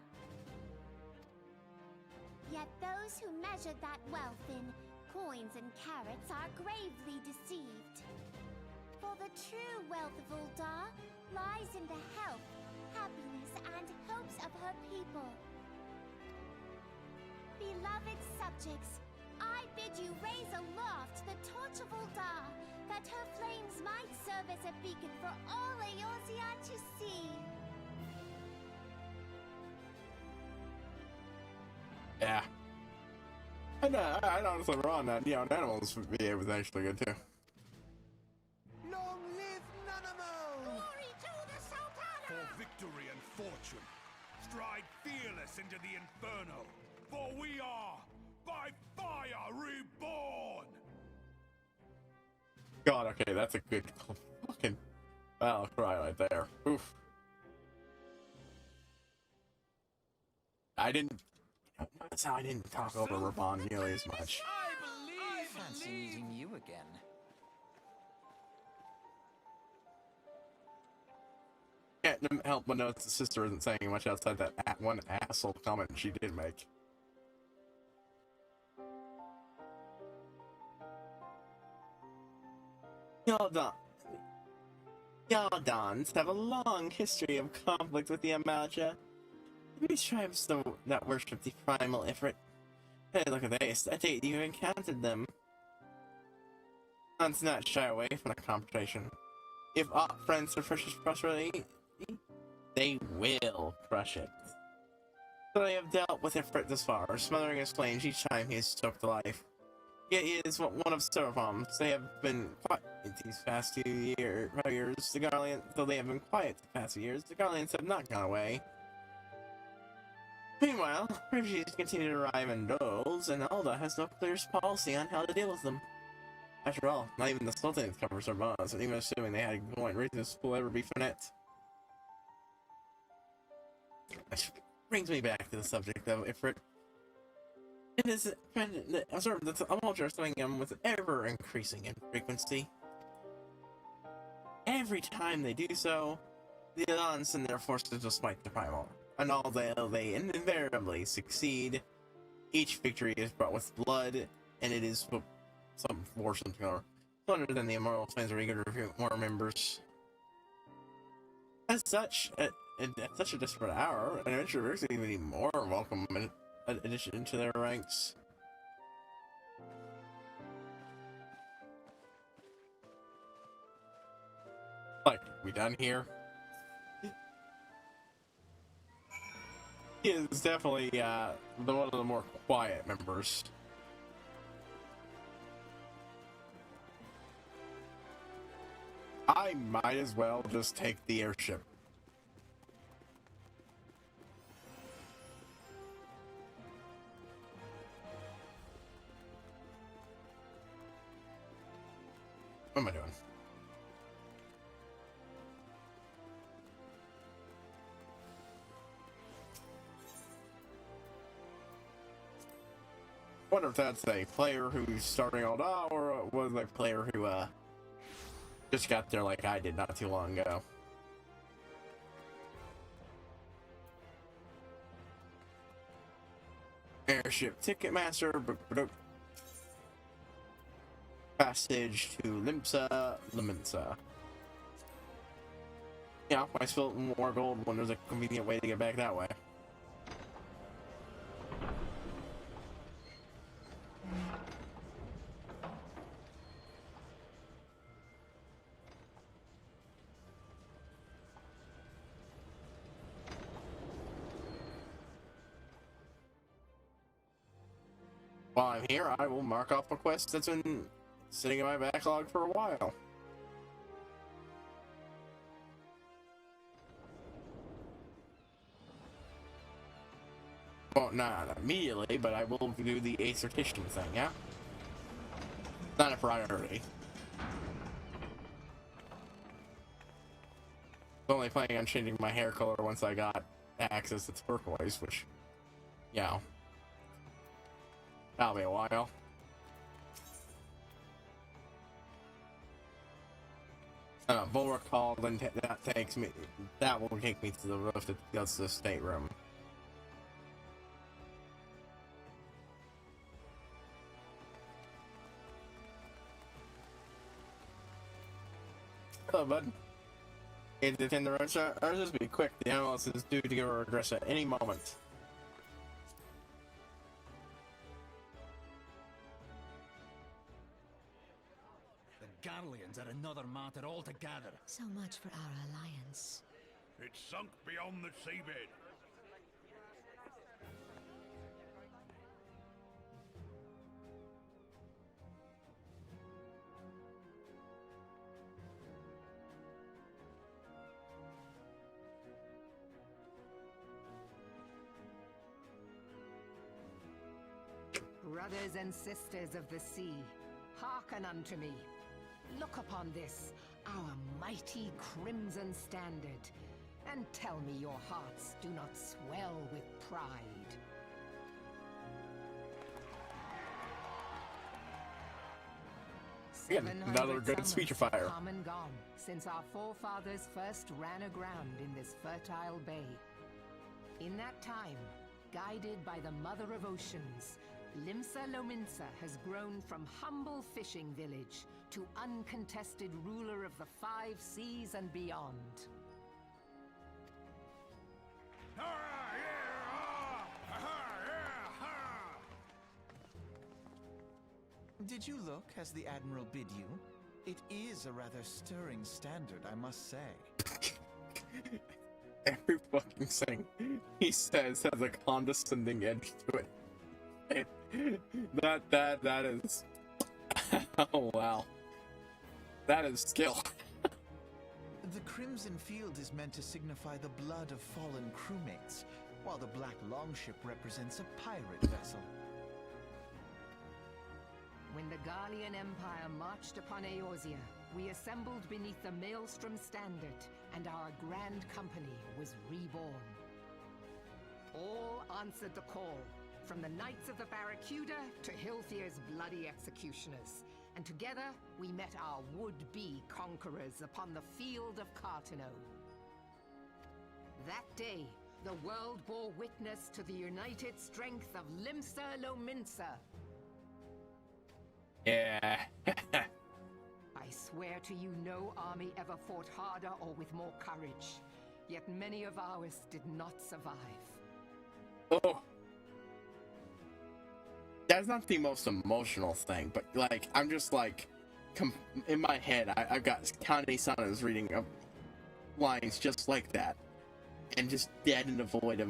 Yet those who measure that wealth in coins and carats are gravely deceived. For the true wealth of Uldar lies in the health, happiness and hopes of her people. Beloved subjects, I bid you raise aloft the torch of Ul'dah, that her flames might serve as a beacon for all Eorzea to see. Yeah. And I'd honestly run that, you know, animals behavior was actually good too. Long live Nanamo! Glory to the Sultana! For victory and fortune, stride fearless into the inferno, for we are, by fire, reborn! God, okay, that's a good fucking battle cry right there. Oof. Notice how I didn't talk over Raban nearly as much. Fancy meeting you again. Can't help but notice the sister isn't saying much outside that one asshole comment she did make. Yaldans have a long history of conflict with the Amalja. These tribes that worship the primal Ifrit. Hey, look at this. I take it you encountered them. Let's not shy away from the confrontation. If aught friends of precious prosperity, they will crush it. But I have dealt with Ifrit thus far, smothering his flames each time he is stoked to life. Yet he is one of Seraphoms. They have been quiet these past few years. Though they have been quiet the past few years, the Guardians have not gone away. Meanwhile, refugees continue to arrive in droves, and Alda has no clear policy on how to deal with them. After all, not even the Sultan covers their bonds, and even assuming they had a point, reasons will ever be finite. Which brings me back to the subject of Ifrit. It is observed that the Amalja are swimming in with ever increasing in frequency. Every time they do so, the Adon send their forces to smite the primal. And although they invariably succeed, each victory is brought with blood, and it is some fortune to stronger than the immortal flames are eager to recruit more members. As such, at such a desperate hour, an adventurer is even more welcome addition to their ranks. Like, we done here? He is definitely one of the more quiet members. I might as well just take the airship. What am I doing? I wonder if that's a player who's starting all out, or was a player who just got there like I did not too long ago. Airship Ticketmaster. Passage to Limensa. Yeah, I spilled more gold when there's a convenient way to get back that way. While I'm here, I will mark off a quest that's been sitting in my backlog for a while. Well, not immediately, but I will do the assertion thing, yeah? Not a priority. I'm only planning on changing my hair color once I got access to turquoise, which, yeah, that'll be a while. Bulwark Hall, then that will take me to the roof that goes to the stateroom. Hello, bud. It detain the Russia. Urges be quick. The analyst is due to give her address at any moment. The Garleans are another matter altogether. So much for our alliance. It's sunk beyond the seabed. Brothers and sisters of the sea, hearken unto me. Look upon this, our mighty crimson standard, and tell me your hearts do not swell with pride. Yeah, another good speechifier. Come and gone since our forefathers first ran aground in this fertile bay. In that time, guided by the Mother of Oceans, Limsa Lominsa has grown from humble fishing village to uncontested ruler of the 5 seas and beyond. Did you look as the Admiral bid you? It is a rather stirring standard, I must say. Every fucking thing he says has a condescending edge to it. That is oh wow. That is skill. The Crimson Field is meant to signify the blood of fallen crewmates, while the Black Longship represents a pirate vessel. When the Garlean Empire marched upon Eorzea, we assembled beneath the Maelstrom Standard, and our Grand Company was reborn. All answered the call, from the Knights of the Barracuda to Hilthier's bloody executioners, and together we met our would-be conquerors upon the field of Cartino. That day, the world bore witness to the united strength of Limsa Lominsa. Yeah. I swear to you, no army ever fought harder or with more courage. Yet many of ours did not survive. Oh. That's not the most emotional thing, but like, I'm just like, in my head, I've got Kane-sana's reading lines just like that. And just dead and devoid of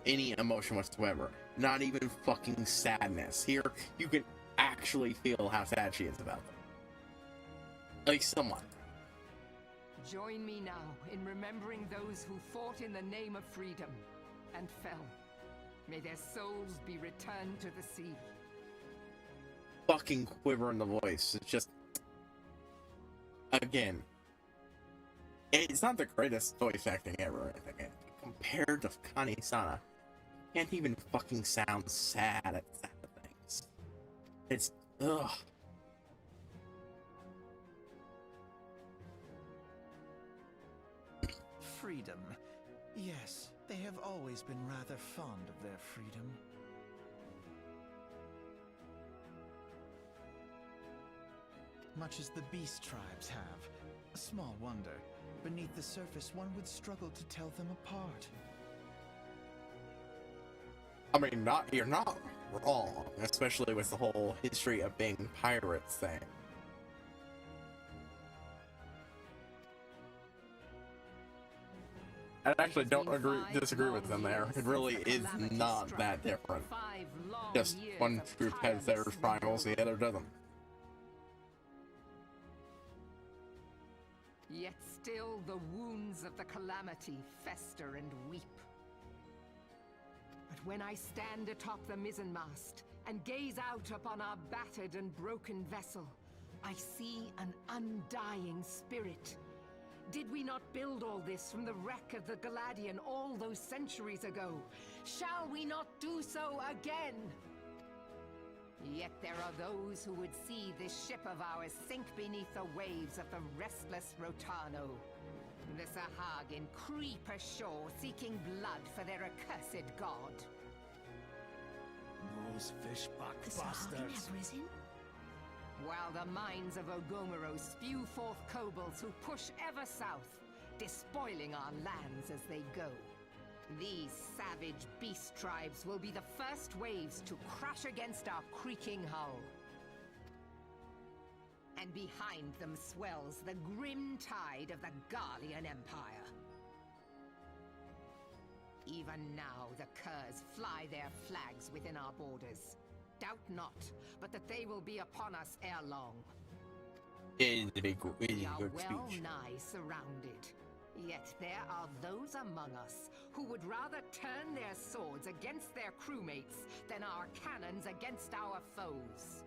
any emotion whatsoever. Not even fucking sadness. Here, you can actually feel how sad she is about them. Like, somewhat. Join me now in remembering those who fought in the name of freedom and fell. May their souls be returned to the sea. Fucking quiver in the voice. It's just, again, it's not the greatest voice acting ever or anything. Compared to Kane-sana, can't even fucking sound sad at sad things. It's ugh. Freedom. Yes, they have always been rather fond of their freedom. Much as the beast tribes have. Small wonder. Beneath the surface, one would struggle to tell them apart. I mean, you're not wrong, especially with the whole history of being pirates thing. I actually don't disagree with them there. It really is not that different. Just one group has their trials, the other doesn't. Yet still the wounds of the calamity fester and weep. But when I stand atop the mizzenmast and gaze out upon our battered and broken vessel, I see an undying spirit. Did we not build all this from the wreck of the Galadian all those centuries ago? Shall we not do so again? Yet there are those who would see this ship of ours sink beneath the waves of the restless Rotano. The Sahagin creep ashore seeking blood for their accursed god. Those fishback The Sahagin bastards. have risen? While the mines of Ogomoro spew forth kobolds who push ever south, despoiling our lands as they go. These savage beast tribes will be the first waves to crash against our creaking hull. And behind them swells the grim tide of the Garlean Empire. Even now, the Curs fly their flags within our borders. Doubt not, but that they will be upon us ere long. It is a big, We are good well speech. nigh surrounded. Yet there are those among us who would rather turn their swords against their crewmates than our cannons against our foes.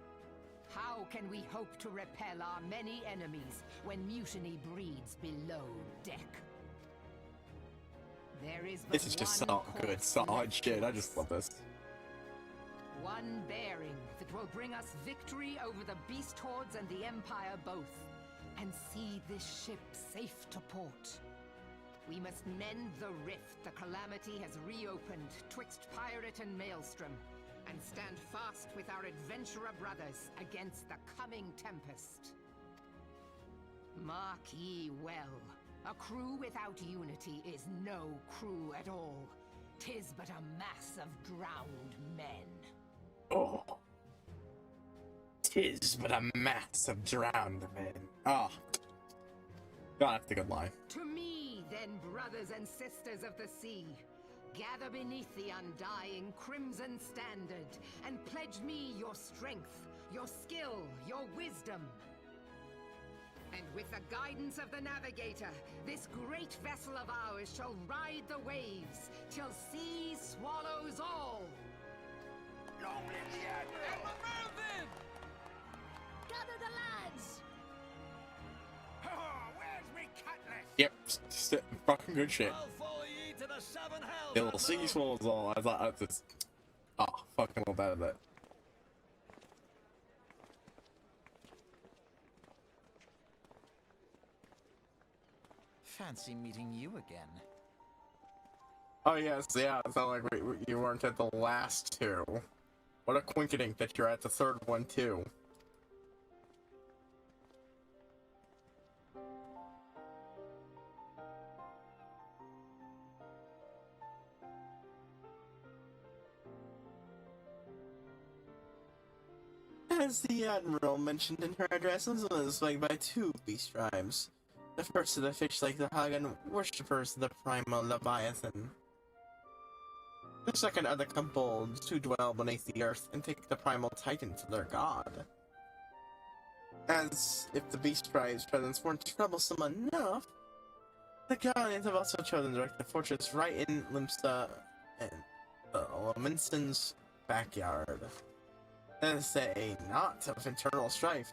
How can we hope to repel our many enemies when mutiny breeds below deck? There is but This is just one good, course solid left shit. for I just us. love this. One bearing that will bring us victory over the beast hordes and the Empire both, and see this ship safe to port. We must mend the rift the Calamity has reopened twixt pirate and maelstrom, and stand fast with our adventurer brothers against the coming tempest. Mark ye well, a crew without unity is no crew at all. 'Tis but a mass of drowned men. Oh. 'Tis but a mass of drowned men. Ah. God, that's a good line. To me, then, brothers and sisters of the sea, gather beneath the undying crimson standard, and pledge me your strength, your skill, your wisdom. And with the guidance of the navigator, this great vessel of ours shall ride the waves, till sea swallows all. Long live the Admiral! And Mervyn! Gather the lads! Where's me cutlass? Yep, fucking good shit. I'll follow ye to the seven hells. The little sea swallows all. I thought I just. Oh, fucking love that of that. Fancy meeting you again. Oh yes, yeah. It's not like you weren't at the last two. What a coincidence that you're at the third one too. As the Admiral mentioned in her address, Elizabeth was plagued by two beast tribes. The first of the fish like the Hagan worshippers of the primal Leviathan. The second are the kobolds who dwell beneath the earth and take the primal titan for their god. As if the beast tribe's presence weren't troublesome enough, the Guardians have also chosen to direct the fortress right in Limsa and Lominson's backyard. That is a knot of internal strife.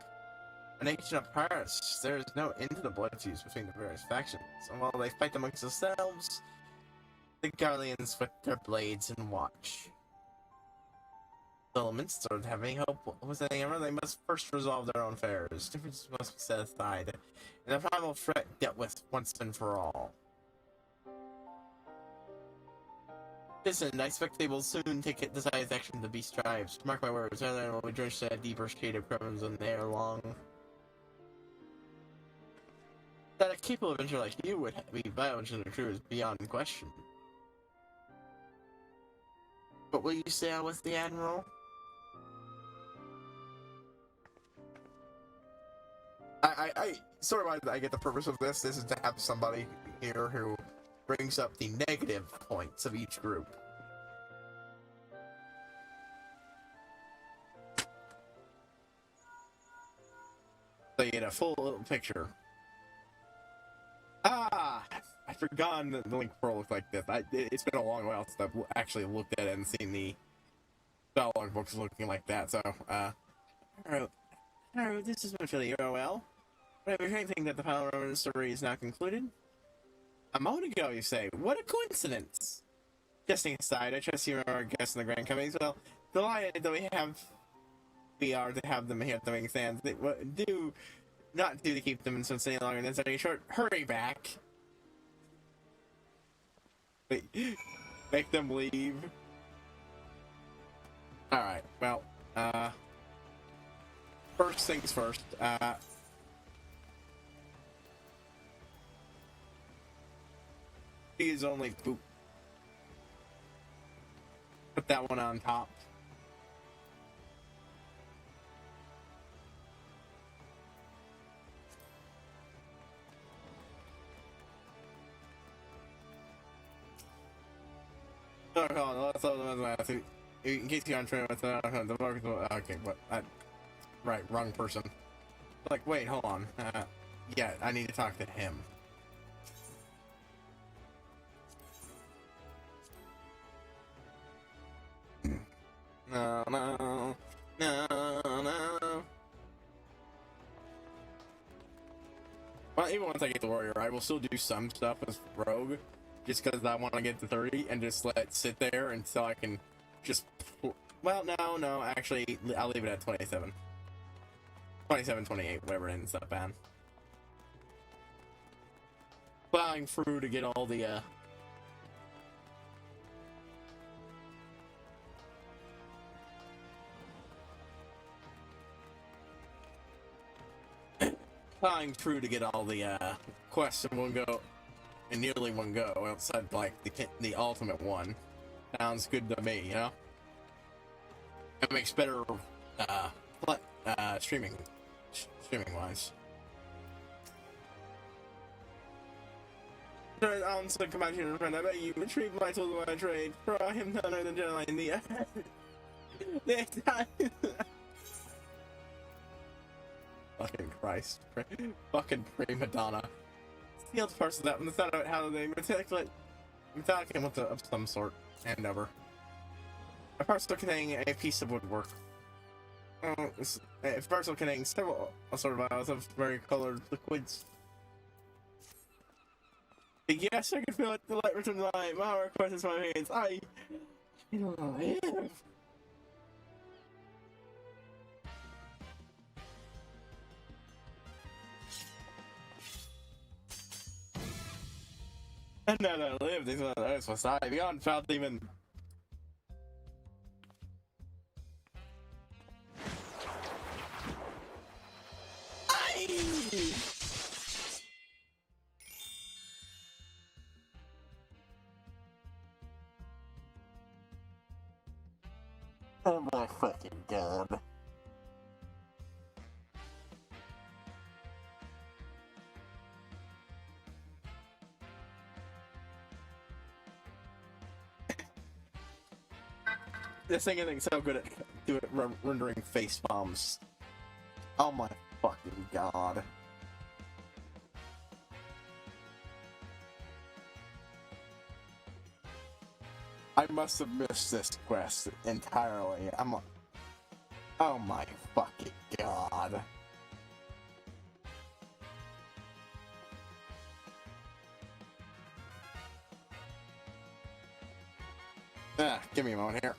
A nation of pirates, there is no end to the blood feuds between the various factions, and while they fight amongst themselves, the Guardians with their blades and watch. The elements don't have any hope with any ever, they must first resolve their own affairs. Differences must be set aside, and the primal threat dealt with once and for all. Listen, I expect they will soon take decisive action to the beast tribes. Mark my words, rather will be drenched in a deeper shade of crimson ere long. That a capable adventurer like you would be vital to the crew is beyond question. But will you sail with the Admiral? I sort of I get the purpose of this. This is to have somebody here who brings up the negative points of each group. So you get a full little picture. Ah! I forgot the Link Pro looked like this. It's been a long while since I've actually looked at it and seen the Spellog books looking like that, so, Hello, this is Philly well. But I'm hearing that the Power Roman story is now concluded. A moment ago, you say. What a coincidence! Jesting aside, I trust you are our guests in the Grand Companies. Well, delighted that we are to have them here at the Wing Sands. Do not to keep them in some any longer than setting short. Hurry back! Wait, make them leave. Alright, well, first things first, She is only poop. Put that one on top. In case you're on train with the market, okay, but right, wrong person. Like, wait, hold on. Yeah, I need to talk to him. No. Well, even once I get the warrior, I will still do some stuff as rogue, just because I want to get to 30 and just let it sit there until I can just. Well, no, actually, I'll leave it at 27. 27, 28, whatever it ends up at. Plowing through to get all the, plowing through to get all the, quests in one go, in nearly one go, outside, like, the ultimate one. Sounds good to me, you know? It makes better, streaming-wise. Honestly, come out here, friend. I bet you retrieve my tools when I trade. For I am none other than Jedi in the Fucking Christ. Fucking prima donna. Sealed parts of that from the sound of it, how they metallic of some sort. And over. A parcel containing a piece of woodwork. A parcel containing several sort of vials of varicolored liquids. Yes, I can feel it. The light returns to light. My request is my hands. I live. And then I live. These are the was I beyond felt even. Oh my fucking god. This thing is so good at rendering face bombs. Oh my fucking god. I must have missed this quest entirely. Oh my fucking god. Give me a moment here.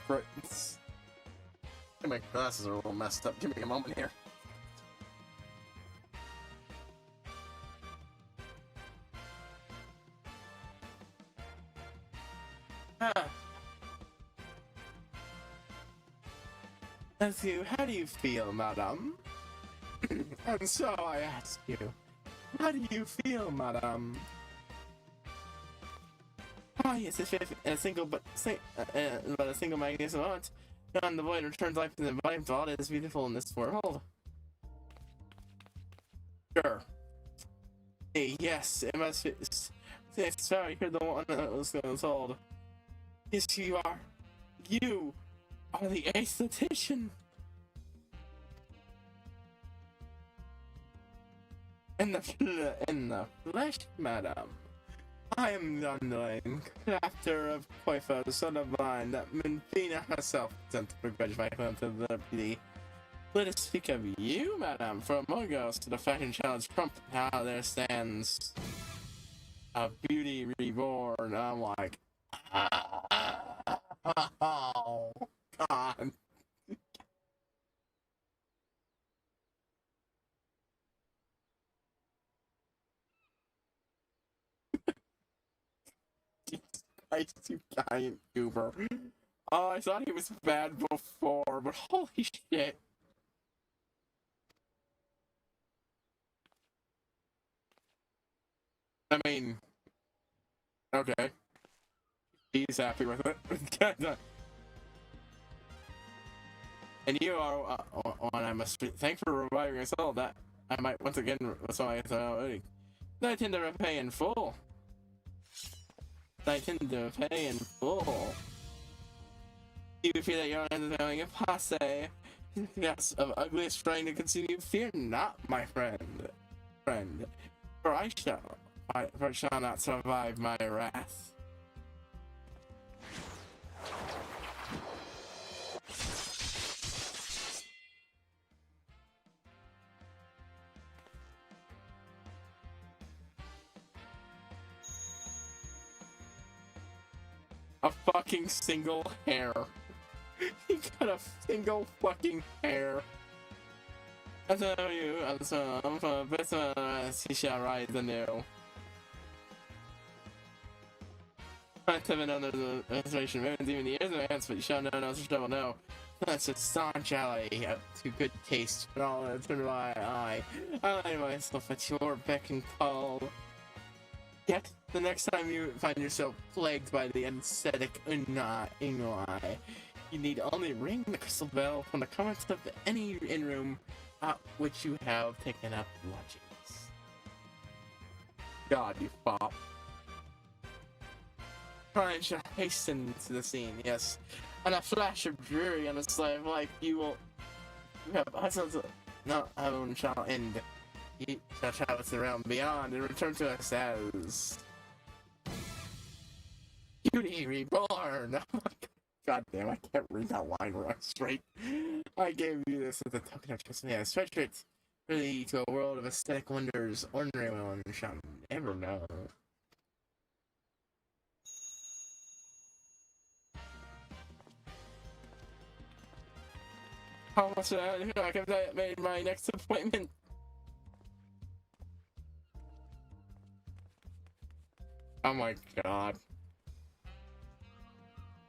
Right. My glasses are a little messed up. Give me a moment here. How do you feel, madam? And so I ask you, how do you feel, madam? Ah, yes, if a single a single magnetism moment, beyond the void returns life to the body of all that is beautiful in this world. Sure. Hey, yes, it must be. Sorry, you're the one that was told. Yes, you are. You are the aesthetician. In the flesh, madam. I am the underling crafter of Koifa, the son of mine, that Menfina herself sent to begrudge my claim to the deputy. Let us speak of you, madam, from Mogos to the fashion challenge Trump. Now there stands a beauty reborn. I'm like, oh, God. You giant goober. Oh, I thought he was bad before, but holy shit. I mean, okay. He's happy with it. And you are on. I must thank for reviving us all. That I might once again. So I already. I tend to repay in full. I tend to pay in full. You feel that you're undergoing a passe. Yes, of ugliest trying to consume you. Fear not, my friend. For I shall not survive my wrath. A fucking single hair. He got a single fucking hair. I tell you, for better he shall rise anew. I have another illustration, maybe even the years of hands, but you shall know, no trouble, no. That's a staunch ally, to good taste, but all that's in my eye. I lie myself at your beck and call. Yet, the next time you find yourself plagued by the anesthetic Unai, you need only ring the crystal bell from the comments of any in-room at which you have taken up lodgings. God, you fop. Prime shall hasten to the scene, yes. And a flash of fury on a slave like you have not own shall end. He shall travel to the realm beyond and return to us as Beauty Reborn. Oh my God damn, I can't read that line right straight. I gave you this as a token of trust me. I stretch it really to a world of aesthetic wonders. Ordinary one shall never know. How much I have made my next appointment? Oh my God.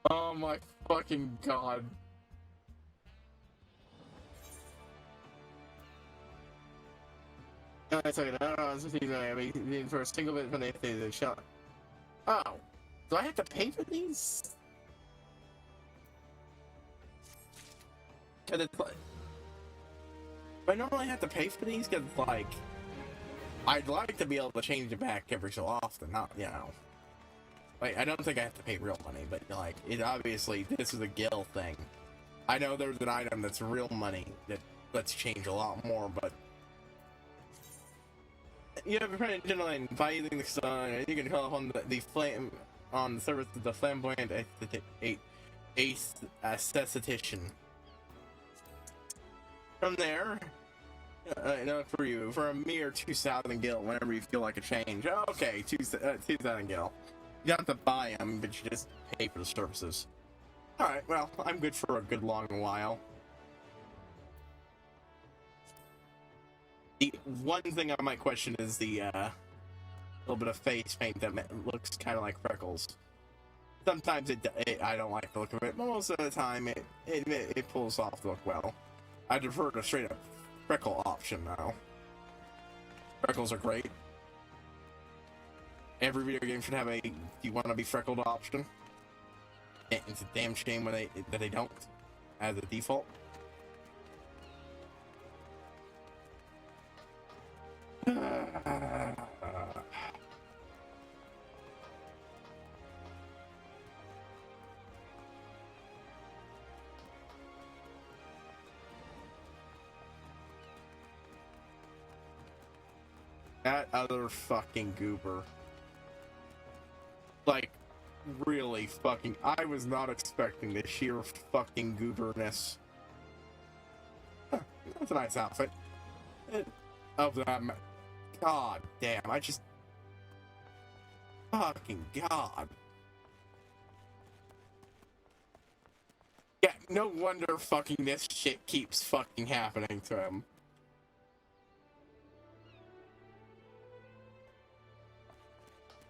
Oh my fucking God. It's okay, I don't know, it's a for a single bit from the shot. Oh. Do I have to pay for these? Cause it's like... I normally have to pay for these cause like... I'd like to be able to change it back every so often, not, you know. Like, I don't think I have to pay real money, but like, it obviously, this is a guild thing. I know there's an item that's real money that lets change a lot more, but... You have a friend gentleman, by using the sun, you can call upon the flame on the service of the flamboyant aesthetician. From there, for you, for a mere 2,000 gil, whenever you feel like a change. Okay, 2,000 gil. You don't have to buy them, but you just pay for the services. Alright, well, I'm good for a good long while. The one thing I might question is the little bit of face paint that looks kind of like freckles. Sometimes I don't like the look of it, but most of the time it pulls off the look well. I prefer the straight up freckle option now. Freckles are great. Every video game should have a "do you want to be freckled" option. It's a damn shame when that they don't as a default. That other fucking goober. Like, really fucking... I was not expecting the sheer fucking gooberness. Huh, that's a nice outfit. God damn, I just... Fucking God. Yeah, no wonder fucking this shit keeps fucking happening to him.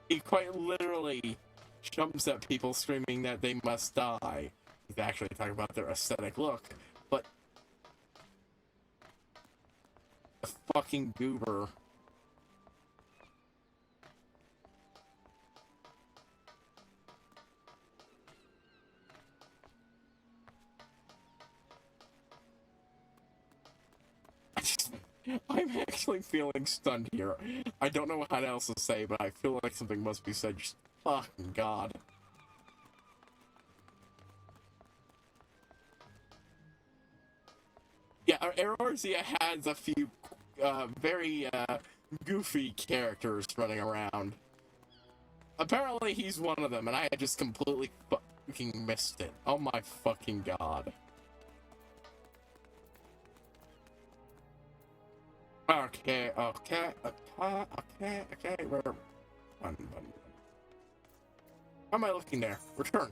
He quite literally jumps at people screaming that they must die. He's actually talking about their aesthetic look, but... The fucking goober. I'm actually feeling stunned here. I don't know what else to say, but I feel like something must be said. Just fucking God. Yeah, Eorzea has a few very goofy characters running around. Apparently he's one of them, and I just completely fucking missed it. Oh my fucking God. Okay, where... How am I looking there? Return.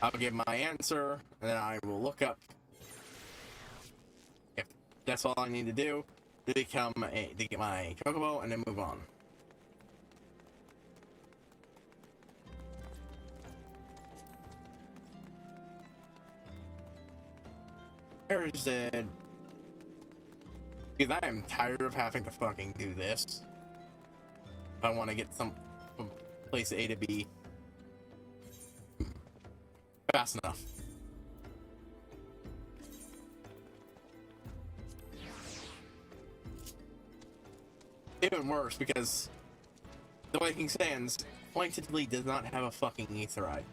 I'll give my answer, and then I will look up if that's all I need to do to get my Chocobo, and then move on. There's the... Because I am tired of having to fucking do this. If I want to get from place A to B fast enough. Even worse, because the Viking Sands pointedly does not have a fucking Aetheryte.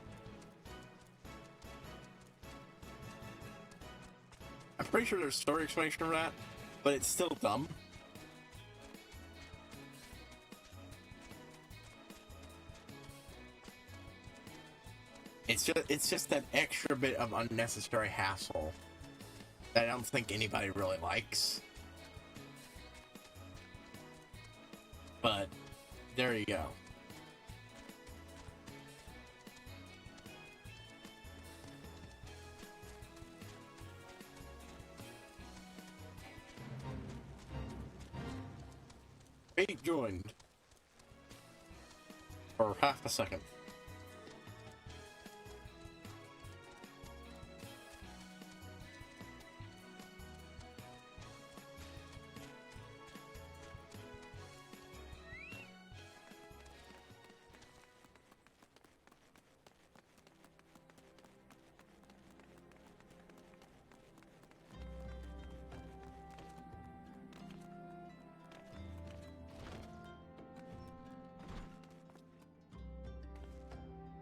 I'm pretty sure there's story explanation for that, but it's still dumb. It's just that extra bit of unnecessary hassle that I don't think anybody really likes. But there you go. Fate joined for half a second.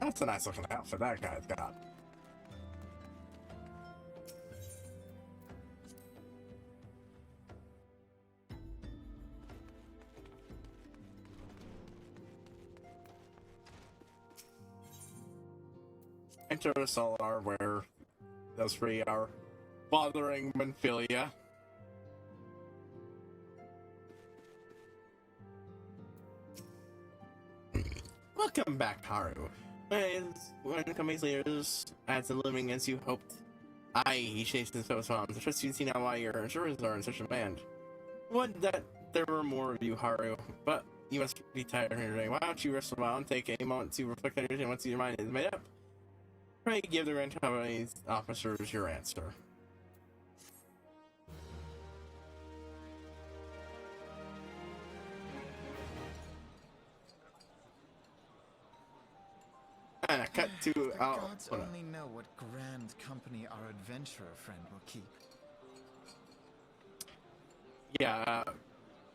That's a nice looking outfit that guy's got. Enter the Solar where those three are bothering Menphilia. Welcome back, Haru. When company's leaders as the living as you hoped. He chased his foes on. I trust you see now why your insurers are in such a band. Would that there were more of you, Haru, but you must be tired here today. Why don't you rest a while and take a moment to reflect on your once your mind is made up? Pray give the Grand Company's officers your answer. And I cut to the gods only know what grand company our adventurer friend will keep. Yeah,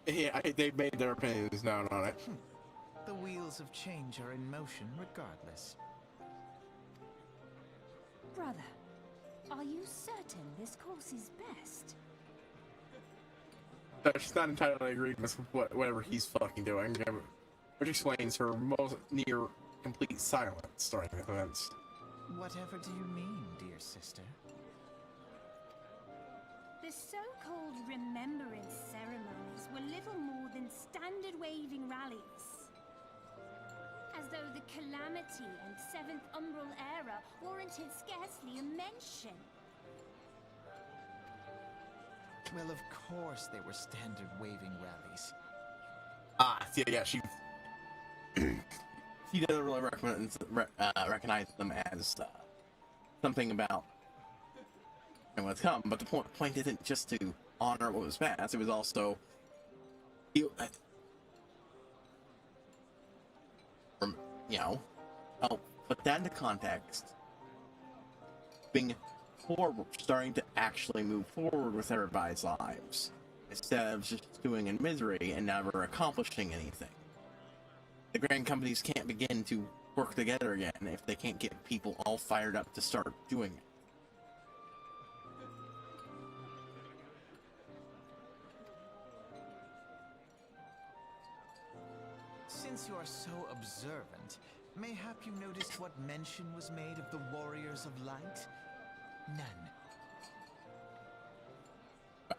they made their opinions known on it. The wheels of change are in motion regardless. Brother, are you certain this course is best? She's not entirely agreed with whatever he's fucking doing, which explains her most near complete silence during the events. Whatever do you mean, dear sister? The so-called remembrance ceremonies were little more than standard waving rallies. As though the Calamity and Seventh Umbral Era warranted scarcely a mention. Well, of course they were standard waving rallies. Yeah, she doesn't really recognize them as something about what's come, but the point isn't just to honor what was past, it was also put that into context moving forward, starting to actually move forward with everybody's lives, instead of just doing in misery and never accomplishing anything. The grand companies can't begin to work together again if they can't get people all fired up to start doing it. Since you are so observant, mayhap you noticed what mention was made of the Warriors of Light? None.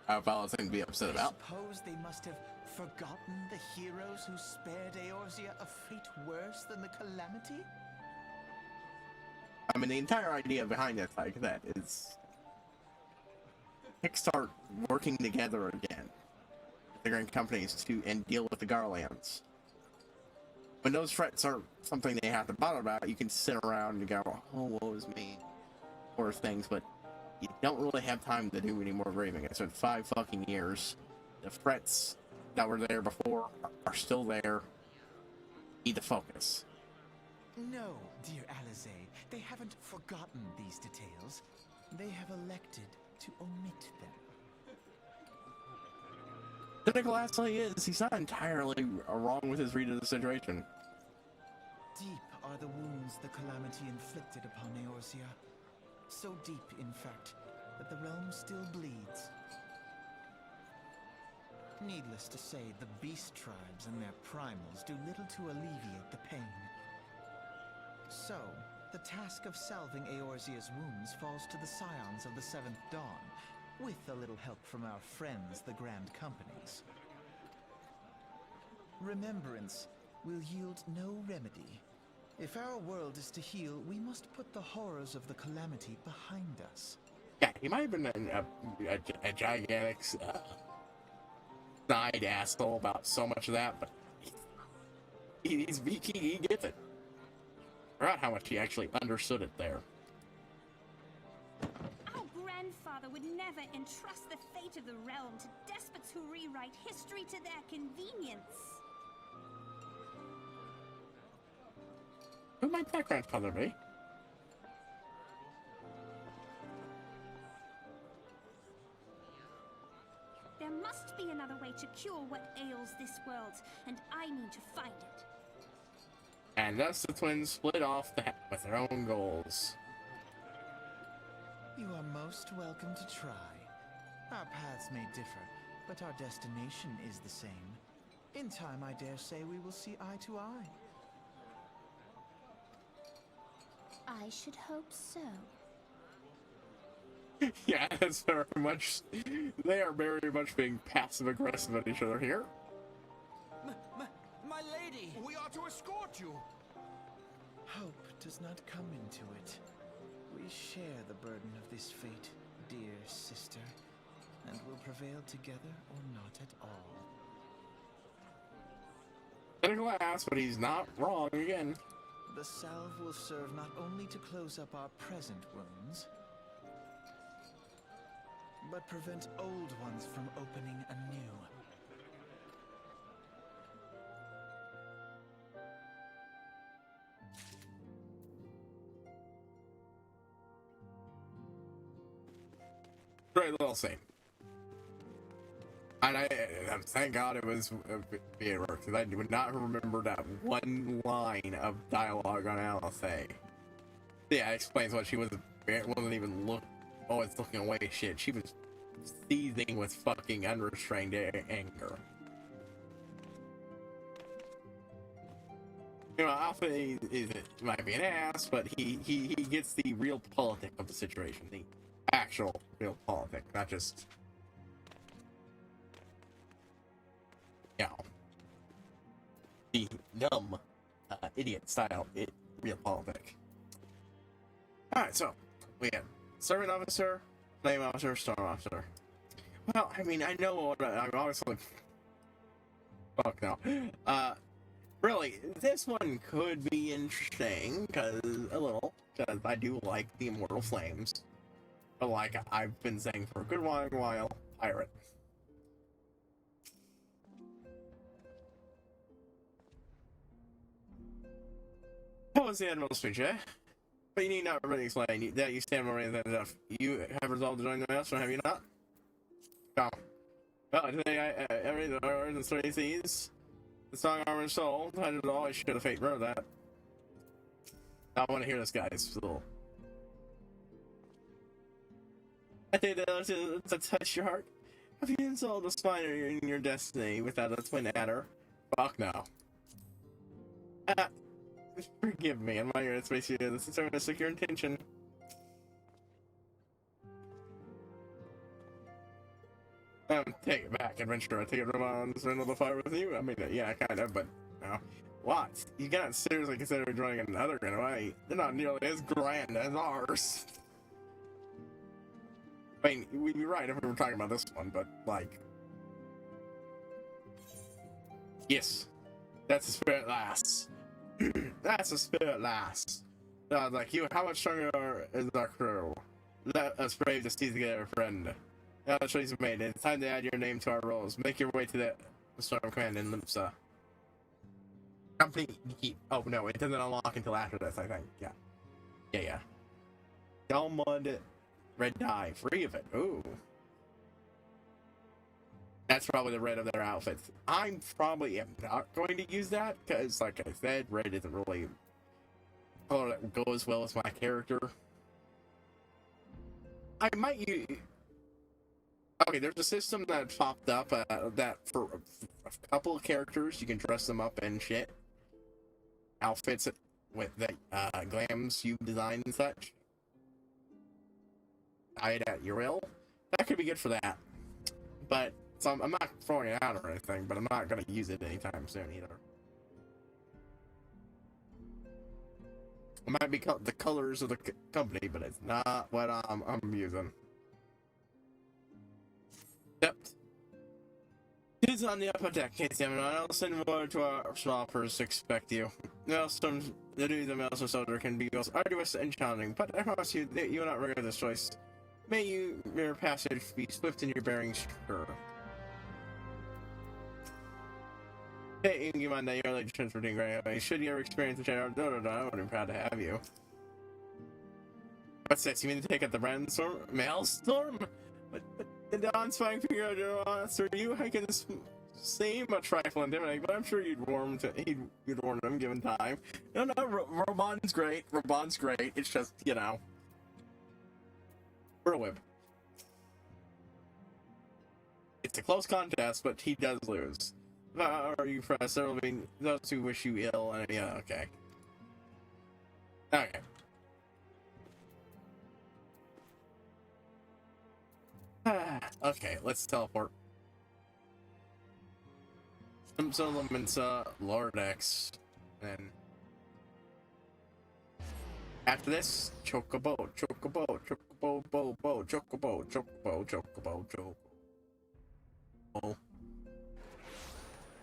I have anything to be upset about. I suppose they must have forgotten the heroes who spared Eorzea a fate worse than the Calamity? I mean, the entire idea behind it like that is start working together again, the grand companies, to and deal with the Garlands. When those threats aren't something they have to bother about, you can sit around and go, "Oh, woe is me," or things, but you don't really have time to do any more grieving. It's been 5 fucking years. The threats that were there before are still there. Need to focus. No, dear Alize, they haven't forgotten these details. They have elected to omit them. The cynical asshole is, he's not entirely wrong with his read of the situation. Deep are the wounds the Calamity inflicted upon Eorzea. So deep, in fact, that the realm still bleeds. Needless to say, the beast tribes and their primals do little to alleviate the pain. So, the task of salving Eorzea's wounds falls to the scions of the Seventh Dawn, with a little help from our friends, the Grand Companies. Remembrance will yield no remedy. If our world is to heal, we must put the horrors of the Calamity behind us. Yeah, he might have been a gigantic snide asshole about so much of that, but he gets it. I forgot how much he actually understood it there. Our grandfather would never entrust the fate of the realm to despots who rewrite history to their convenience. Who might that grandfather be? There must be another way to cure what ails this world, and I mean to find it. And thus the twins split off with their own goals. You are most welcome to try. Our paths may differ, but our destination is the same. In time, I dare say we will see eye to eye. I should hope so. Yeah, that's very much. They are very much being passive aggressive at each other here. My lady! We are to escort you! Hope does not come into it. We share the burden of this fate, dear sister, and will prevail together or not at all. Cynical ass, but he's not wrong again. The salve will serve not only to close up our present wounds, but prevent old ones from opening anew. Great little scene. And I thank God it was being worked, because I would not remember that one line of dialogue on Alice. Yeah, it explains what she wasn't even looking away shit. She was seething with fucking unrestrained anger. You know, Alpha might be an ass, but he gets the real politic of the situation, the actual real politic, not just, you know, the dumb idiot style real politic. Alright, so we have servant officer, flame officer, storm officer. Well, I mean, I know what I'm always like. Fuck no. Really, this one could be interesting, because I do like the Immortal Flames. But like I've been saying for a good while, pirate. What was the Admiral's speech, eh? But you need not really explain that you stand more than enough. You have resolved to join the maelstrom, have you not? Come. Well, today I read the words and three seas. The song Armored Soul. I did all I should have fate wrote that. I want to hear this guy's little. I think that to touch your heart. Have you installed a spiner in your destiny without a twin adder? Fuck no. Forgive me, I'm not here to space you. This is starting to secure intention. Take it back, adventurer. Take it on this the fire with you? I mean, yeah, kind of, but no. What? You can't seriously consider joining another in a way. They're not nearly as grand as ours. I mean, we'd be right if we were talking about this one, but, like... Yes. That's a spirit lass. That's a spirit lass. Like you, how much stronger is our crew? Let us brave to seize together, friend. Now the choice is made. It's time to add your name to our rolls. Make your way to the Storm Command in Limpsa. Company keep. Oh no, it doesn't unlock until after this, I think. Yeah. Yeah. Delmud red dye, free of it. Ooh. That's probably the red of their outfits. I'm probably not going to use that because, like I said, red isn't really a color that goes well with my character. I might use. Okay, there's a system that popped up that for a couple of characters you can dress them up in shit outfits with that glams you design and such. Buy it at your will. That could be good for that, but. So I'm not throwing it out or anything, but I'm not going to use it anytime soon either. It might be the colors of the company, but it's not what I'm using. Yep. It's on the upper deck, case I'll send word to our swappers to expect you. Maelstrom, the duty of the Maelstrom soldier can be both arduous and challenging, but I promise you that you will not regret this choice. May your passage be swift and your bearings sure. Hey, you mind that you're like transporting right away. Should you ever experience the channel? No, I would be proud to have you. What's this? You mean to take out the Randstorm? Maelstrom? But the Dawn's fighting figure out through you? I can seem a trifle intimidating, but I'm sure you'd warm him given time. No, Robon's great. Robon's great. It's just, you know. Whirlwind. It's a close contest, but he does lose. Are you Professor? I mean, those who wish you ill, and yeah, okay. Okay. Okay, let's teleport. Some elements, Lord X, and after this, Chocobo.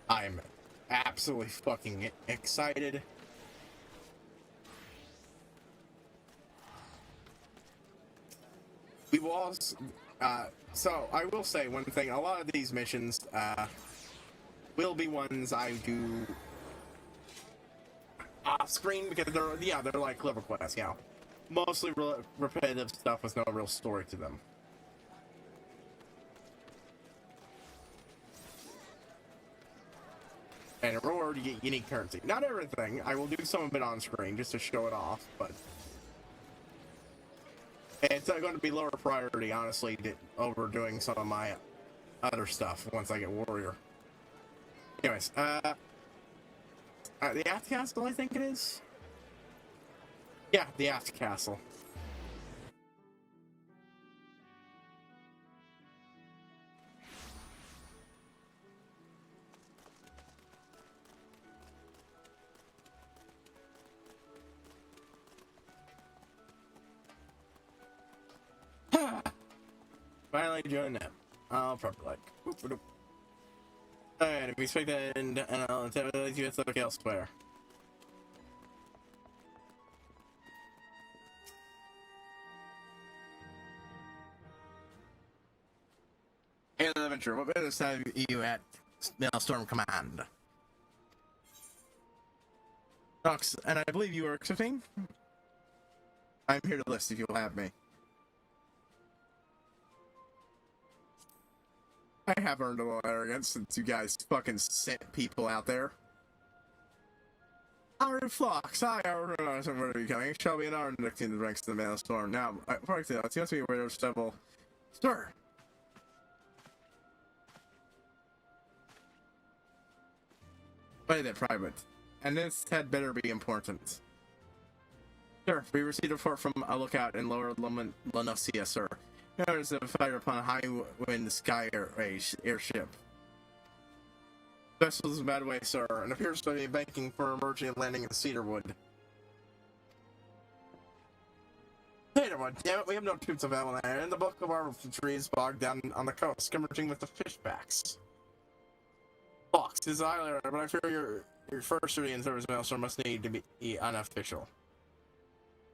I'm absolutely fucking excited. We will also, so I will say one thing, a lot of these missions, will be ones I do off screen because they're like clever quests, yeah. Mostly repetitive stuff with no real story to them. And a reward, you get unique currency. Not everything. I will do some of it on screen just to show it off, but it's going to be lower priority, honestly, over doing some of my other stuff once I get warrior. Anyways, the Aft Castle, I think it is. Yeah, the Aft Castle. Finally joined that. I'll probably like. Alright, if we expect that, and I'll tell you to look elsewhere. Hey, adventure, what business have you at Maelstrom Command? Nox, and I believe you are accepting? I'm here to list if you'll have me. I have earned a little arrogance since you guys fucking sent people out there. Our flocks, our becoming shall be an honor in the ranks of the Maelstrom. Now, for example, it seems to be where there's several. Sir! Play that private. And this had better be important. Sir, we received a report from a lookout in lower Lanosia, sir. There's a fire upon a high wind sky airship. Vessel's in a bad way, sir, and appears to be banking for emergency landing in Cedarwood. Cedarwood, damn it, we have no troops available there, and the bulk of our infantry is bogged down on the coast, skirmishing with the fishbacks. Fox is island, but I fear your first duty in service maelstrom must need to be unofficial.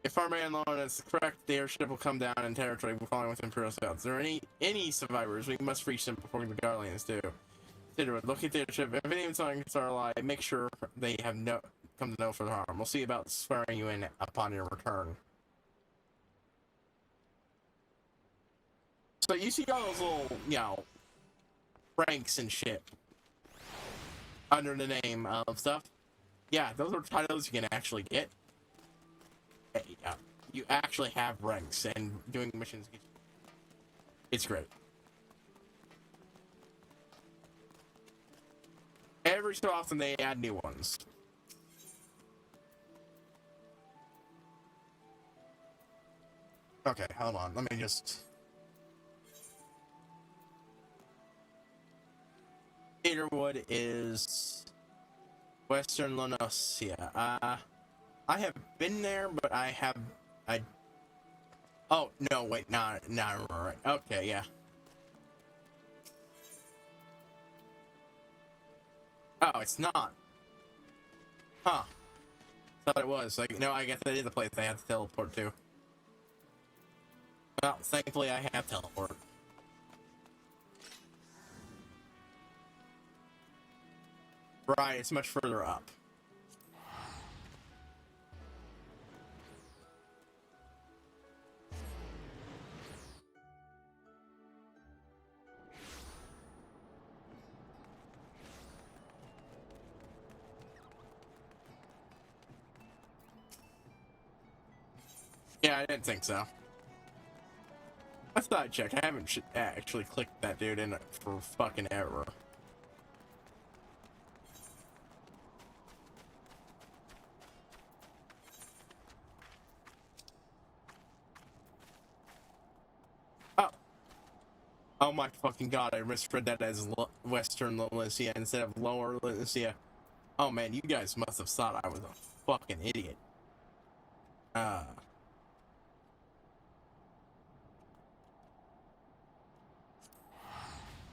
If our man Lauren is correct, the airship will come down in territory following with Imperial scouts. If there are any survivors, we must reach them before the Guardians do. Cedarwood, locate the airship. If any signs are alive, make sure they have come to know for the harm. We'll see about swearing you in upon your return. So you see all those little, you know, ranks and shit under the name of stuff. Yeah, those are titles you can actually get. You actually have ranks, and doing missions, it's great. Every so often they add new ones. Okay, hold on, let me just... Cedarwood is Western Lanosia. I have been there, but oh, no, wait, no, right. Okay, yeah. Oh, it's not. Huh. Thought it was. Like, no, I guess that is the place I have to teleport to. Well, thankfully I have teleport. Right, it's much further up. Yeah, I didn't think so. I thought I'd check. I haven't actually clicked that dude in for fucking ever. Oh my fucking god, I misread that as Western Lanosia instead of Lower Lanosia. Oh man, you guys must have thought I was a fucking idiot.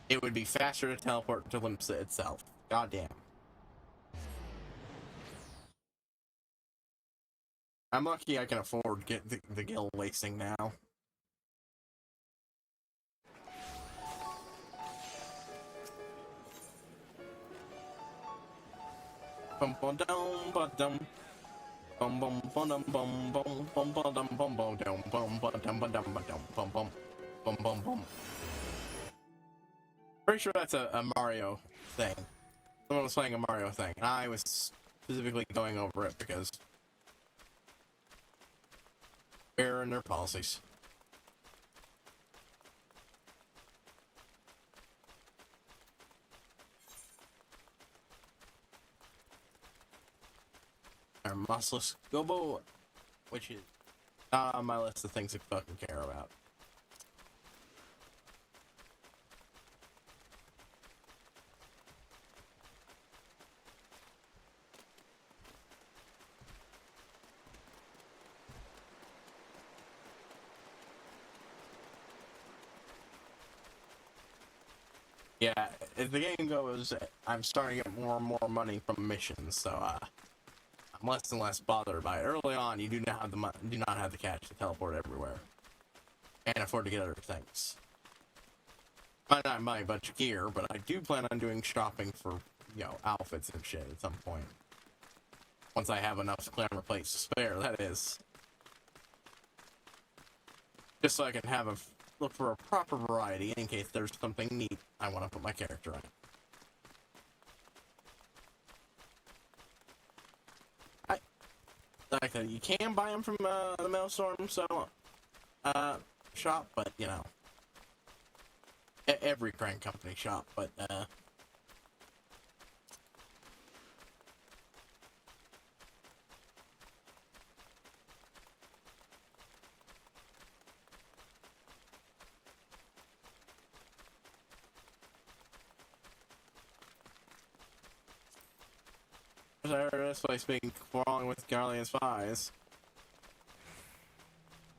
It would be faster to teleport to Limsa itself. Goddamn. I'm lucky I can afford get the guild wasting now. Bum bum dum ba dum. Bum bum bum bum bum bum bum bum bum bum dum bum ba dum ba dum ba dum bum bum bum bum bum. Pretty sure that's a Mario thing. Someone was playing a Mario thing. I was specifically going over it because error in their policies. Our muscless gobo, which is on my list of things I fucking care about. Yeah, as the game goes, I'm starting to get more and more money from missions, so I'm less and less bothered by it. Early on, you do not have the cash to teleport everywhere and afford to get other things. Might not buy a bunch of gear, but I do plan on doing shopping for, you know, outfits and shit at some point. Once I have enough glamour plates to spare, that is. Just so I can have look for a proper variety in case there's something neat I want to put my character in. Like that, you can buy them from the Maelstrom shop, but you know, every crank company shop, but this place being crawling with Garlean spies.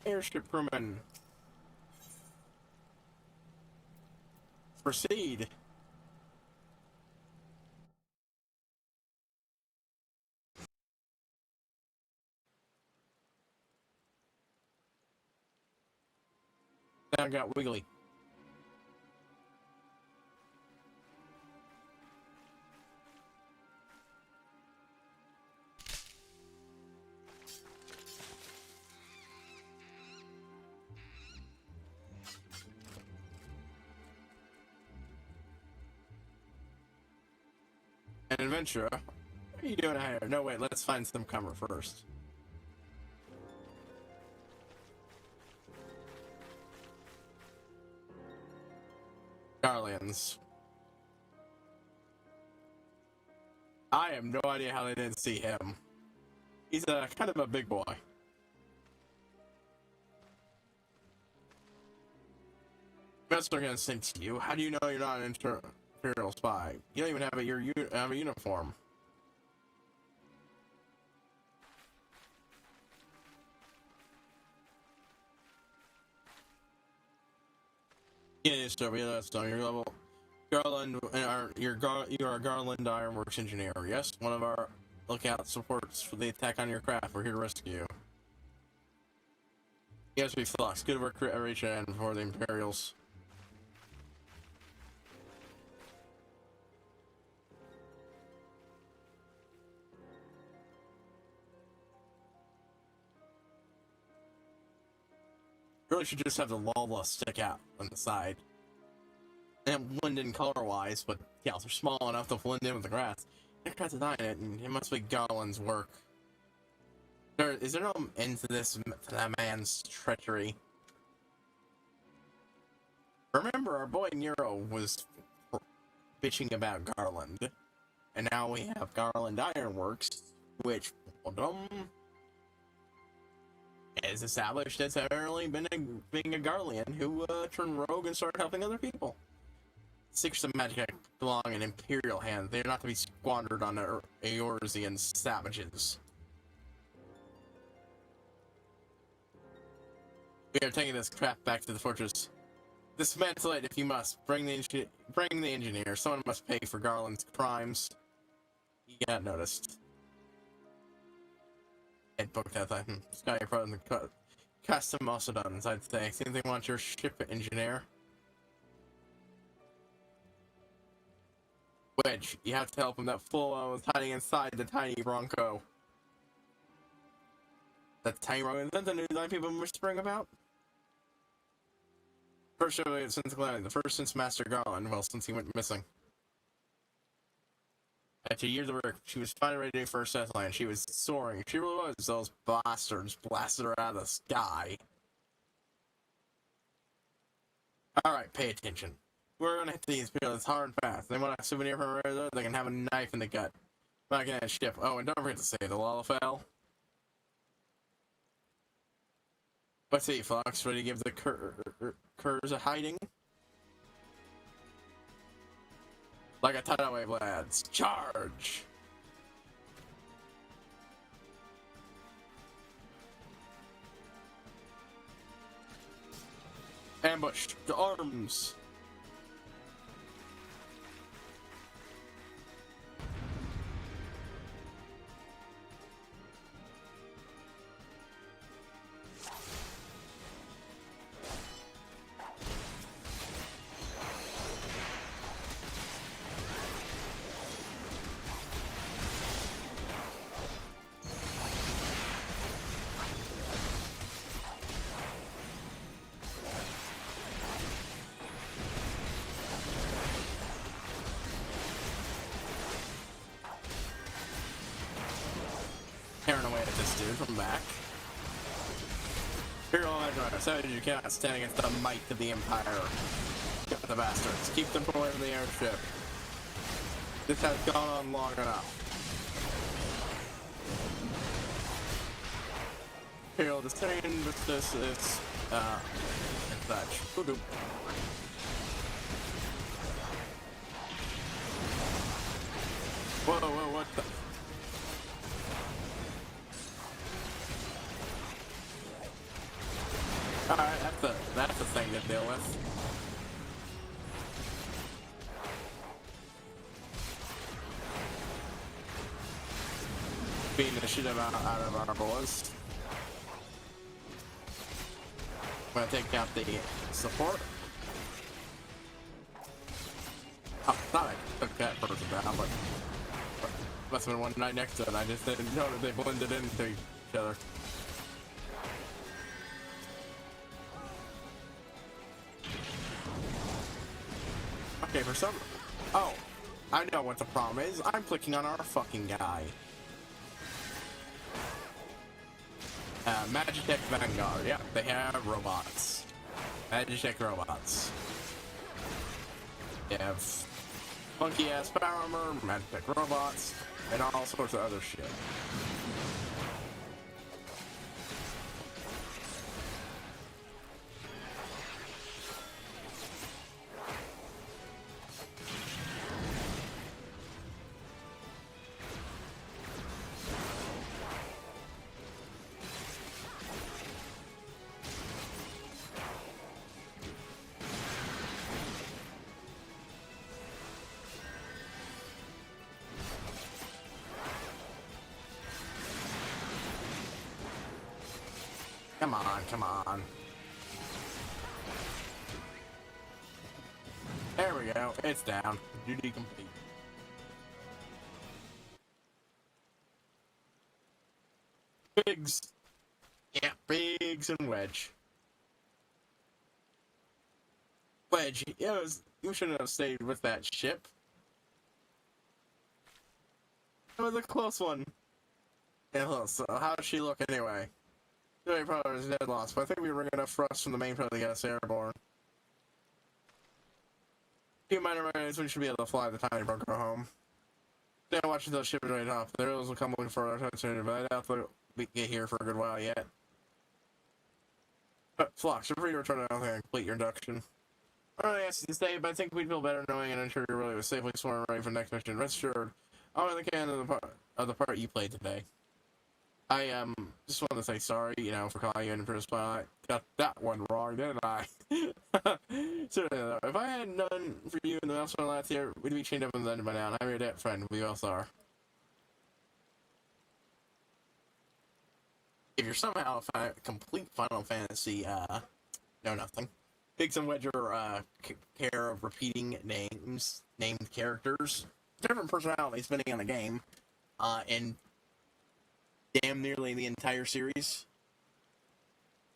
Airship crewmen, proceed. Now I got wiggly. An adventurer? What are you doing out here? No, wait, let's find some cover first. Garleans. I have no idea how they didn't see him. He's kind of a big boy. Best are gonna sing to you. How do you know you're not an Imperial spy? You don't even have have a uniform. Yeah, so your level. Garland, you are a Garland Ironworks engineer. Yes, one of our lookout supports for the attack on your craft. We're here to rescue you. Yes, we flux. Good work creation for the Imperials. Really should just have the Lola stick out on the side. And blend in color-wise, but yeah, they're small enough to blend in with the grass. They're trying to deny it, and it must be Garland's work. Is there no end to that man's treachery? Remember, our boy Nero was bitching about Garland, and now we have Garland Ironworks, which is established as apparently being a Garlean who turned rogue and started helping other people. Secrets of magic belong in Imperial hands. They are not to be squandered on Eorzean savages. We are taking this craft back to the fortress. Dismantle it if you must. Bring the engineer. Someone must pay for Garland's crimes. You got noticed. Head book that thing. Sky Pro and custom also done. I'd say. See if they want your ship engineer. Wedge, you have to help him. That fool was hiding inside the tiny Bronco. That tiny Bronco, is that the news that people whispering about? First show since Calamity, the first since Master Garland, well, since he went missing. After years of work, she was finally ready for her settlement. She was soaring. She really was. Those bastards blasted her out of the sky. Alright, pay attention. We're gonna hit these people. It's hard and fast. They want a souvenir from her, they can have a knife in the gut. Back in that ship. Oh, and don't forget to say the Lalafell. Let's see, Fox. Ready to give the curs a hiding? Like a tidal wave, lads. Charge! Ambush. To arms! tearing away at this dude from back. Imperial Edgerunners, so you cannot stand against the might of the Empire. Get the bastards. Keep them away from the airship. This has gone on long enough. Imperial disdain, this is, and such. Voodoo. Whoa, what the? Alright, that's a thing to deal with. Beating the shit out of our boys. I'm gonna take out the support. Oh, I thought I took that person down, but must have been one right next to it. I just didn't know that they blended into each other. Okay, for some... Oh, I know what the problem is. I'm clicking on our fucking guy. Magitech Vanguard. Yeah, they have robots. Magitech robots. They have funky-ass power armor, Magitech robots, and all sorts of other shit. Come on, come on. There we go. It's down. Duty complete. Biggs. Yeah, Biggs and Wedge. Wedge, you shouldn't have stayed with that ship. It was a close one. Yeah, so how does she look anyway? Really probably was dead lost, but I think we were enough thrust from the main part to get us airborne. Few minor minutes, we should be able to fly the tiny bunker home. Then watch until the ship is right off. The arrows will come looking for our attention, but I doubt they'll get here for a good while yet. But Phlox, you're free to return to Althea and complete your induction. Alright, yes, you stay, but I think we'd feel better knowing and ensure you're really safely sworn ready for the next mission. Rest assured, I'm in the can of the part you played today. I just want to say sorry, for calling you in for a spot. Got that one wrong, didn't I? Certainly, though. If I had none for you in the mouse last year, we'd be chained up in the end by now. And I'm your debt friend. We both are. If you're somehow a complete Final Fantasy, no nothing. Biggs and Wedge are care of repeating named characters, different personalities depending on the game, and damn nearly the entire series.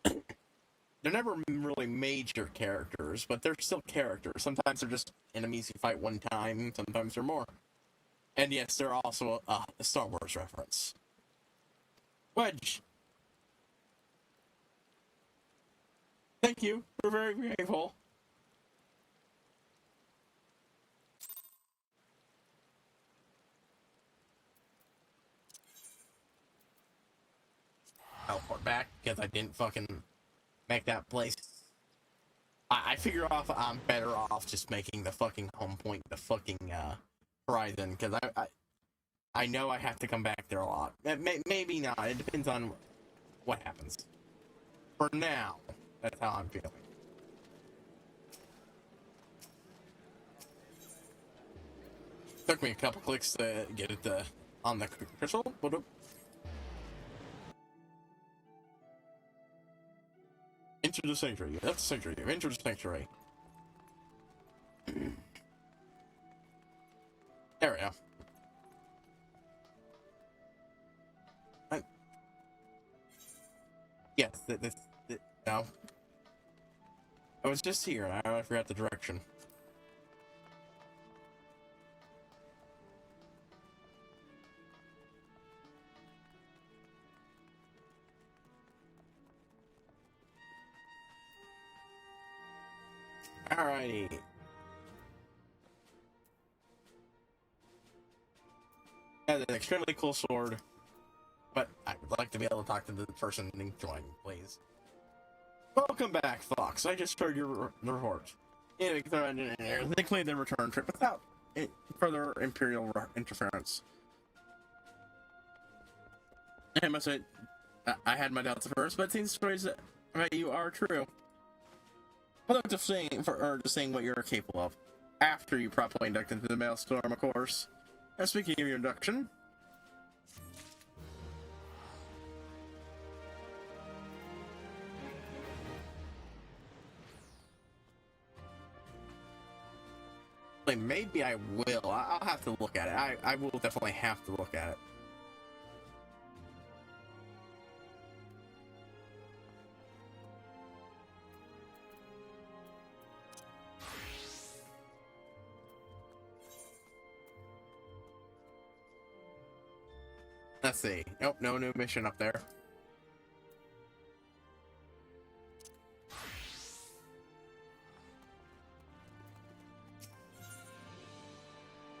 They're never really major characters, but they're still characters. Sometimes they're just enemies you fight one time, sometimes they're more. And yes, they're also a Star Wars reference. Wedge! Thank you, we're very grateful. Teleport back because I didn't fucking make that place. I figure off I'm better off just making the fucking home point the fucking horizon, because I know I have to come back there a lot. Maybe not. It depends on what happens. For now, that's how I'm feeling. Took me a couple clicks to get it on the crystal. Enter the sanctuary. That's the sanctuary. Enter the sanctuary. There we go. Yes, no. I was just here and I forgot the direction. Alrighty. That's an extremely cool sword, but I would like to be able to talk to the person and join, please. Welcome back, Fox. I just heard your report. They claimed their return trip without further Imperial interference. I must say, I had my doubts at first, but it seems stories about you are true. I look to seeing what you're capable of after you properly induct into the Maelstrom, of course. And speaking of your induction, maybe I will. I'll have to look at it. I will definitely have to look at it. Let's see. Nope, no new mission up there.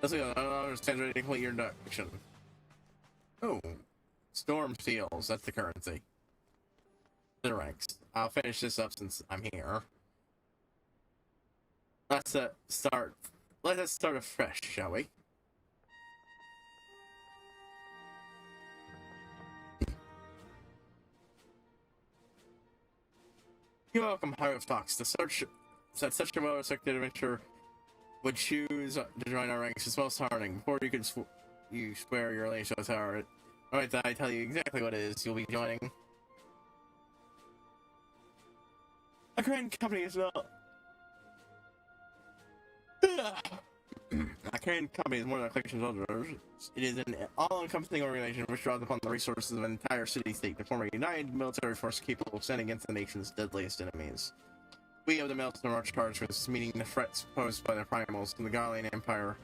Let's see. I don't understand ready to complete your induction. Oh, storm seals. That's the currency. The ranks. I'll finish this up since I'm here. Let's start. Let us start afresh, shall we? You're welcome, Pirate Fox. That such a well-respected adventurer would choose to join our ranks is most heartening. Before you could swear your relation with her, alright, I tell you exactly what it is you'll be joining. A grand company as well. A grand company is more than a collection of soldiers. It is an all-encompassing organization which draws upon the resources of an entire city-state to form a united military force capable of standing against the nation's deadliest enemies. We of the Maelstrom are charged with meeting the threats posed by the primals from the Garlean Empire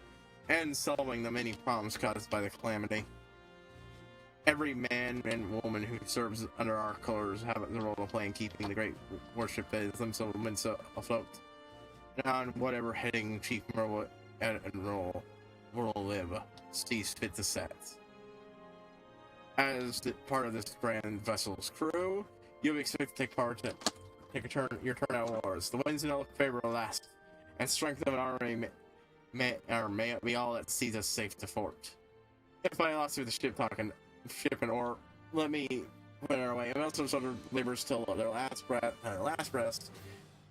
and solving the many problems caused by the calamity. Every man and woman who serves under our colors have a role to play in keeping the great worship that is themselves afloat. And on whatever heading Chief Merle and Roll will live, sees fit to set. As part of this grand vessel's crew, you'll be expected to take your turn at wars. The winds do not look favorable last, and strength of an army may be all that sees us safe to fort. If I lost you the shipping, or let me put it our way, and also sort of labors till their last breath.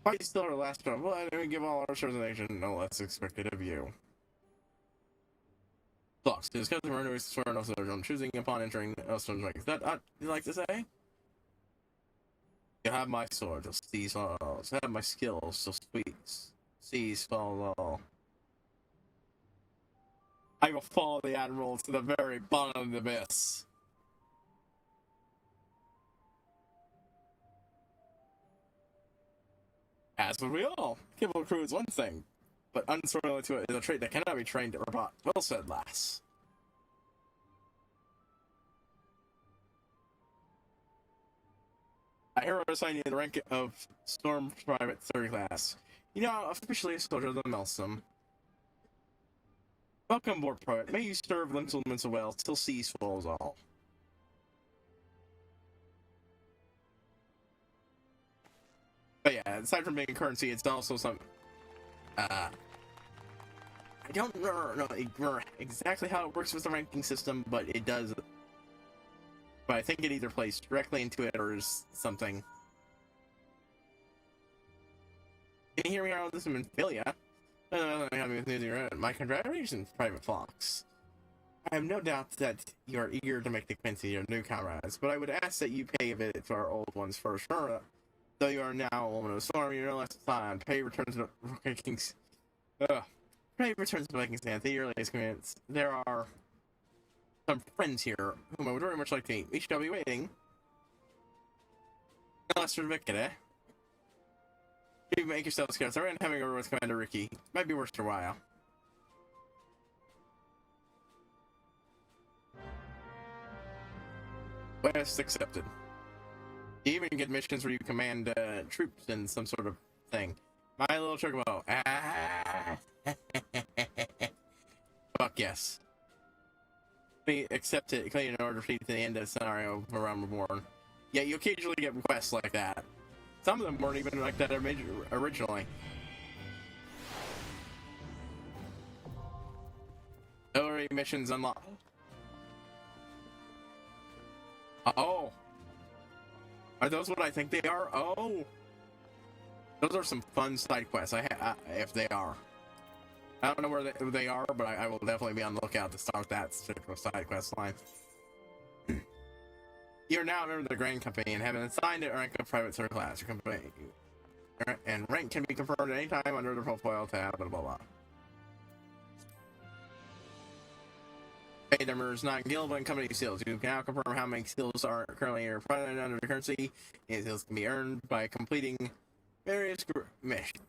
Fight still our last breath. Well, and we give all our service no less expected of you. Fox, to discuss the murder is sworn off their own choosing upon entering Elstone's ranks. Is that what you like to say? You have my sword, so seize all. You have my skills, so seize all. I will follow the Admiral to the very bottom of the abyss. As would we all. Capable crew is one thing, but unsworn to it is a trait that cannot be trained or bought. Well said, lass. I hereby assign you the rank of Storm Private 3rd class. You know, officially a soldier of the Maelstrom. Welcome aboard, Private. May you serve Linsel well till seas falls all. But yeah, aside from being a currency, it's also some. I don't know exactly how it works with the ranking system, but it does. But I think it either plays directly into it or is something. Can you hear me out of this in Philia? My congratulations, Private Fox. I have no doubt that you are eager to make the acquaintance of your new comrades, but I would ask that you pay a visit to our old ones first. Sure, though you are now a woman of the storm, you're no less fine. Pay returns to Vikings. Pay returns to Vikings at the earliest convenience. There are some friends here whom I would very much like to meet. We shall be waiting. Lester Vickett, eh? You make yourself scarce. I'm having a word with Commander Ricky. Might be worth your while. Quest accepted. You even get missions where you command troops in some sort of thing. My little chocobo. Ah. Fuck yes. Accept it, clean in order to feed to the end of the scenario of Realm Reborn. Yeah, you occasionally get quests like that. Some of them weren't even like that originally. Auxiliary missions unlocked. Oh. Are those what I think they are? Oh. Those are some fun side quests, if they are. I don't know where they are, but I will definitely be on the lookout to start that particular side quest line. You're now a member of the Grand Company and have been assigned a rank of private third class. Your company and rank can be confirmed at any time under the profile tab, blah blah blah. Hey, members not guild and company seals. You can now confirm how many seals are currently provided under the currency. And seals can be earned by completing various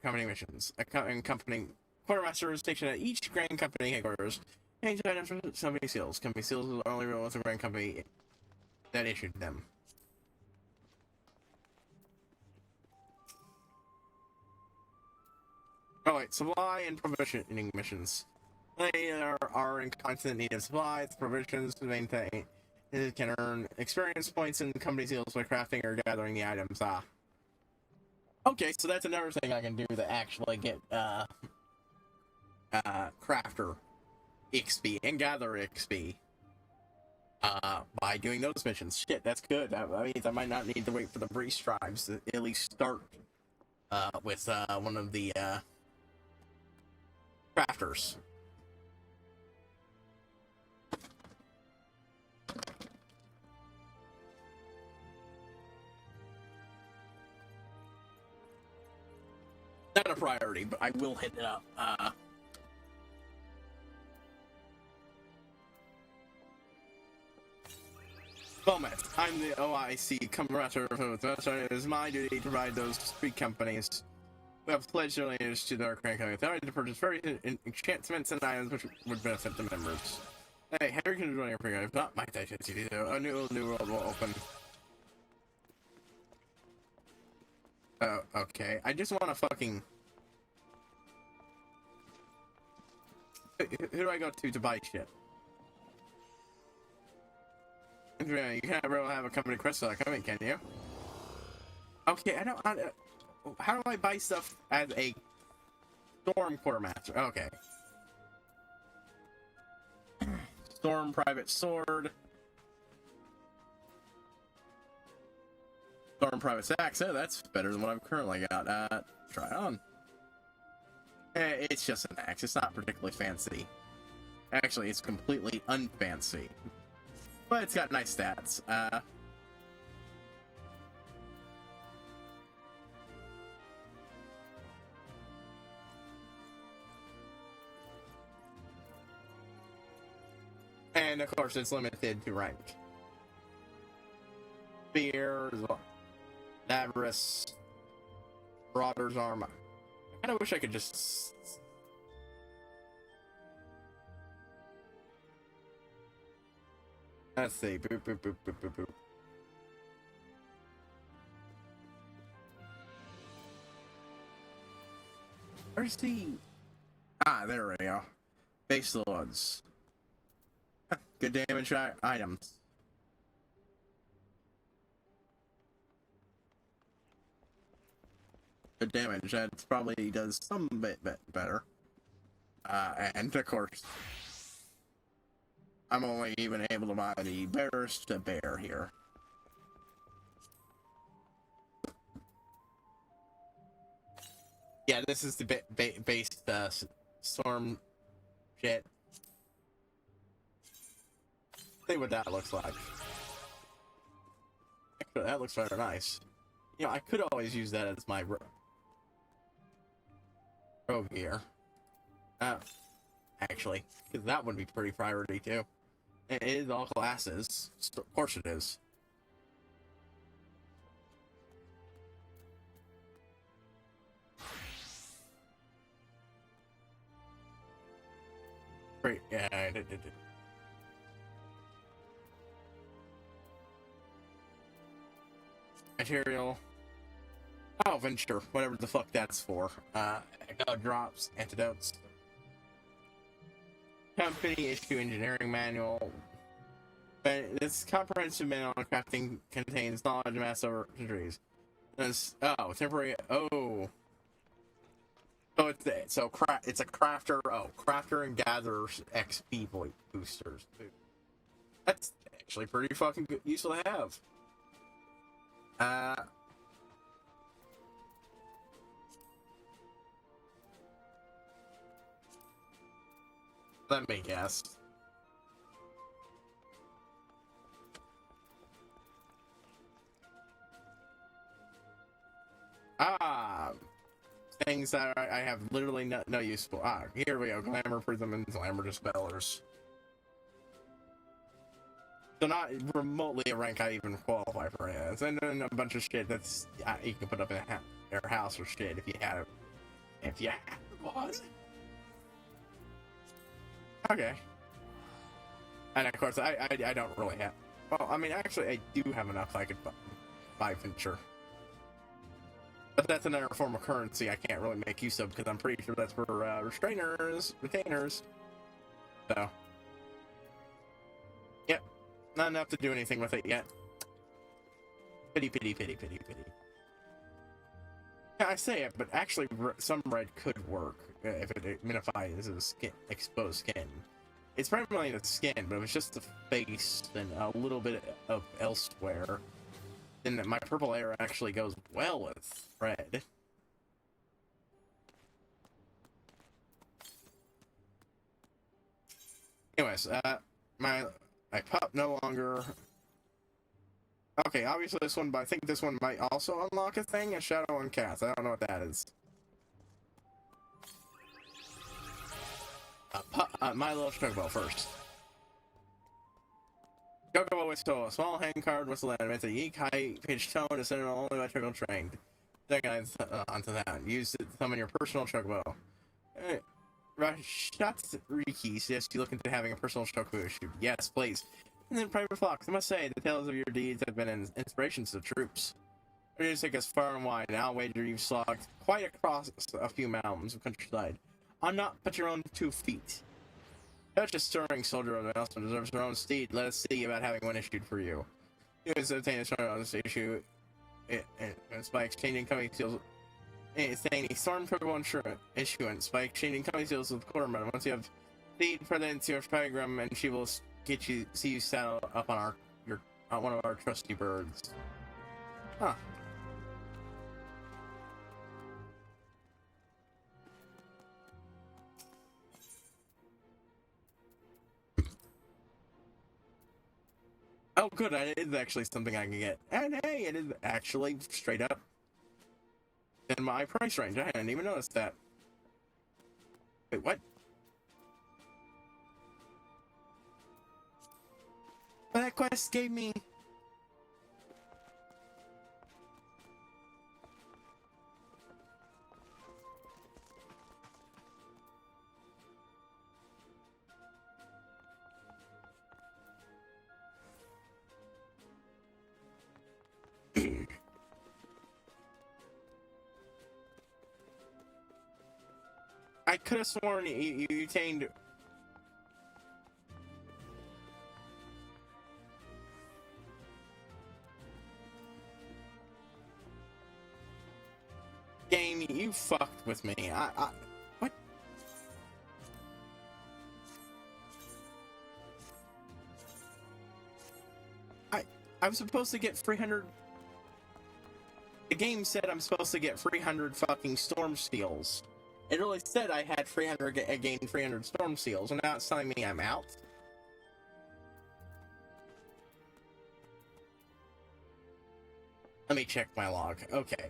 company missions. Accompanying quartermaster is stationed at each Grand Company headquarters. Any items for company seals. Company seals will only reveal with the Grand Company that issued them. Alright, supply and provisioning missions. They are in constant need of supplies, provisions to maintain. It can earn experience points in company seals by crafting or gathering the items. Okay, so that's another thing I can do to actually get crafter XP and gather XP by doing those missions. Shit, that's good. That means I might not need to wait for the Beast tribes to at least start with one of the crafters. Not a priority, but I will hit it up. Moment. I'm the OIC commander. It is my duty to provide those three companies who have pledged their leaders to their Grand Company authority to purchase various enchantments and items which would benefit the members. Hey, Henry can join your program. If not, my duty. A new world will open. Oh, okay. I just want to fucking... Who do I go to buy shit? You can't really have a company quest like coming, can you? Okay, I don't... how do I buy stuff as a Storm Quartermaster? Okay. Storm Private Sword. Storm Private Axe. Oh, that's better than what I've currently got. Try it on. It's just an axe. It's not particularly fancy. Actually, it's completely unfancy. But it's got nice stats. And of course, it's limited to rank. Spear, Avarice, Marauder's Armor. I kinda wish I could just... Let's see. Boop, boop, boop, boop, boop, boop. Where's the... Ah, there we go. Base loads. Good damage items. Good damage. That probably does some bit better. And of course, I'm only even able to buy the bearers to bear here. Yeah, this is the base storm shit. See what that looks like. Actually, that looks very nice. You know, I could always use that as my rogue gear. Actually, because that would be pretty priority too. It is all classes. Of course it is. Great, yeah, I did. Material. Oh, Venture, whatever the fuck that's for. Drops, antidotes. Company issue engineering manual. But this comprehensive manual on crafting contains knowledge of mass over injuries. Oh, temporary. Oh. So it's a crafter. Oh, crafter and gatherers XP boosters. That's actually pretty fucking good, useful to have. Let me guess. Things that I have literally no use for. Here we go. Glamour Prism and Glamour Dispellers. So not remotely a rank I even qualify for. And then a bunch of shit that's you can put up in your house or shit if you have it. If you have one. Okay. And of course, I don't really have. Well, I mean, actually, I do have enough I could buy Venture. But that's another form of currency I can't really make use of because I'm pretty sure that's for retainers. So, yep, not enough to do anything with it yet. Pity. Yeah, I say it, but actually, some red could work if it minifies the skin, exposed skin. It's primarily the skin, but if it's just the face and a little bit of elsewhere, then my purple air actually goes well with red. Anyways, my pup no longer. Okay, obviously this one, but I think this one might also unlock a thing, a Shadow and Cast. I don't know what that is. My little Chocobo first. Chocobo whistle, a small hand card whistle that emits a unique high-pitched tone to send only by Chocobo trained. Second onto that. Use it to summon your personal Chocobo. Shatsriki suggests you look into having a personal Chocobo issue. Yes, please. And then Private Fox, I must say, the tales of your deeds have been an inspiration to the troops. Your deeds take us far and wide, and I'll wager you've slogged quite across a few mountains of countryside. On not but your own 2 feet. Such a stirring soldier of the also deserves her own steed. Let us see about having one issued for you. You can obtain this issue it's by exchanging company seals. It's saying a storm Chocobo issuance by exchanging company seals with Quarterman. Once you have steed present to your diagram, and she will see you saddle up on one of our trusty birds. Huh. Oh, good. It is actually something I can get. And hey, it is actually straight up in my price range. I hadn't even noticed that. Wait, what? But that quest gave me... I could have sworn you attained... Game, you fucked with me. What? I was supposed to get 300... The game said I'm supposed to get 300 fucking storm seals. It really said I had 300, I gained 300 storm seals, and now it's telling me I'm out. Let me check my log. Okay.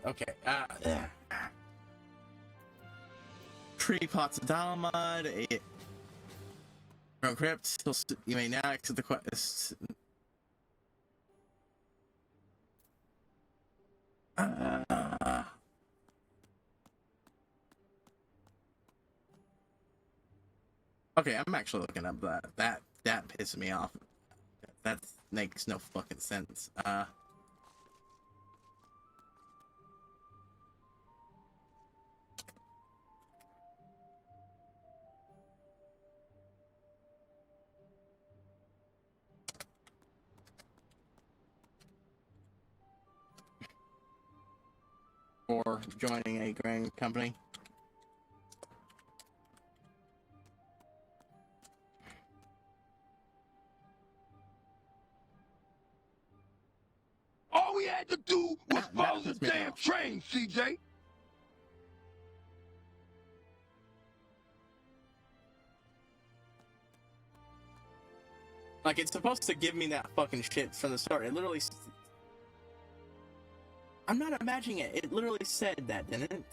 Tree pots of Dalamud. Crypt. You may now exit the quest. Okay, I'm actually looking up that pissed me off. That makes no fucking sense. for joining a grand company. All we had to do was follow the damn train, CJ. Like, it's supposed to give me that fucking shit from the start. It literally... I'm not imagining it. It literally said that, didn't it?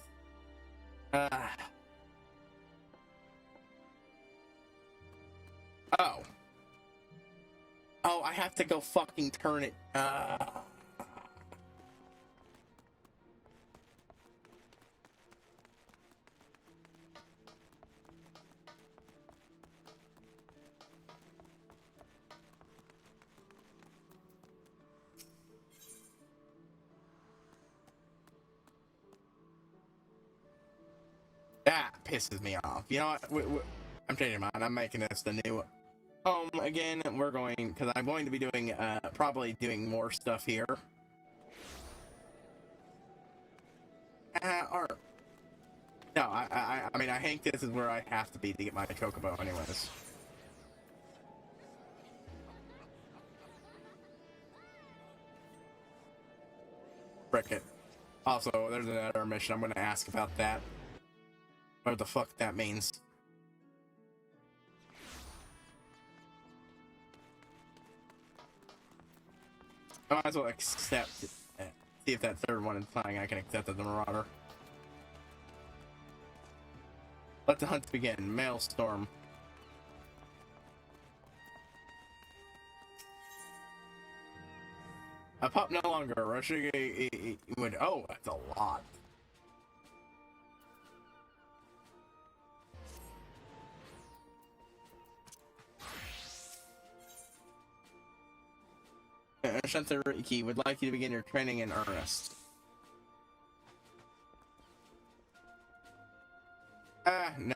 Oh. Oh, I have to go fucking turn it. That pisses me off. You know what? I'm changing mine. I'm making this the new home again. We're going, because I'm going to be doing, probably doing more stuff here. Or no, I mean, I think this is where I have to be to get my Chocobo, anyways. Frick it. Also, there's another mission. I'm going to ask about that. What the fuck that means. I might as well accept it. See if that third one is flying. I can accept it, the Marauder. Let the hunt begin. Maelstrom. A pup no longer. Rushing would. Oh, that's a lot. Shantariki would like you to begin your training in earnest.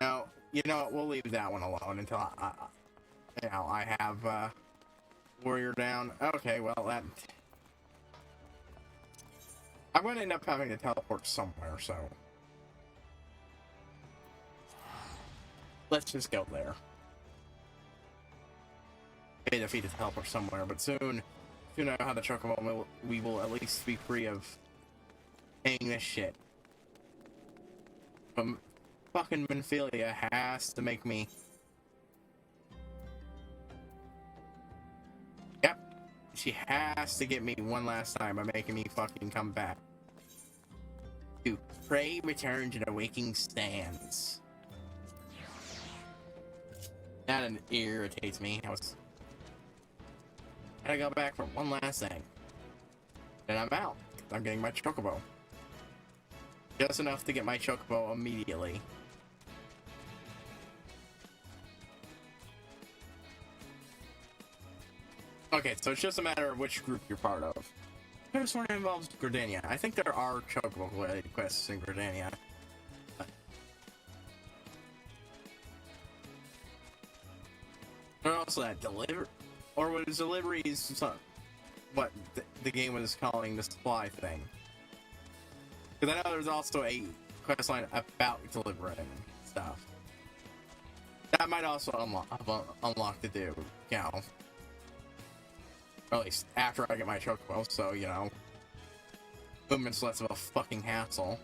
No. You know what? We'll leave that one alone until I have, Warrior down. Okay, well, that... I'm going to end up having to teleport somewhere, so... Let's just go there. Maybe defeat a teleport somewhere, but soon I know how the Chocobo, we will at least be free of paying this shit. But fucking Minfilia has to make me... Yep. She has to get me one last time by making me fucking come back. To pray return to the waking stands. That irritates me. Gotta go back for one last thing. Then I'm out. I'm getting my Chocobo. Just enough to get my Chocobo immediately. Okay, so it's just a matter of which group you're part of. First one involves Gridania. I think there are Chocobo quests in Gridania. There's also that deliver, or what is deliveries? What the game was calling the supply thing. Because I know there's also a quest line about delivering stuff. That might also unlock to do, you know. Or at least after I get my Chocobo, so, you know, movement's less of a fucking hassle.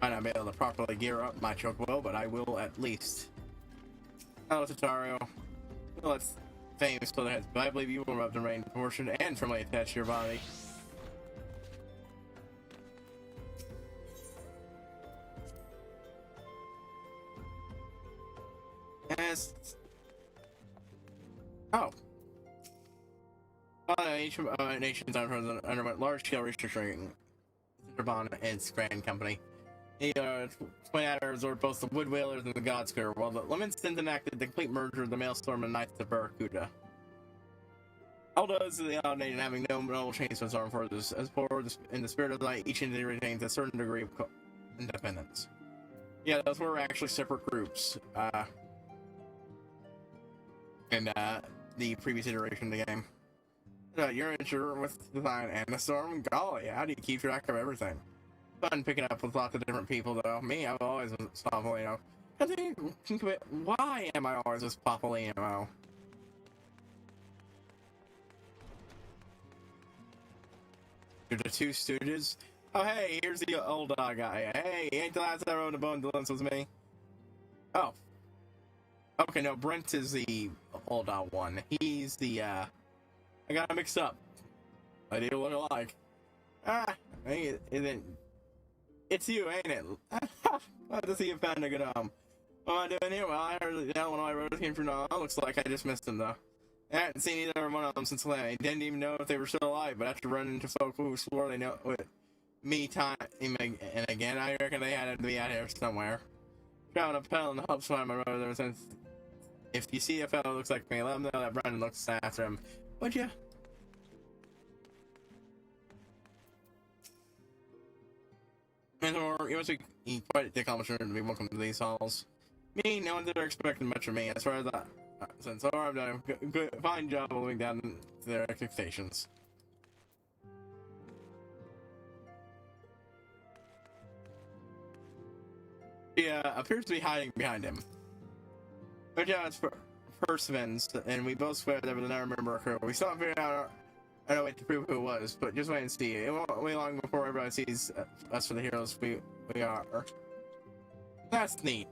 Might not be able to properly gear up my Chocobo, but I will at least. Hello, Tatario. Well, it's famous for the heads, but I believe you will rub the rain portion and firmly attach to your body. Yes. Oh. Nations underwent large-scale restructuring. Citrabon and Grand Company. The Twin Adder absorbed both the Wood Whalers and the Godscur, while the Livingston enacted the complete merger of the Maelstrom and Knights of Barracuda. Although it's the outdated having no change to its armed forces, as for in the spirit of the night, each entity retains a certain degree of independence. Yeah, those were actually separate groups. In the previous iteration of the game. You're insured with design and the storm. Golly, how do you keep track of everything? Fun picking up with lots of different people, though. Me, I've always been Papolino. I think, why am I always with Papolino? You're the two stooges? Oh, hey, here's the old guy. Hey, ain't the last I rode a bone dance was me? Oh. Okay, no, Brent is the old one. He's the, I got him mixed up. I do look alike. It's you, ain't it? Glad to see you found a good What am I doing here? Well, I heard that when I rode came from now. Looks like I just missed him, though. I hadn't seen either one of them since then. I didn't even know if they were still alive, but after running into folk who swore they know with me time and again, I reckon they had to be out here somewhere. Driving a pedal in the hopes find my road ever since. If you see a fellow who looks like me, let him know that Brandon looks after him. Would you? And or you must be quite the accomplishment to be welcome to these halls. Me, no one's ever expected much of me. As far as that, since I've done a good, fine job of living down to their expectations. He appears to be hiding behind him. But yeah, it's Perseverance, and we both swear that I remember her. We still haven't figured out a way to prove who it was, but just wait and see. It won't wait long before everybody sees us for the heroes we are. That's neat.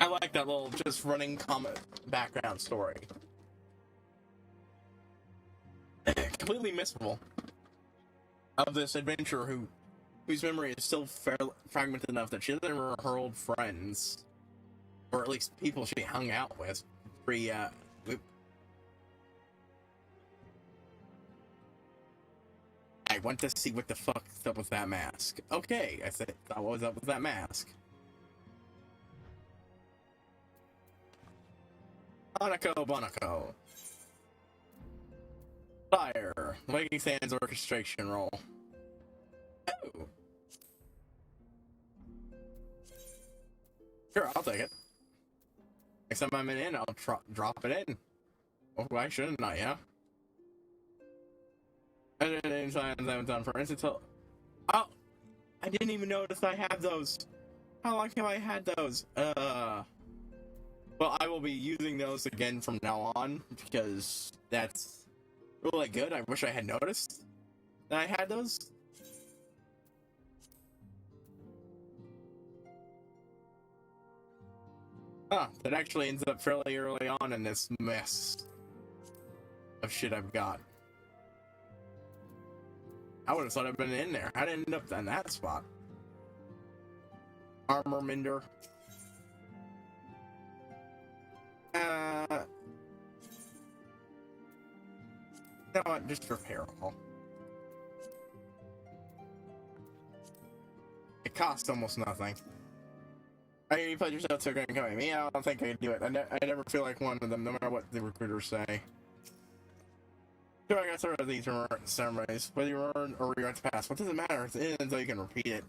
I like that little just running comic background story. Completely missable of this adventurer whose memory is still fairly fragmented enough that she doesn't remember her old friends, or at least people she hung out with pre. I want to see what the fuck's up with that mask. Okay, I said, what was up with that mask? Bonaco. Fire. Waking Sands orchestration roll. Oh. Sure, I'll take it. Next time I'm in, I'll drop it in. Oh, why shouldn't I, yeah? I haven't done for instance. Oh, I didn't even notice I have those. How long have I had those? Well, I will be using those again from now on because that's really good. I wish I had noticed that I had those. That actually ends up fairly early on in this mess of shit I've got. I would have thought I'd been in there. I didn't end up in that spot. Armor mender. You know what? Just repair all. It costs almost nothing. You put yourself so great and coming. Me, I don't think I can do it. I never feel like one of them, no matter what the recruiters say. So I got sort of these ceremonies. Whether you earn or you're to pass, what does it matter? It's in until you can repeat it.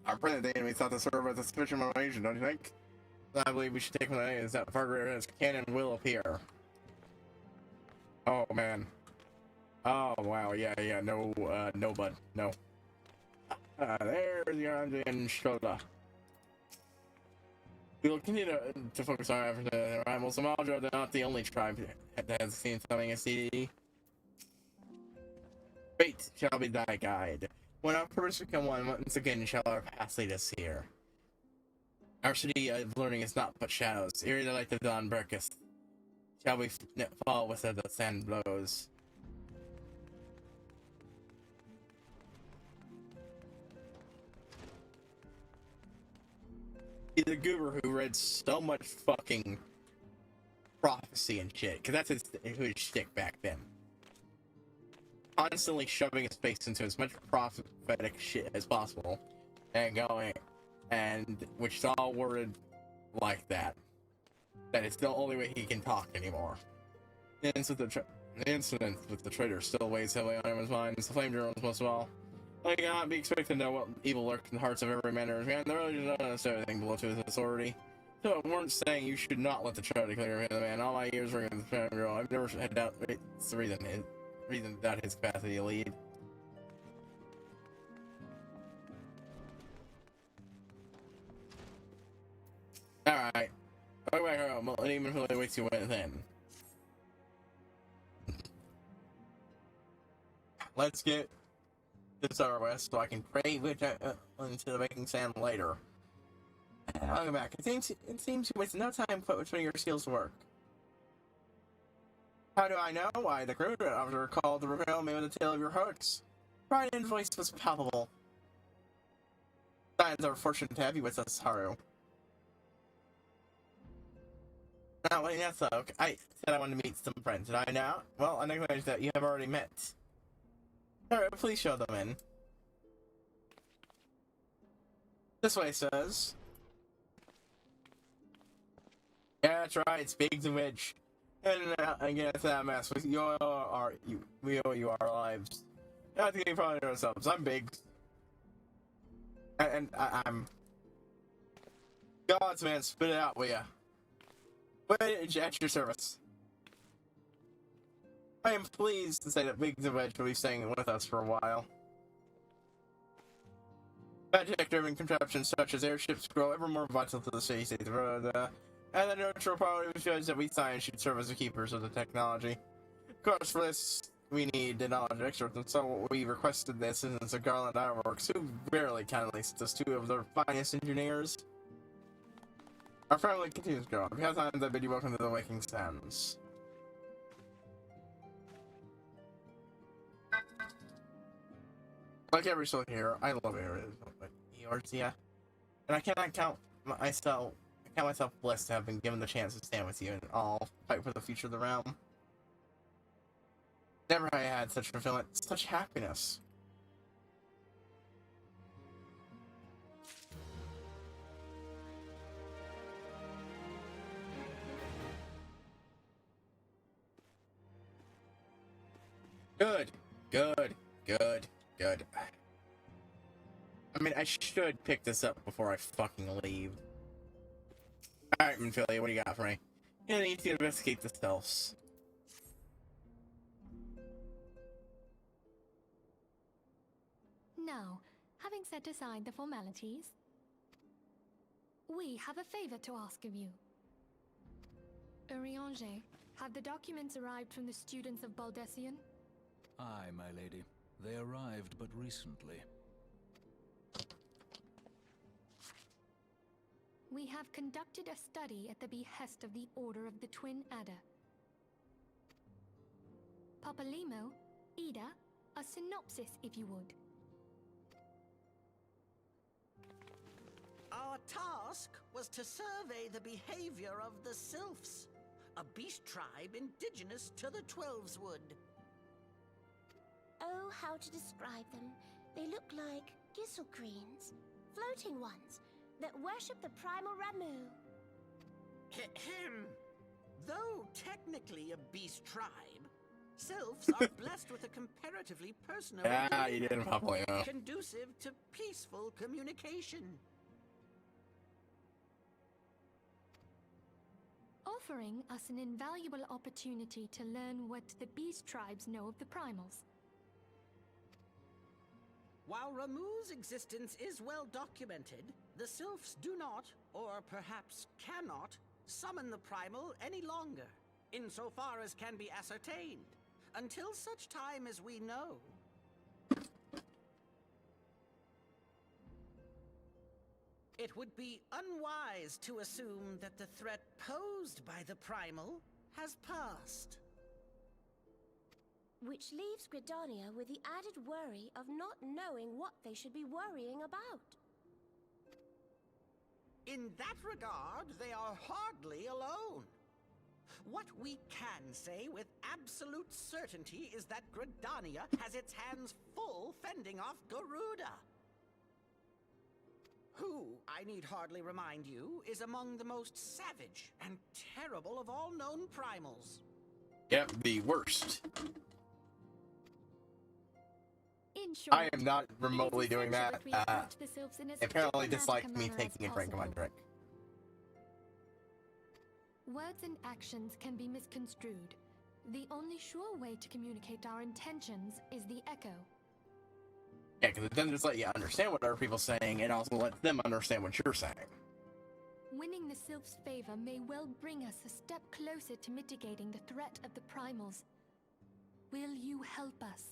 Our present day enemies thought to serve as a sufficient motivation, don't you think? I believe we should take one of these that far as canon will appear. Oh man. Oh wow, yeah, no, no bud, no. There's the Andrian shoulder. We will continue to focus our efforts on the rivals. The Maldra are not the only tribe that has seen something as CDD. Fate shall be thy guide. When our purpose become one, once again shall our path lead us here. Our city of learning is not but shadows. Ere the light of dawn breaketh, shall we fall with the sand blows. He's a goober who read so much fucking prophecy and shit, because that's his shtick back then. Constantly shoving his face into as much prophetic shit as possible, and going, and which is all worded like that. That it's the only way he can talk anymore. The incident with the traitor still weighs heavily on everyone's minds. The flame journals most of all. I cannot be expected to know what evil lurks in the hearts of every man and man. There really does not necessarily anything below to his authority. So I weren't saying you should not let the traitor clear the man. All my years working with the flame girl, I've never had doubt. It's the reason to doubt his capacity to lead. Alright. Go back home. Well, even if it wakes you within. Let's get this our west so I can pray into the making sand later. I'll go back. It seems you wasted no time putting your skills to work. How do I know? Why, the crew officer called to repel me with the tale of your hurts. Pride in his voice was palpable. Signs are fortunate to have you with us, Haru. Now, wait, that's okay. I said I wanted to meet some friends. Did I now? Well, I acknowledge that you have already met. Alright, please show them in. This way, says. Yeah, that's right, it's Biggs and Wedge. And again, it's that mess. We owe you our lives. I think you probably know ourselves. I'm Biggs. And I'm... God's man, spit it out, will ya? Wedge at your service. I am pleased to say that Biggs and Wedge will be staying with us for a while. Magic-driven contraptions such as airships grow ever more vital to the city-state of Rhoda, and the neutral power shows that we science should serve as the keepers of the technology. Of course, for this, we need the knowledge of experts, and so we requested the assistance of Garland Ironworks, who very kindly sent us two of their finest engineers. Our family continues to grow. If you have time, I bid you welcome to the Waking Sands. Like every soul here, I love Eorzea, and I cannot count myself blessed to have been given the chance to stand with you and all fight for the future of the realm. Never have I had such fulfillment, such happiness. Good. I mean, I should pick this up before I fucking leave. Alright, Minfilia, what do you got for me? You need to investigate the stealths. Now, having set aside the formalities, we have a favor to ask of you. Urianger, have the documents arrived from the students of Baldessian? Aye, my lady. They arrived but recently. We have conducted a study at the behest of the Order of the Twin Adder. Papalimo, Ida, a synopsis if you would. Our task was to survey the behavior of the Sylphs, a beast tribe indigenous to the Twelveswood. Oh, how to describe them. They look like gisselcreens, floating ones, that worship the primal Ramu. Ahem. Though technically a beast tribe, Sylphs are blessed with a comparatively personal you didn't probably know. conducive to peaceful communication. Offering us an invaluable opportunity to learn what the beast tribes know of the primals. While Ramu's existence is well documented, the Sylphs do not, or perhaps cannot, summon the primal any longer, insofar as can be ascertained, until such time as we know. It would be unwise to assume that the threat posed by the primal has passed. Which leaves Gridania with the added worry of not knowing what they should be worrying about. In that regard, they are hardly alone. What we can say with absolute certainty is that Gridania has its hands full fending off Garuda, who, I need hardly remind you, is among the most savage and terrible of all known primals. Yep, the worst. In short, I am not remotely doing that. we approach the sylphs in as Apparently diplomatic dislike a me manner taking as a drink of my possible. drink. Words and actions can be misconstrued. The only sure way to communicate our intentions is the echo. Yeah, because it doesn't just let you understand what other people are saying, it also lets them understand what you're saying. Winning the sylphs' favor may well bring us a step closer to mitigating the threat of the primals. Will you help us?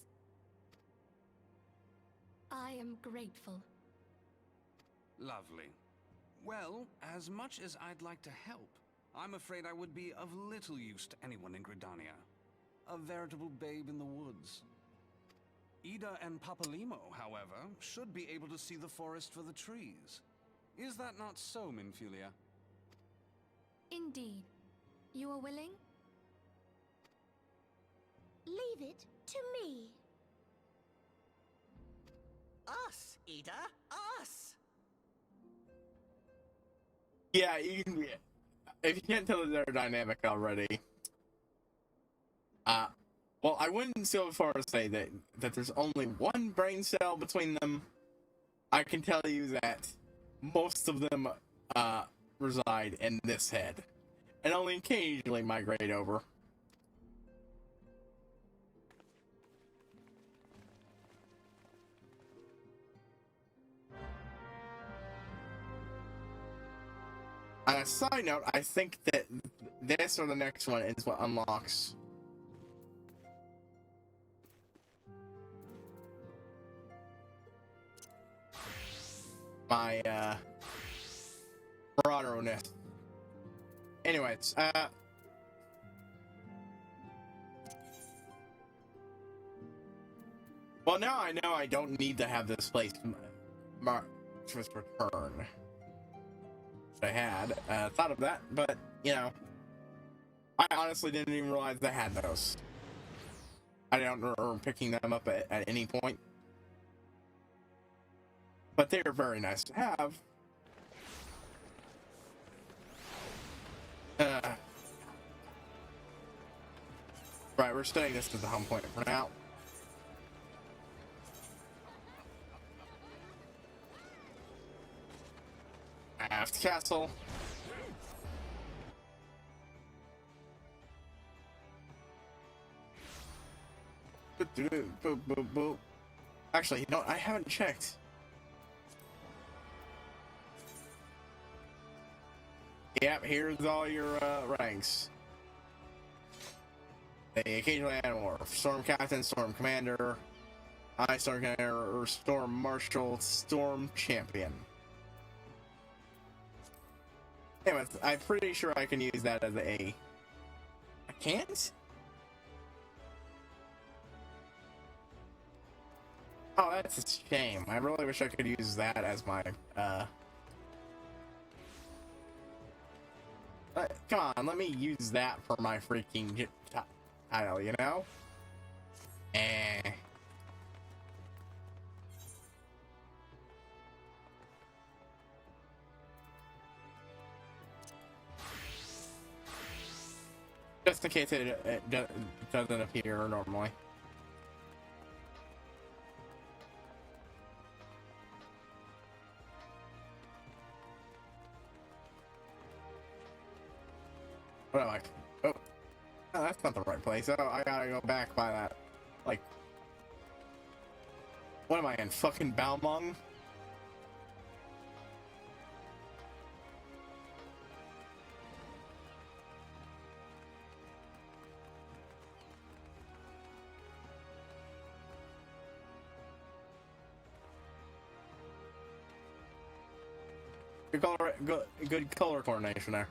I am grateful. Lovely. Well, as much as I'd like to help, I'm afraid I would be of little use to anyone in Gridania. A veritable babe in the woods. Ida and Papalimo, however, should be able to see the forest for the trees. Is that not so, Minfulia? Indeed. You are willing? Leave it to me. Us, Ida, us! Yeah, you can, if you can't tell that they're dynamic already. Well, I wouldn't go as far as say that there's only one brain cell between them. I can tell you that most of them reside in this head, and only occasionally migrate over. On a side note, I think that this or the next one is what unlocks my broaderness. Anyways, well, now I know I don't need to have this place marked with return. I had thought of that, but you know, I honestly didn't even realize I had those. I don't remember picking them up at any point, but they are very nice to have. Right, we're staying this as the home point for now. Aft castle. Boop, boop, boop. Actually, you know, I haven't checked. Yep, here's all your ranks. They occasionally add more. Storm Captain, Storm Commander, High Storm Commander, Storm Marshal, Storm Champion. Anyways, I'm pretty sure I can use that as a... I can't? Oh, that's a shame. I really wish I could use that as my, come on, let me use that for my freaking title, you know? Just in case it doesn't appear normally. What am I? Oh, no, that's not the right place. Oh, I gotta go back by that. Like, what am I in? Fucking Balmung? Good color coordination there.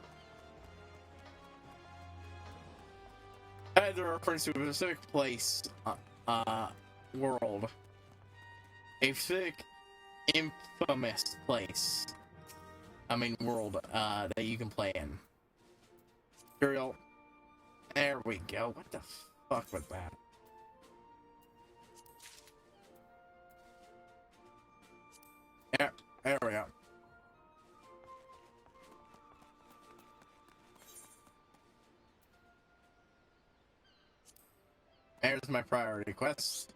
As a reference to a specific place, world. A specific infamous place. I mean, world, that you can play in. Imperial. There we go. What the fuck was that? Yeah, there we go. There's my priority quest.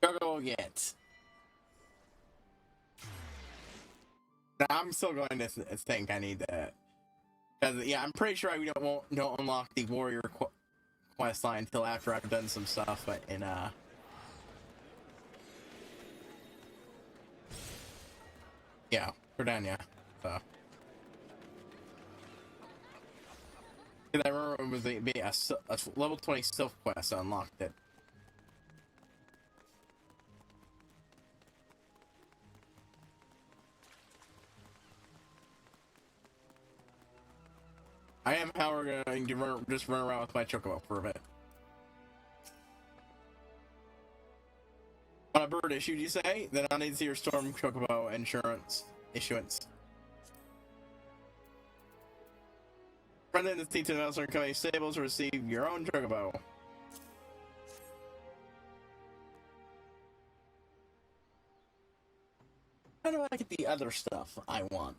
Go get. Now, I'm still going to think I need that. Cause yeah, I'm pretty sure I don't unlock the warrior quest line until after I've done some stuff in yeah, Gridania. So. Cause I remember it was a level 20 stealth quest to unlock it. I am, however, going to just run around with my Chocobo for a bit. On a bird issue, you say? Then I'll need to see your Storm Chocobo insurance issuance. Run in the T2 Nelson Company stables to receive your own Chocobo. How do I get the other stuff I want?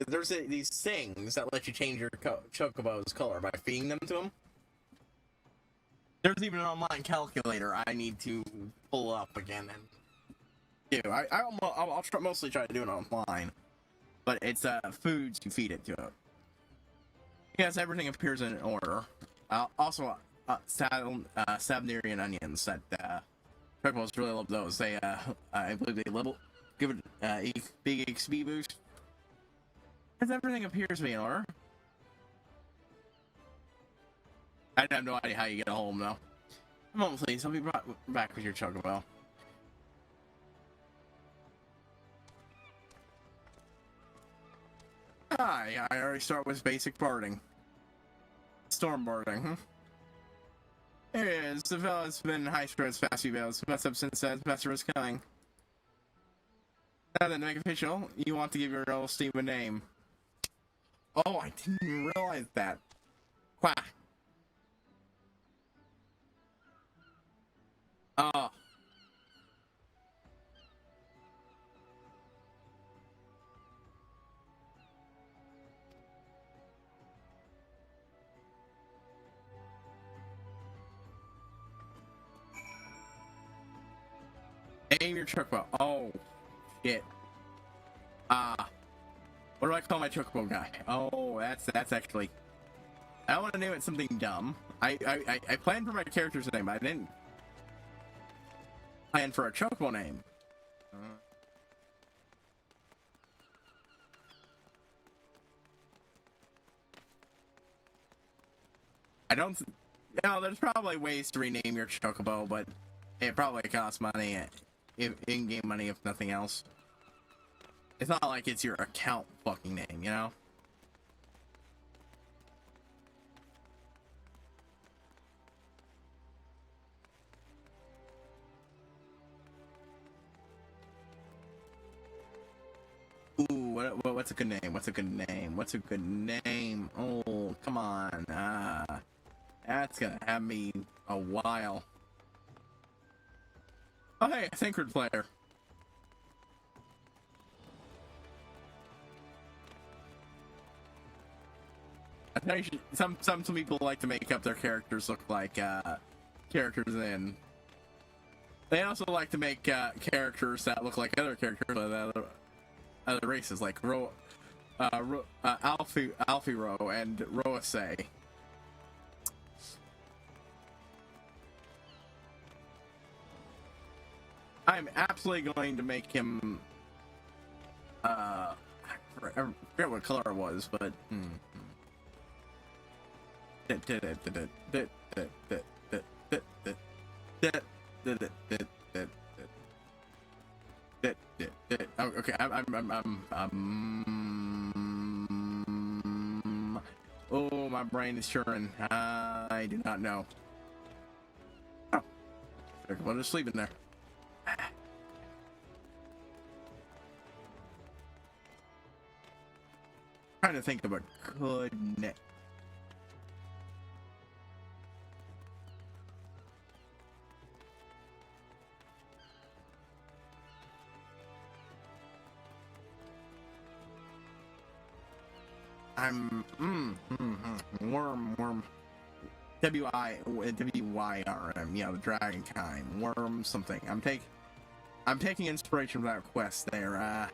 There's these things that let you change your Chocobo's color by feeding them to them. There's even an online calculator I need to pull up again and do. I'll mostly try to do it online, but it's foods you feed it to it. Yes, everything appears in order. Also, Savnerian onions that Chocobos really love those. They I believe they give it a big XP boost. Because everything appears to be in order. I have no idea how you get home, though. Come on, please. I'll be brought back with your Chocobo. Hi, I already start with basic barding. Storm barding, huh? Here it is. The fellow's been high spirits fast few bells. Must have since that master was coming. Now then, to make it official, you want to give your old Steve a name. Oh, I didn't realize that. Quack. Oh. Name your Chocobo. Oh, shit. What do I call my Chocobo guy? Oh, that's actually. I don't want to name it something dumb. I planned for my character's name, but I didn't plan for a Chocobo name. I don't. There's probably ways to rename your Chocobo, but it probably costs money, in-game money, if nothing else. It's not like it's your account fucking name, you know? Ooh, what's a good name? What's a good name? What's a good name? Oh, come on. That's gonna have me a while. Oh, hey, a synchron player. I think some people like to make up their characters look like characters in. They also like to make characters that look like other characters of other races, like Alfiro and Roase. I'm absolutely going to make him. I forget what color it was, but. Okay, oh, my brain is churning. I do not know. Oh, I'll just sleep in there. Trying to think of a good name. Worm. W-Y-R-M, yeah, the dragon kind. Worm something. I'm taking inspiration from that quest there. I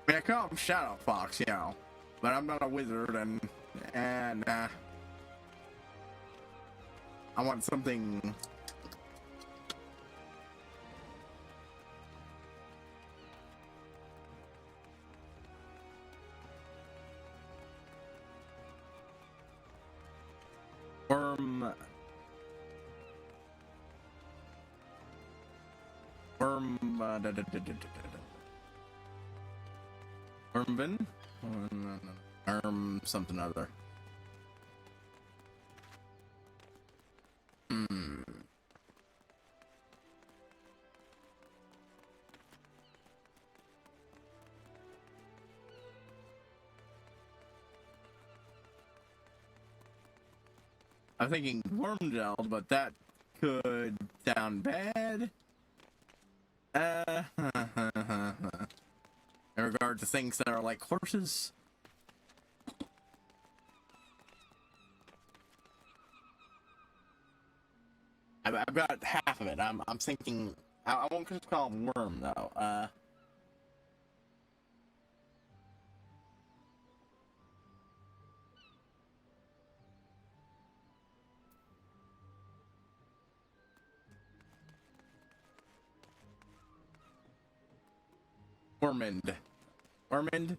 mean, I call him Shadow Fox, you know, but I'm not a wizard, and I want something. Wormvin? Something other. I'm thinking worm gel, but that could sound bad. In regard to things that are like horses. I've got half of it. I'm thinking I won't just call him worm though. Wormend. Wormend?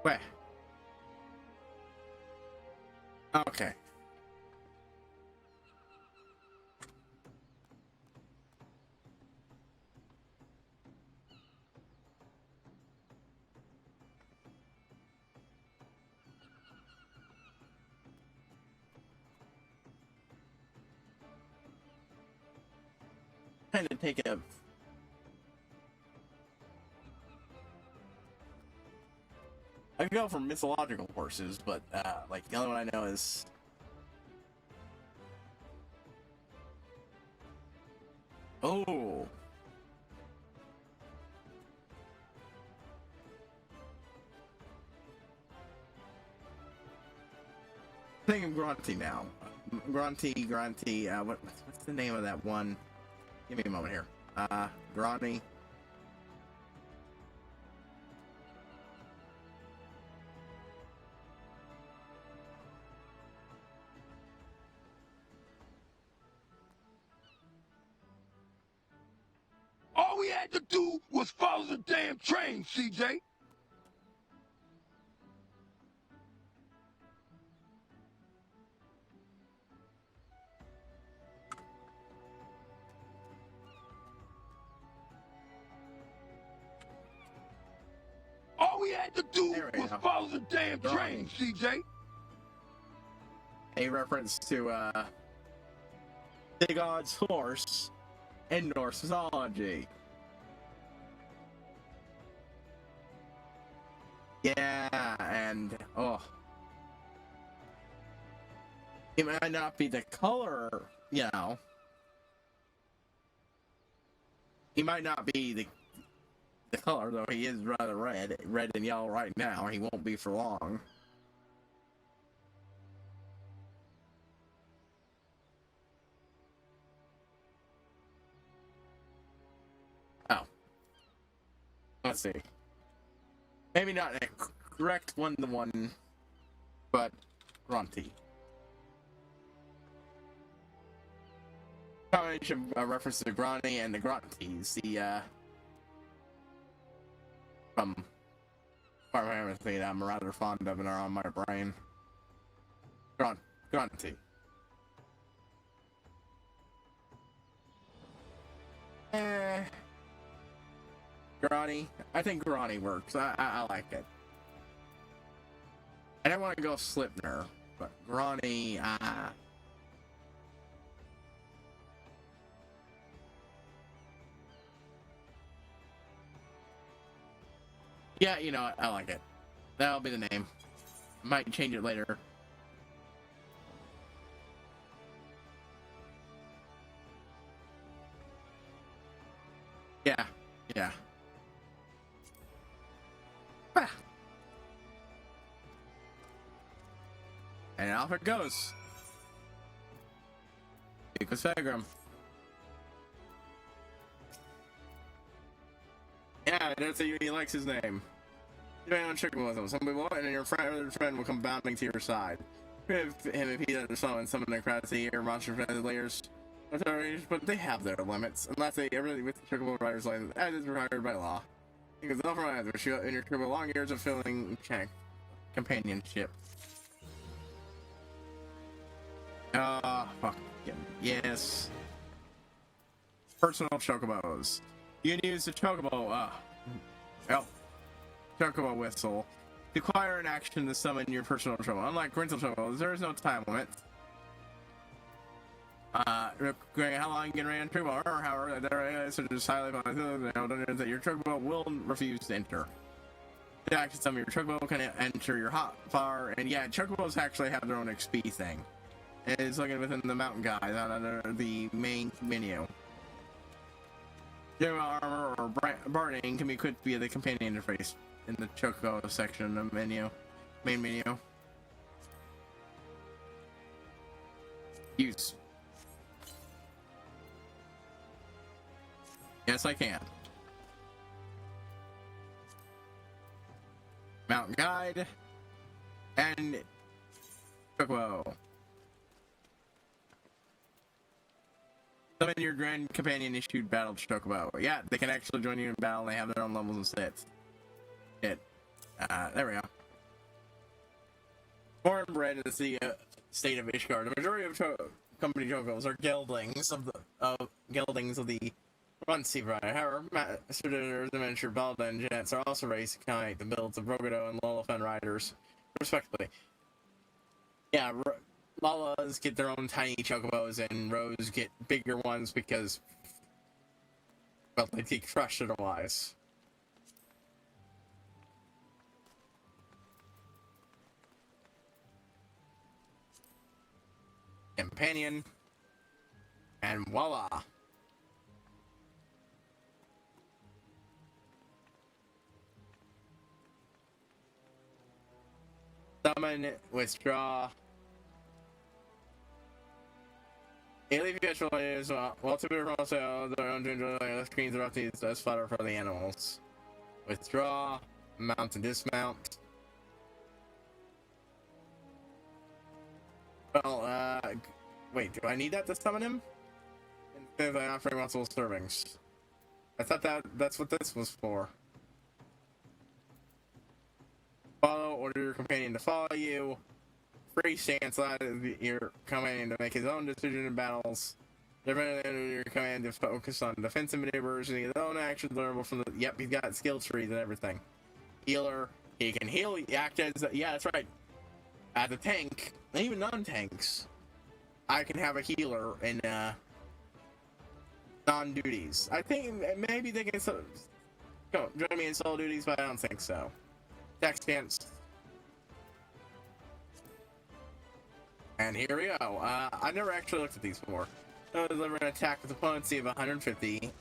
Where? Okay. Kind of take a. I could go for mythological horses, but like the only one I know is. Oh. I think of Grunty now. Grunty. What's the name of that one? Give me a moment here. Grunty. All we had to do was follow the damn train, CJ. All we had to do was follow the damn train, CJ. A reference to Dagon's horse in Norse mythology. Yeah, and it might not be the color, you know. He might not be the color, though he is rather red and yellow right now. He won't be for long. Oh. Let's see. Maybe not a correct one-to-one, but Grunty. Combination of reference to Grunty and the Grunties, from everything that I'm rather fond of and are on my brain. Grunty. Grunty. I think Grunty works. I like it. I don't want to go Slipner, but Grunty, Yeah, you know what? I like it. That'll be the name. Might change it later. Yeah, yeah. Ah. And off it goes. Equals Fagram. Yeah, that's how he likes his name. Depending on Chocobos, some people, and then your friend will come bounding to your side. If he doesn't summon some of the crazy or monster layers, but they have their limits, unless they ever with the Chocobo Riders license, as is required by law. Because they'll provide which you in your Chocobo long years of filling companionship. Fuck. Yes. Personal Chocobos. You can use the Chocobo, Chocobo whistle to acquire an action to summon your personal Chocobo. Unlike rental Chocobos, there is no time limit. How long you can run Chocobo, or however, there is such as highly that your Chocobo will refuse to enter. The action summon your Chocobo can enter your hotbar, and yeah, Chocobos actually have their own XP thing. It's looking within the mountain guide under the main menu. General armor or burning can be equipped via the companion interface in the Chocobo section of the menu, main menu. Use. Yes, I can. Mountain guide and Chocobo. Summon your grand companion issued battle Chocobo. Yeah, they can actually join you in battle. They have their own levels and stats. Shit. There we go. Born and bred in the state of Ishgard, the majority of company Chocobos are geldings of the Runcy variety. However, Master the miniature Balda and Jets are also raised to kite the builds of Rogodo and Lolafen riders, respectively. Yeah, Lalas get their own tiny Chocobos, and Rose get bigger ones because, well, they get crushed otherwise. Companion, and voila! Summon, withdraw. Elite vegetable is well to be also their own to enjoy the screens are these as fodder for the animals. Withdraw, mount and dismount. Well, wait, do I need that to summon him? Instead of offering multiple servings. I thought that's what this was for. Follow, order your companion to follow you. Free stance allows your companion to make his own decision in battles. Depending your command to focus on defensive maneuvers and his own actions learnable from the. Yep, he's got skill trees and everything. Healer, he can heal. Act as yeah, that's right. As a tank, and even non-tanks, I can have a healer in non-duties. I think maybe they can join me in solo duties, but I don't think so. Attack stance. And here we go. I never actually looked at these before. Deliver an attack with opponency of 150.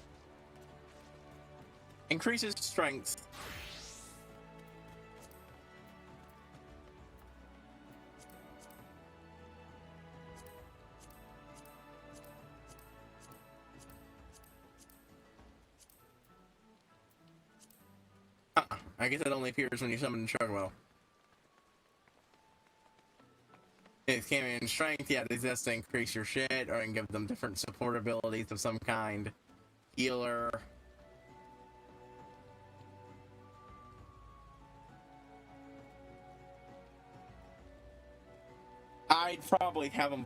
Increases strength. I guess it only appears when you summon Chocobo. It came in strength, yeah, this has to increase your shit, or I can give them different support abilities of some kind. Healer. I'd probably have them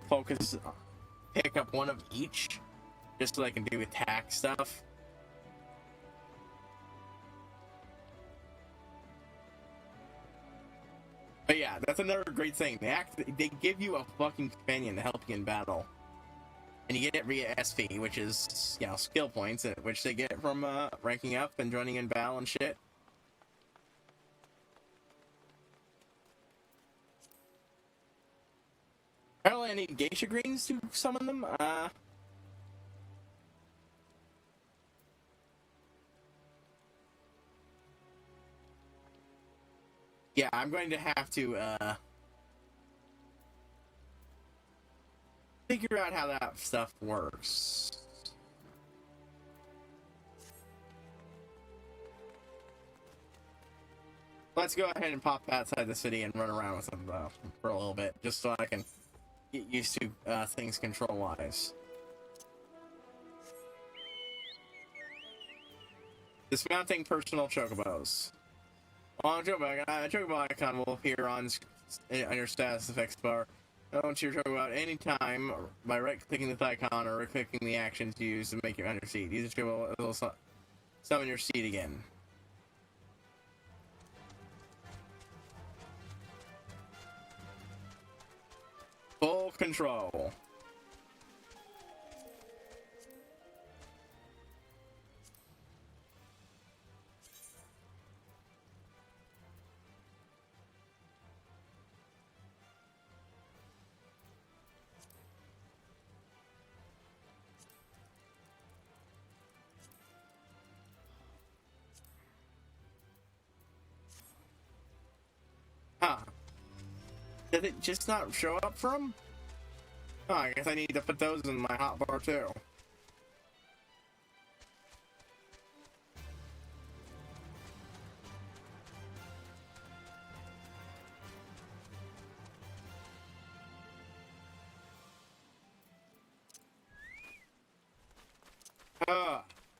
pick up one of each, just so they can do attack stuff. But yeah, that's another great thing. They give you a fucking companion to help you in battle. And you get it via SP, which is, you know, skill points, which they get from ranking up and joining in battle and shit. Apparently I need geisha greens to summon them. Yeah, I'm going to have to, figure out how that stuff works. Let's go ahead and pop outside the city and run around with them, for a little bit, just so I can get used to, things control-wise. Dismounting personal chocobos. On chocobo icon will appear on your status effects bar. Launch your chocobo at any time by right-clicking this icon or right-clicking the actions used to make it on your seat. Use the chocobo will summon your seat again. Full control. Huh. Did it just not show up from? Oh, I guess I need to put those in my hotbar too.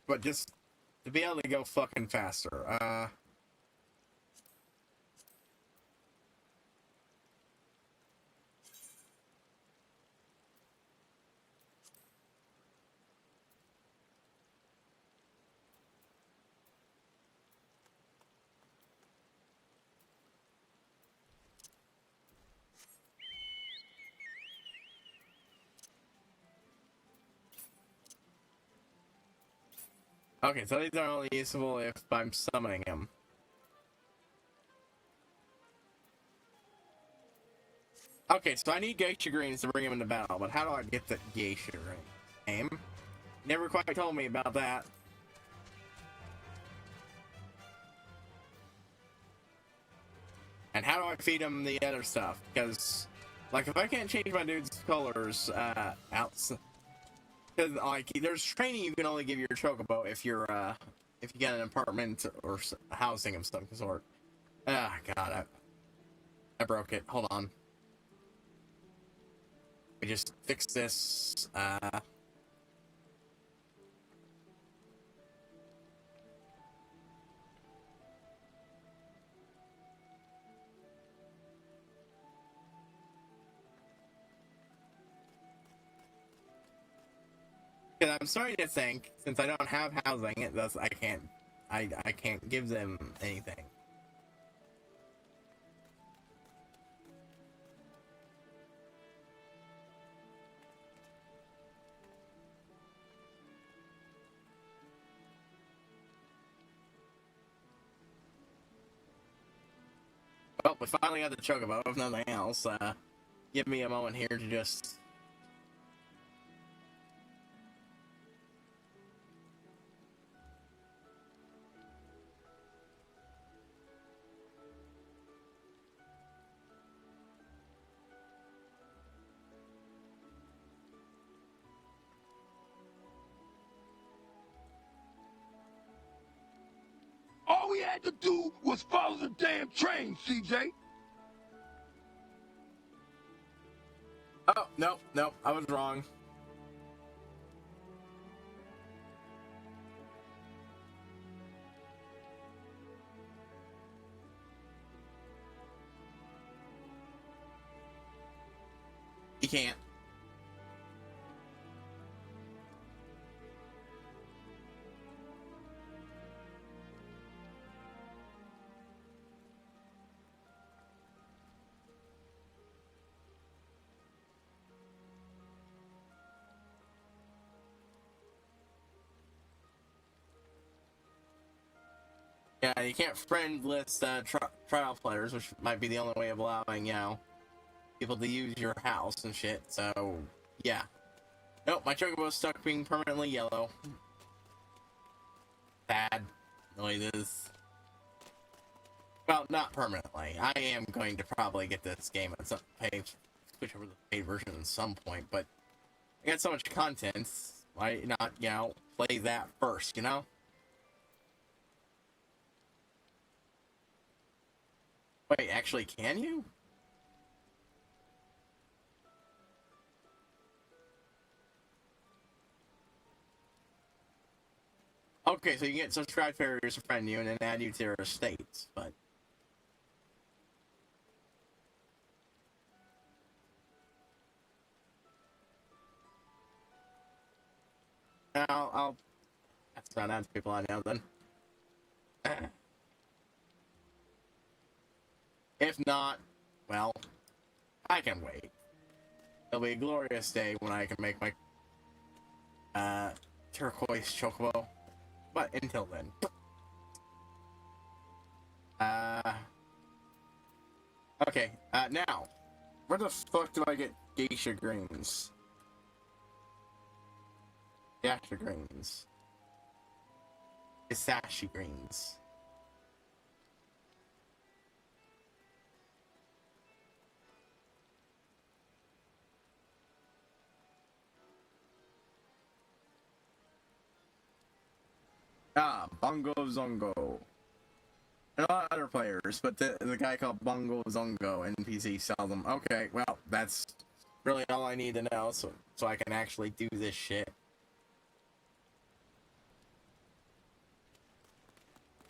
But just to be able to go fucking faster. Okay, so these are only useful if I'm summoning him. Okay, so I need geisha greens to bring him into battle, but how do I get the geisha green? Never quite told me about that. And how do I feed him the other stuff? Because, like, if I can't change my dude's colors, because, like, there's training you can only give your chocobo if you're, if you get an apartment or housing of some sort. Ah, God, I broke it. Hold on. We just fix this, Because I'm starting to think, since I don't have housing, thus I can't give them anything. Well, we finally got the chocobo, if nothing else. Give me a moment here to just... All we had to do was follow the damn train, CJ. Oh, no, I was wrong. You can't. Yeah, you can't friend list trial players, which might be the only way of allowing, you know, people to use your house and shit, so yeah. Nope, my Chocobo's stuck being permanently yellow. Sad noises. Well, not permanently. I am going to probably get this game at some switch over to the paid version at some point, but I got so much content, why not, you know, play that first, you know? Wait, actually, can you? Okay, so you can get subscribed farriers to friend you and then add you to their estates, but... I'll that's not add people I know then. If not, well, I can wait. It'll be a glorious day when I can make my turquoise chocobo. But until then. Okay, now, where the fuck do I get geisha greens? Geisha greens. Hisashi greens. Ah, Bongo Zongo. And a lot of other players, but the guy called Bongo Zongo NPC sells them. Okay, well, that's really all I need to know, so I can actually do this shit.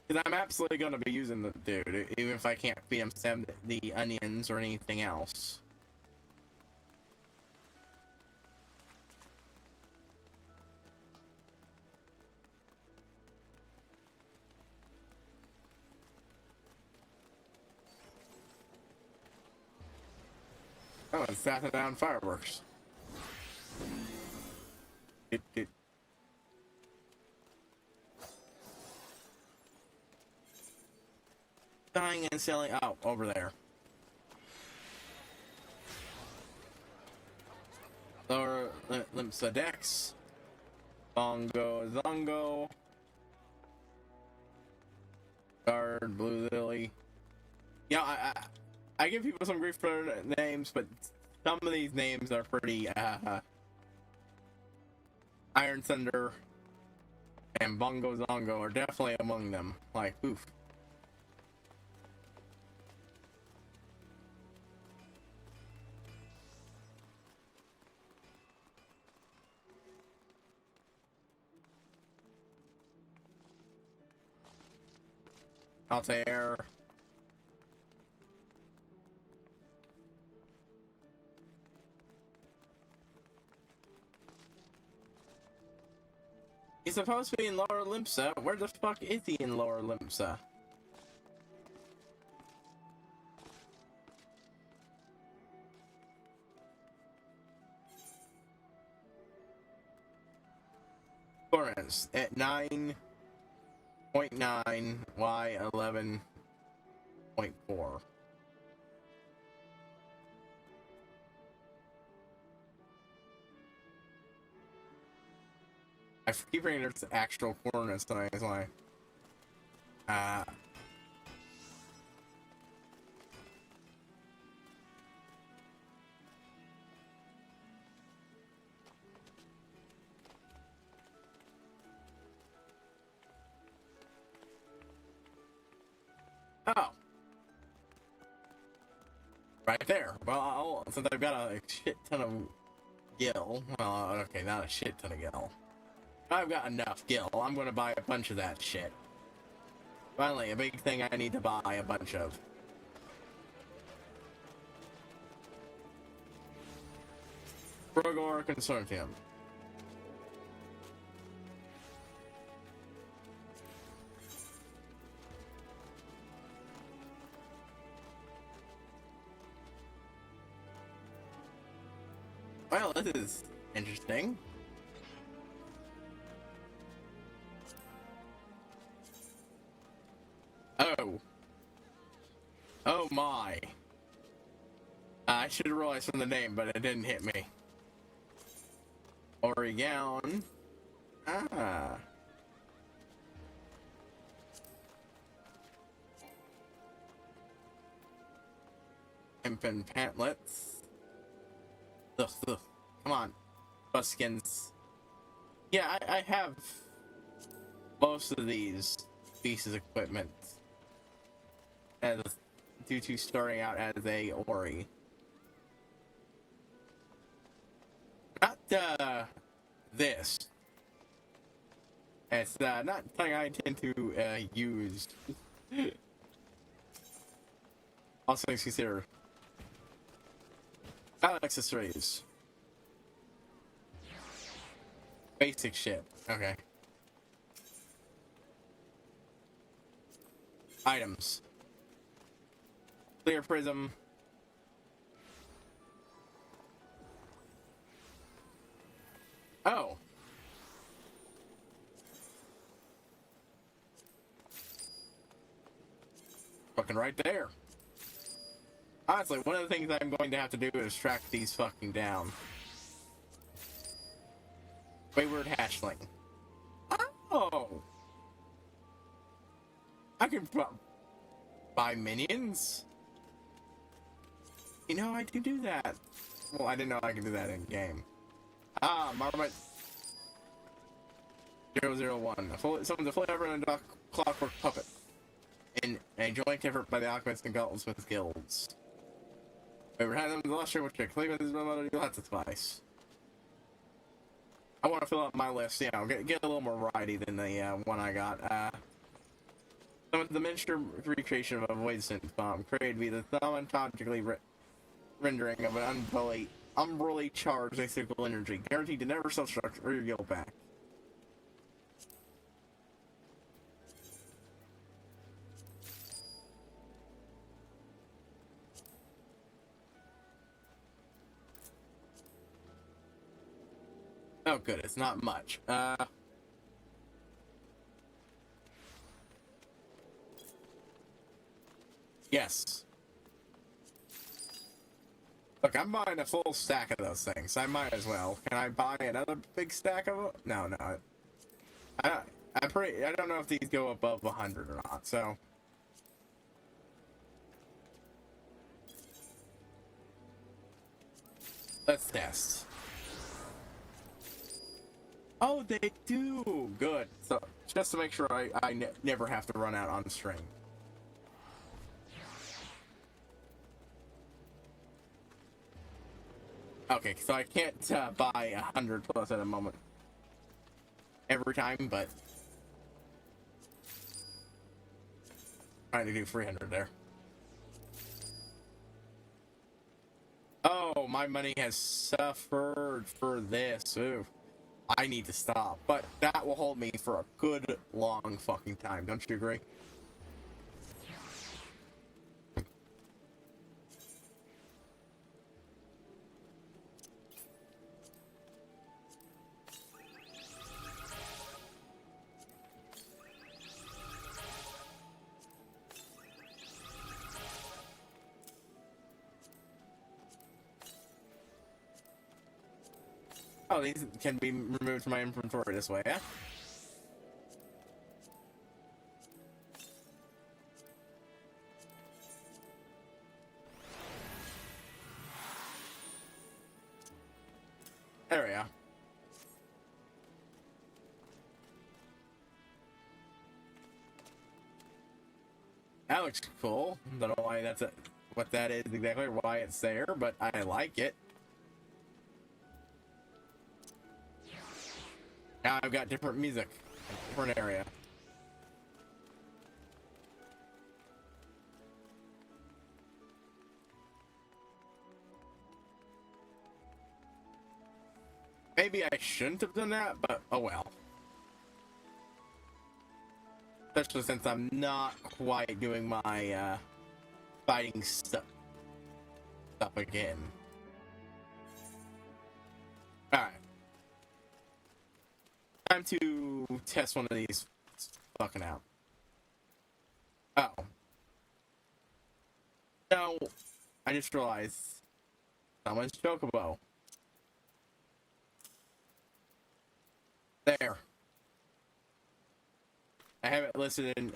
Because I'm absolutely going to be using the dude, even if I can't feed him the onions or anything else. Oh, it's Saturday down fireworks. Dying and selling out over there. Lower Limpsa Dex. Bongo Zongo. Guard Blue Lily. Yeah, I give people some grief for their names, but some of these names are pretty, Iron Thunder and Bongo Zongo are definitely among them. Like, oof. Altair. He's supposed to be in Lower Limpsa. Where the fuck is he in Lower Limpsa? Florence at 9.9 Y 11.4. I keep reading there's actual coordinates tonight, it's like oh. Right there. Well, since I've got a shit ton of gil, well, okay, not a shit ton of gil. I've got enough gil. I'm gonna buy a bunch of that shit. Finally, a big thing I need to buy a bunch of. Brogor Consortium. Well, this is interesting. Oh. Oh my. I should have realized from the name, but it didn't hit me. Oregon. Ah. Imp pantlets. Ugh, ugh. Come on. Buskins. Yeah, I have most of these pieces of equipment as due to starting out as a Ori. Not this. It's not something I tend to use. Also consider accessories. Basic shit. Okay. Items. Clear prism. Oh. Fucking right there. Honestly, one of the things I'm going to have to do is track these fucking down. Wayward hatchling. Oh! I can buy minions? You know, I can do that. Well, I didn't know I could do that in game. Ah, Marmot 001. Someone's a flavor and a clockwork puppet. In a joint effort by the alchemists and goldsmiths guilds. Wayward had them the luster which claim with his mother lots of spice. I want to fill out my list, you know, get a little more variety than the one I got. The miniature recreation of a void synth bomb created via the thaumaturgically rendering of an umbrally charged acyclical energy, guaranteed to never self-destruct or your guild back. Oh, good. It's not much. Yes. Look, I'm buying a full stack of those things. I might as well. Can I buy another big stack of them? No, no. I don't know if these go above 100 or not, so. Let's test. Oh, they do! Good. So, just to make sure I never have to run out on string. Okay, so I can't buy 100 plus at a moment every time, but trying to do 300 there. Oh, my money has suffered for this. Ooh. I need to stop, but that will hold me for a good long fucking time. Don't you agree? Oh, these can be removed from my inventory this way, yeah? There we go. That looks cool. Don't know why that's what that is exactly, or why it's there, but I like it. Now I've got different music, different area. Maybe I shouldn't have done that, but oh well. Especially since I'm not quite doing my fighting stuff again. Alright. Time to test one of these fucking out. Oh. No, I just realized Someone's Chocobo. There. I have it listed in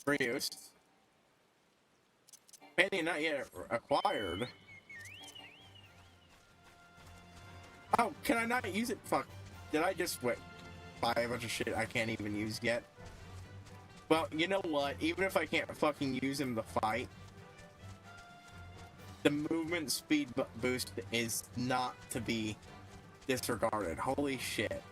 reuse. Penny not yet acquired. Oh, can I not use it? Fuck. Did I just buy a bunch of shit I can't even use yet? Well, you know what? Even if I can't fucking use him to fight, the movement speed boost is not to be disregarded. Holy shit.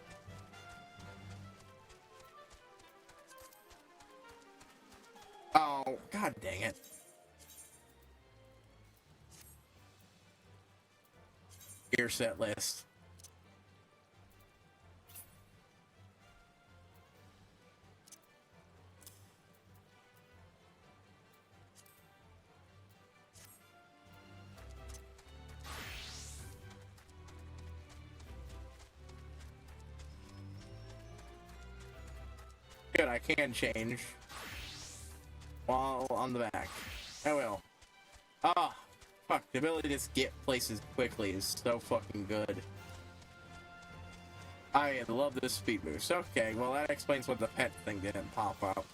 Oh, god dang it. Gear set list. Good, I can change while on the back. I will. Ah, fuck, the ability to just get places quickly is so fucking good. I love this speed boost. Okay, well that explains what the pet thing didn't pop up.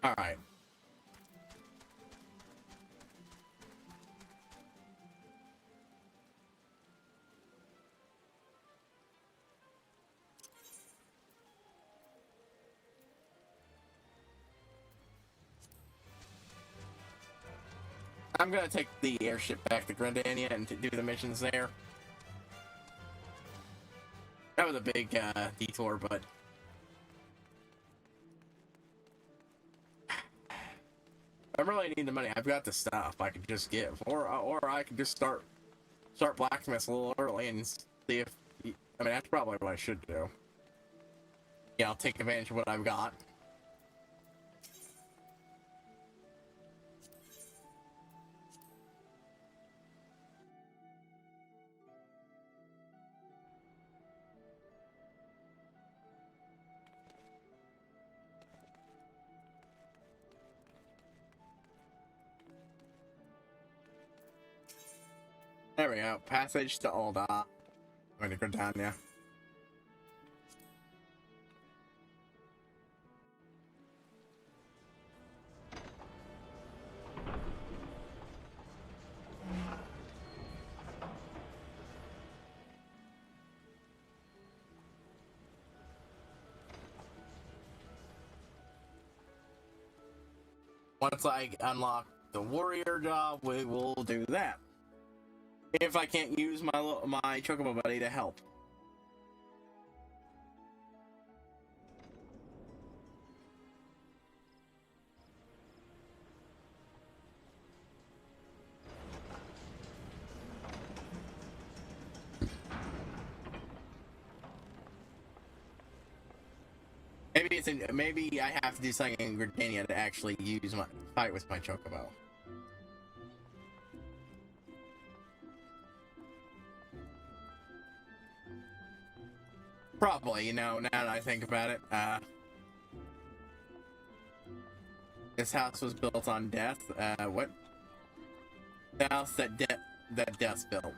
Alright. I'm gonna take the airship back to Grandania and do the missions there. That was a big detour, but I really need the money. I've got the stuff I could just give, or I could just start blacksmiths a little early and see if. I mean, that's probably what I should do. Yeah, I'll take advantage of what I've got. There we go. Passage to Alda. I'm gonna go down there. Once I unlock the warrior job, we will do that. If I can't use my Chocobo buddy to help. Maybe I have to do something in Gridania to actually use my fight with my Chocobo. Probably, you know, now that I think about it. This house was built on death. What? The house that Death built.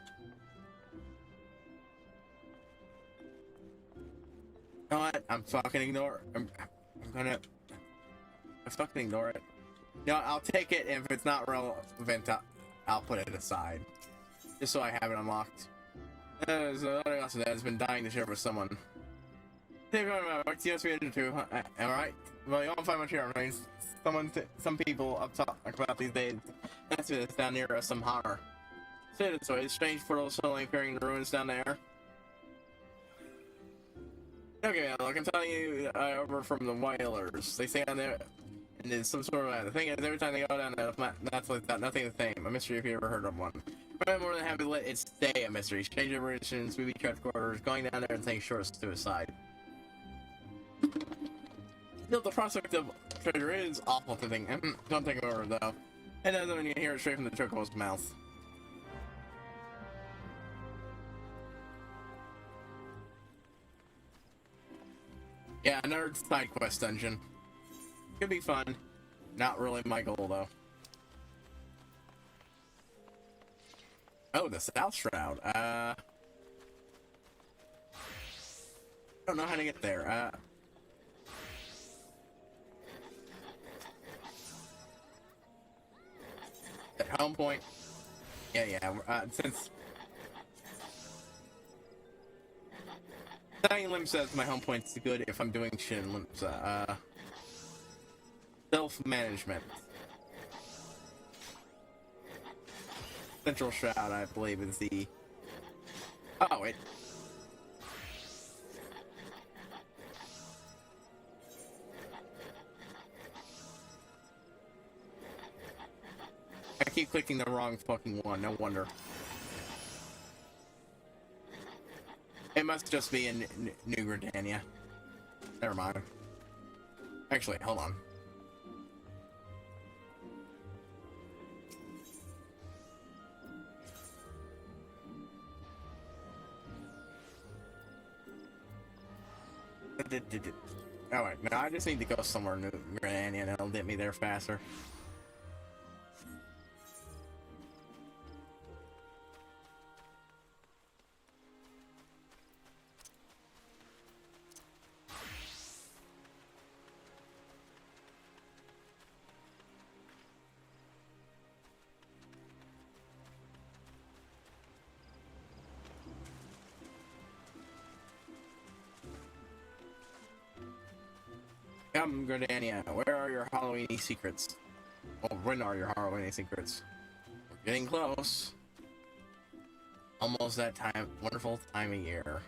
You know what? I'm fucking ignore. I'm fucking ignore it. No, I'll take it. If it's not relevant, I'll put it aside, just so I have it unlocked. There's another guy that has been dying to share with someone. Alright? Well, you won't find much here. I mean, some people up top about these days. That's it, down near some horror. Say this way, strange portals suddenly appearing in the ruins down there. Okay, look, I'm telling you, over from the Whalers. They say down there, and there's some sort of. The thing is, every time they go down there, that's like that, nothing the same. A mystery if you ever heard of one. I'm more than happy to let it stay a mystery. Strange operations, movie headquarters, going down there and saying short suicide. Still, the prospect of treasure is awful to think. Don't take it over, though. And then when you hear it straight from the Chocobo's mouth. Yeah, another side quest dungeon. Could be fun. Not really my goal, though. Oh, the South Shroud. I don't know how to get there. At home point. Yeah. Since Dying Limb says my home point's good if I'm doing shit in Limbs. Self-management. Central Shroud, I believe, is the... Oh, wait. I keep clicking the wrong fucking one, no wonder. It must just be in New Gridania. Never mind. Actually, hold on. Oh wait, no, I just need to go somewhere new Gridania and it'll get me there faster. Come, Gridania, where are your Halloweeny secrets? Oh, when are your Halloweeny secrets? We're getting close. Almost that time, wonderful time of year.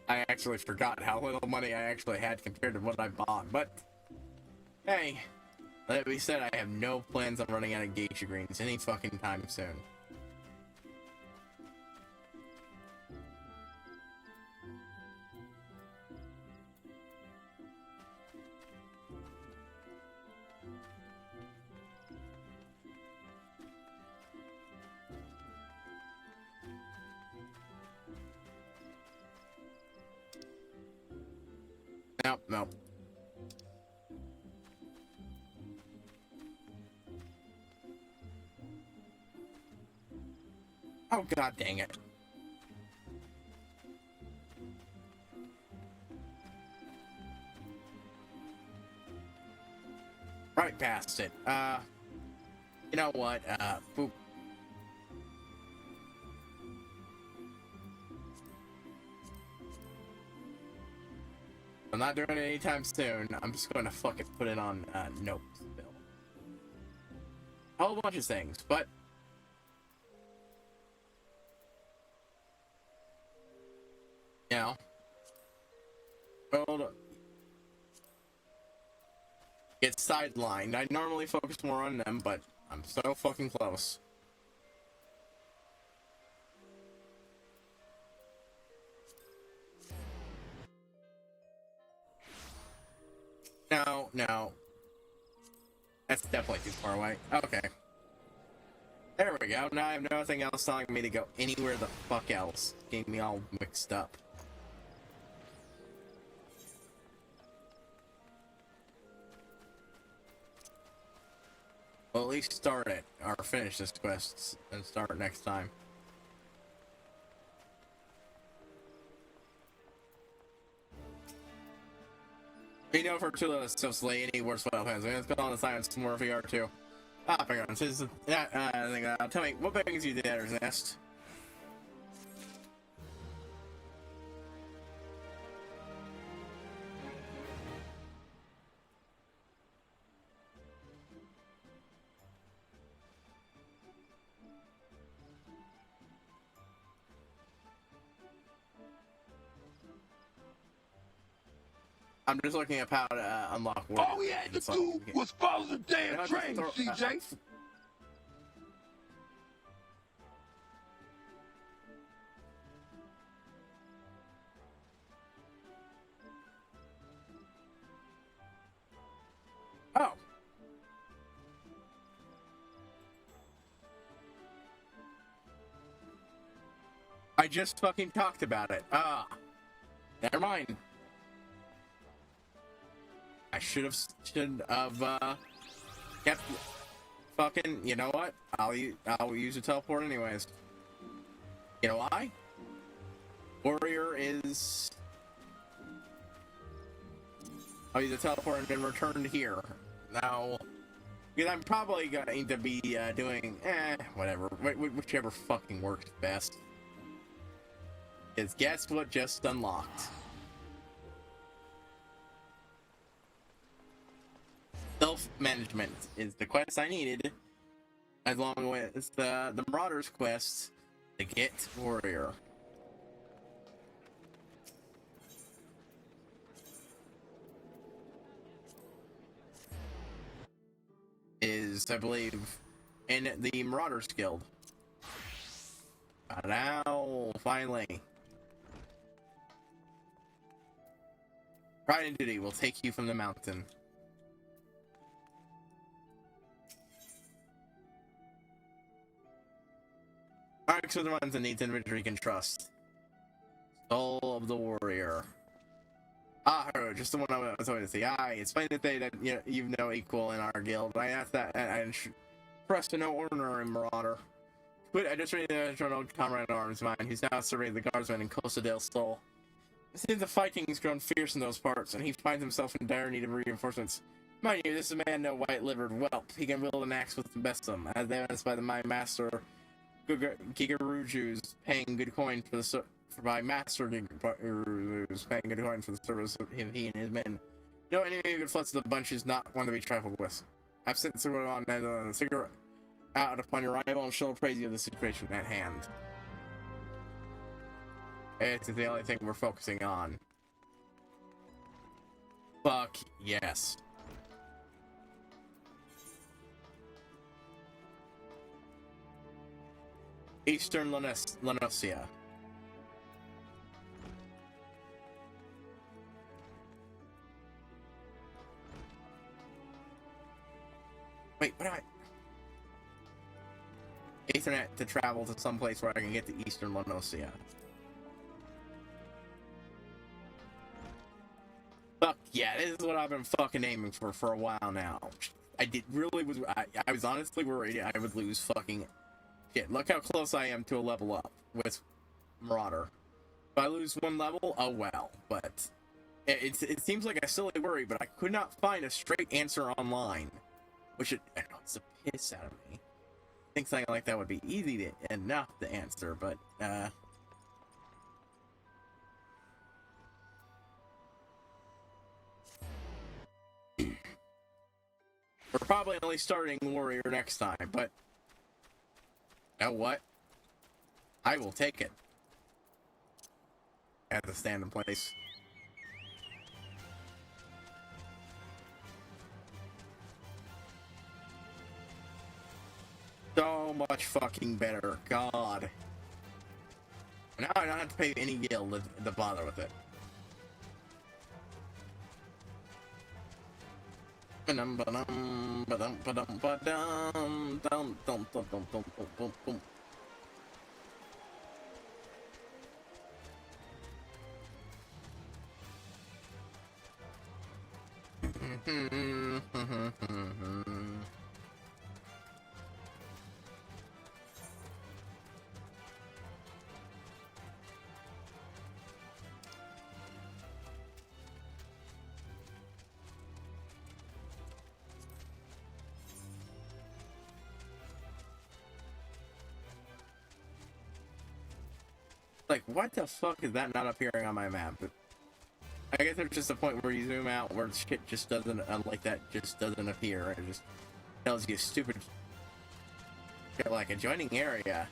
I actually forgot how little money I actually had compared to what I bought, but hey, that being said, I have no plans on running out of Geisha Greens any fucking time soon. No. Oh, god dang it. Right past it. You know what? Boop. I'm not doing it anytime soon. I'm just going to fucking put it on, nope. A whole bunch of things, but... You know. Hold up. Get sidelined. I normally focus more on them, but I'm so fucking close. No. That's definitely too far away. Okay. There we go. Now I have nothing else telling me to go anywhere the fuck else. Getting me all mixed up. Well, at least start it, or finish this quest, and start next time. You know, for two of us, so slay any worse file plans. Let's go on the science more VR2. Hang on. Tell me, what brings you to the Adder's Nest? I'm just looking up how to unlock work. All we had to do was follow the damn train, CJ. Oh. I just fucking talked about it. Never mind. I should have kept fucking. You know what? I'll use a teleport anyways. You know why? Warrior is. I'll use a teleport and then return here. Now, because I'm probably going to be doing whatever, whichever fucking works best. Because guess what just unlocked? Self-management is the quest I needed, along with the Marauders quest to get Warrior. Is, I believe, in the Marauders Guild. Now, finally. Pride and Duty will take you from the mountain. Arcs are the ones that needs inventory can trust. Soul of the Warrior. Just the one I was going to say. It's fine that they you've no equal in our guild. I asked that and for us to know ordinary marauder. But I just read the journal comrade in arms mine, who's now surveyed the guardsmen in Costa del Sol. It seems the fighting's grown fierce in those parts, and he finds himself in dire need of reinforcements. Mind you, this is a man no white-livered whelp. He can wield an axe with the best of them, as evidenced by my master Gigaruju's paying good coin for the my master Gigaruju's paying good coin for the service of him, he and his men. No enemy who fluts the bunch is not one to be trifled with. I've sent the on the cigarette out upon your arrival and shall praise you of the situation at hand. It's the only thing we're focusing on. Fuck yes. Eastern Lenosia. Wait, what am I? Ethernet to travel to some place where I can get to Eastern Lenosia. Fuck yeah, this is what I've been fucking aiming for a while now. I was honestly worried I would lose fucking shit. Look how close I am to a level up with Marauder. If I lose one level, oh well. But it seems like I still worry, but I could not find a straight answer online. Which it's a piss out of me. I think something like that would be easy enough to answer, but we're probably only starting Warrior next time, but you know what? I will take it. At the stand in place. So much fucking better. God. Now I don't have to pay any guild to bother with it. Like, what the fuck is that not appearing on my map? But I guess there's just a point where you zoom out where shit just doesn't, like that just doesn't appear. It just tells you stupid shit like adjoining area.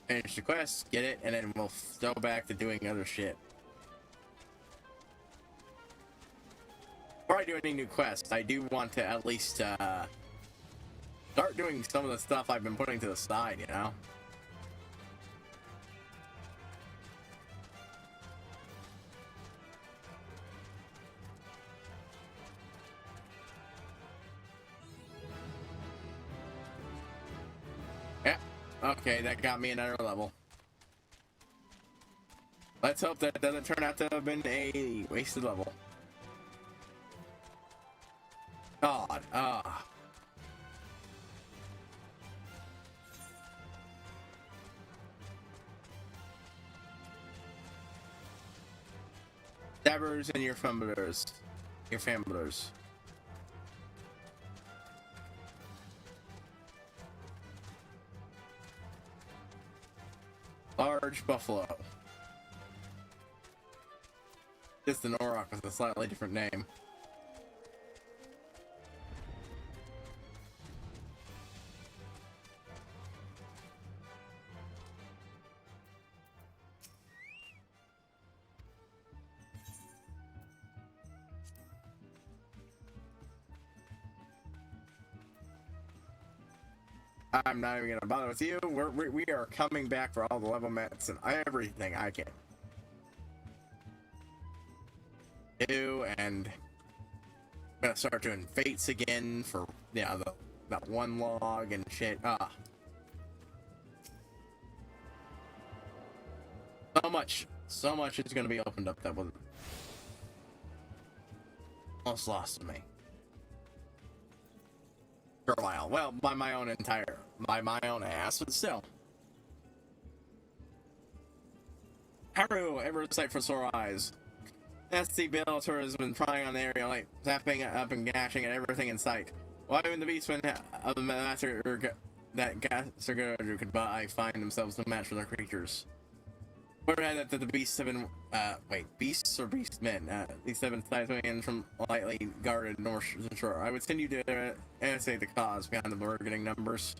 Finish the quest, get it, and then we'll go back to doing other shit. Before I do any new quests, I do want to at least start doing some of the stuff I've been putting to the side, you know? Okay, that got me another level. Let's hope that doesn't turn out to have been a wasted level. God, Dabbers and your fumblers. Your famblers. Large buffalo. Just an Auroch with a slightly different name. I'm not even gonna bother with you. We are coming back for all the level mats and everything I can do, and I'm gonna start doing fates again for that one log and shit. So much is gonna be opened up that was almost lost to me for a while. Well, by my own ass, but still. Haru, ever sight for sore eyes. SC Bellator has been prying on the area, like zapping up and gashing at everything in sight. Why when the beastmen of the master that Gasser could buy find themselves no match for their creatures? Word had that the beasts have been beasts or beastmen? These have been sideswinging from lightly guarded north shore. I would send you to answer the cause behind the bargaining numbers.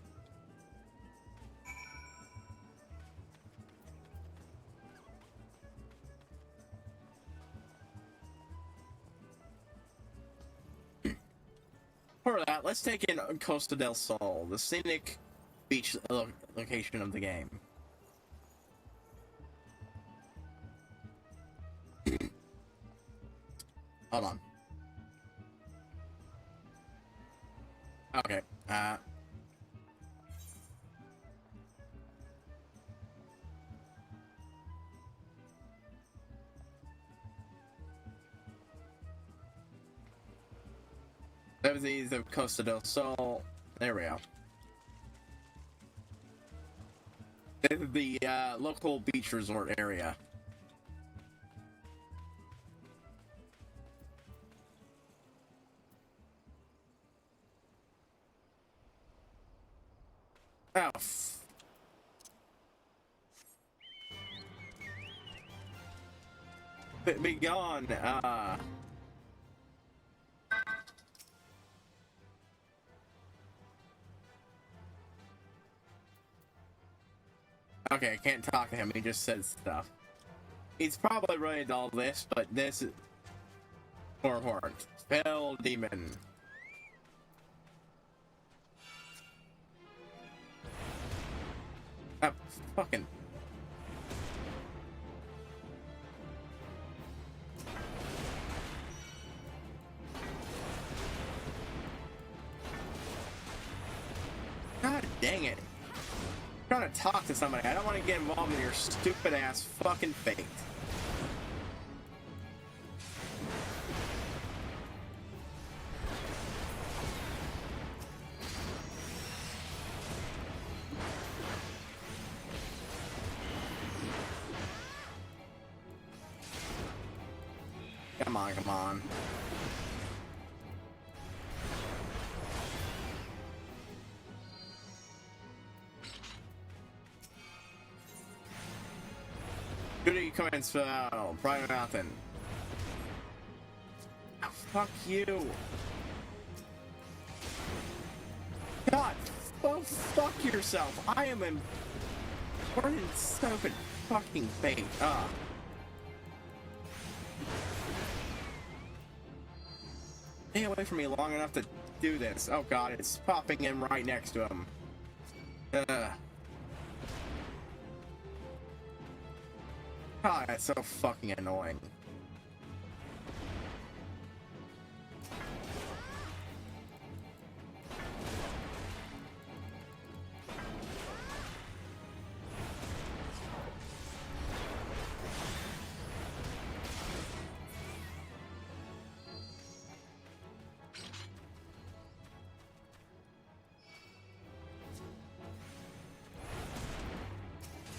For that, let's take in Costa del Sol, the scenic beach location of the game. Hold on. Okay, these of Costa del Sol. There we go. This is the local beach resort area. Oh. Be gone. Okay, I can't talk to him. He just says stuff. He's probably related to all this, but this is Horn. Spell Demon. Fucking. God dang it. I'm trying to talk to somebody. I don't want to get involved in your stupid ass fucking fate. Come on, come on. Duty comments for Private Mountain. Oh, fuck you. God, oh, fuck yourself. I am in important stupid fucking fate. Stay away from me long enough to do this. Oh god, it's popping in right next to him. God, that's so fucking annoying.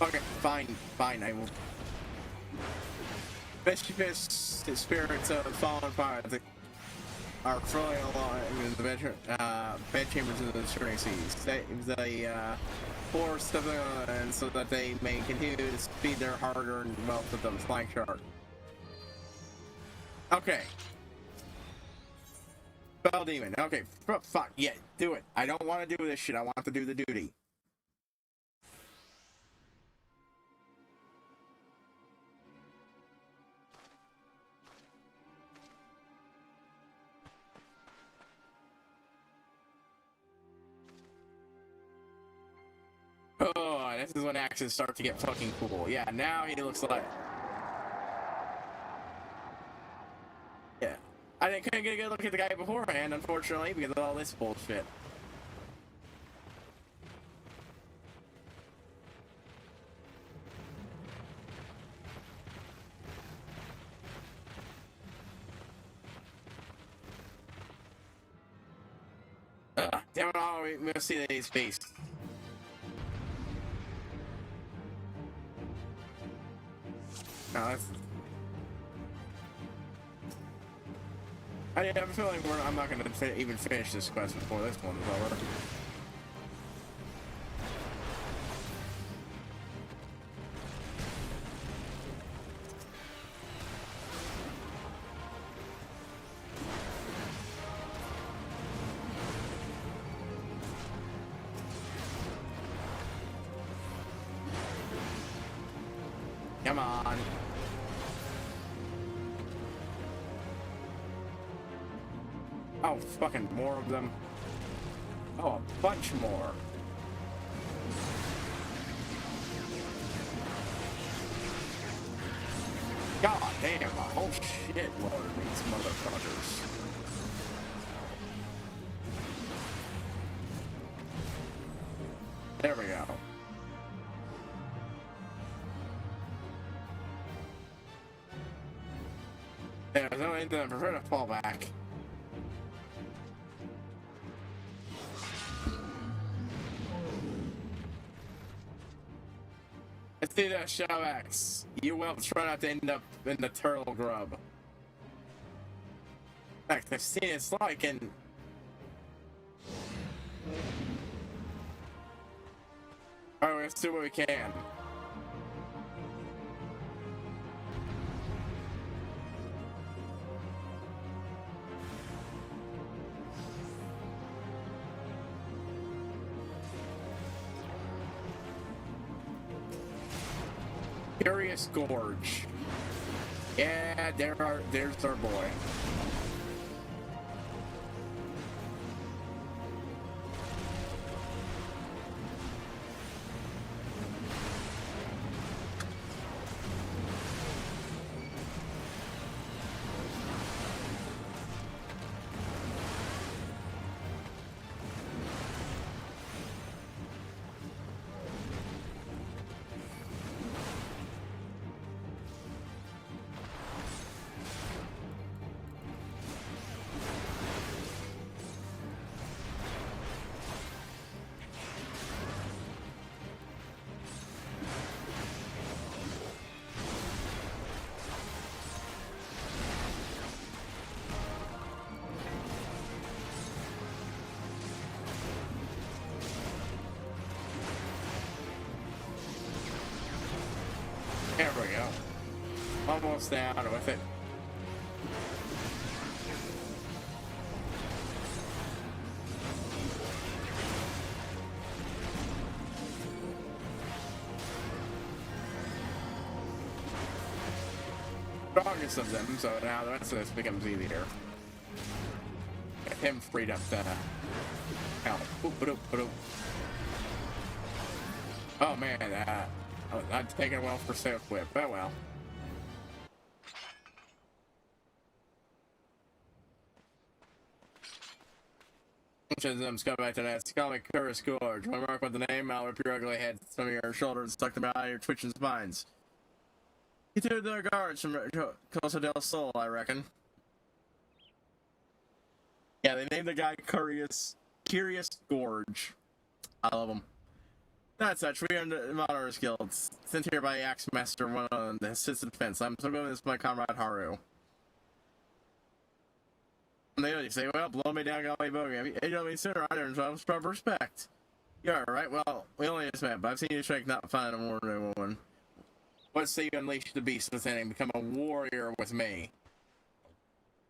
Okay, fine, I will. Mischievous spirits of fallen fires are flowing along in the bed chambers of the Shooting Seas. They force them so that they may continue to speed their hard-earned wealth with the flying shark. Okay. Spell demon. Okay, fuck, yeah, do it. I don't want to do this shit, I want to do the duty. Oh, this is when axes start to get fucking cool. Yeah, now he looks like... Yeah. I couldn't get a good look at the guy beforehand, unfortunately, because of all this bullshit. Damn it all, we'll see his face. No, that's... I have a feeling I'm not going to even finish this quest before this one is over. Come on. Oh, fucking more of them. Oh, a bunch more. God damn, a whole shitload of these motherfuckers. There we go. There's no way to prefer to fall back. Let's do that, Shadow Axe. You will try not to end up in the turtle grub. In fact, I've seen it's like in... Alright, let's do what we can. Curious Gorge. Yeah, there's our boy. There we go. Almost down with it. Strongest of them, so now the rest of this becomes easier. Get him freed up to help. Oh man, I'm taking well for sale whip. Oh well. Go back to that comic Curse Gorge. When I mark with the name, I'll rip your ugly head, some of your shoulders, tuck them out of your twitching spines. You two the guards from Costa del Sol, I reckon. Yeah, they named the guy Curious Gorge. I love him. Not such. We are the Moderators Guild, sent here by Axe Master 1 on the Assistant Defense. I'm so going with my comrade Haru. And they say, well, blow me down, got my bogey. You know me sooner, I didn't show proper respect. You're alright, well, we only just met, but I've seen you strike not find a warrior woman. What say you unleash the beast within and become a warrior with me?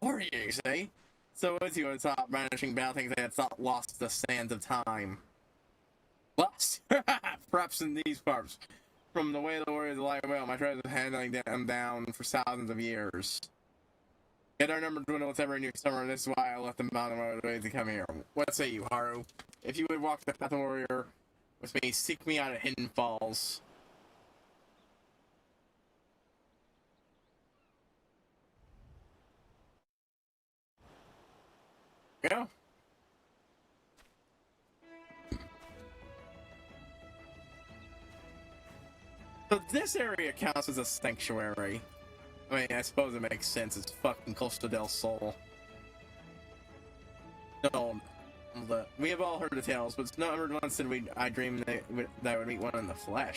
Warrior, you say? So with you on top, banishing bad things I had thought lost the sands of time. Lost? Perhaps in these parts. From the way the warriors lie well, my treasures handling them down for thousands of years. Yet our number dwindle with every new summer, and this is why I left them bound on my way to come here. What say you, Haru? If you would walk the path of warrior with me, seek me out at Hidden Falls. Go. So this area counts as a sanctuary. I mean, I suppose it makes sense. It's fucking Costa del Sol. No, we have all heard the tales, but it's not heard once that I dreamed that I would meet one in the flesh.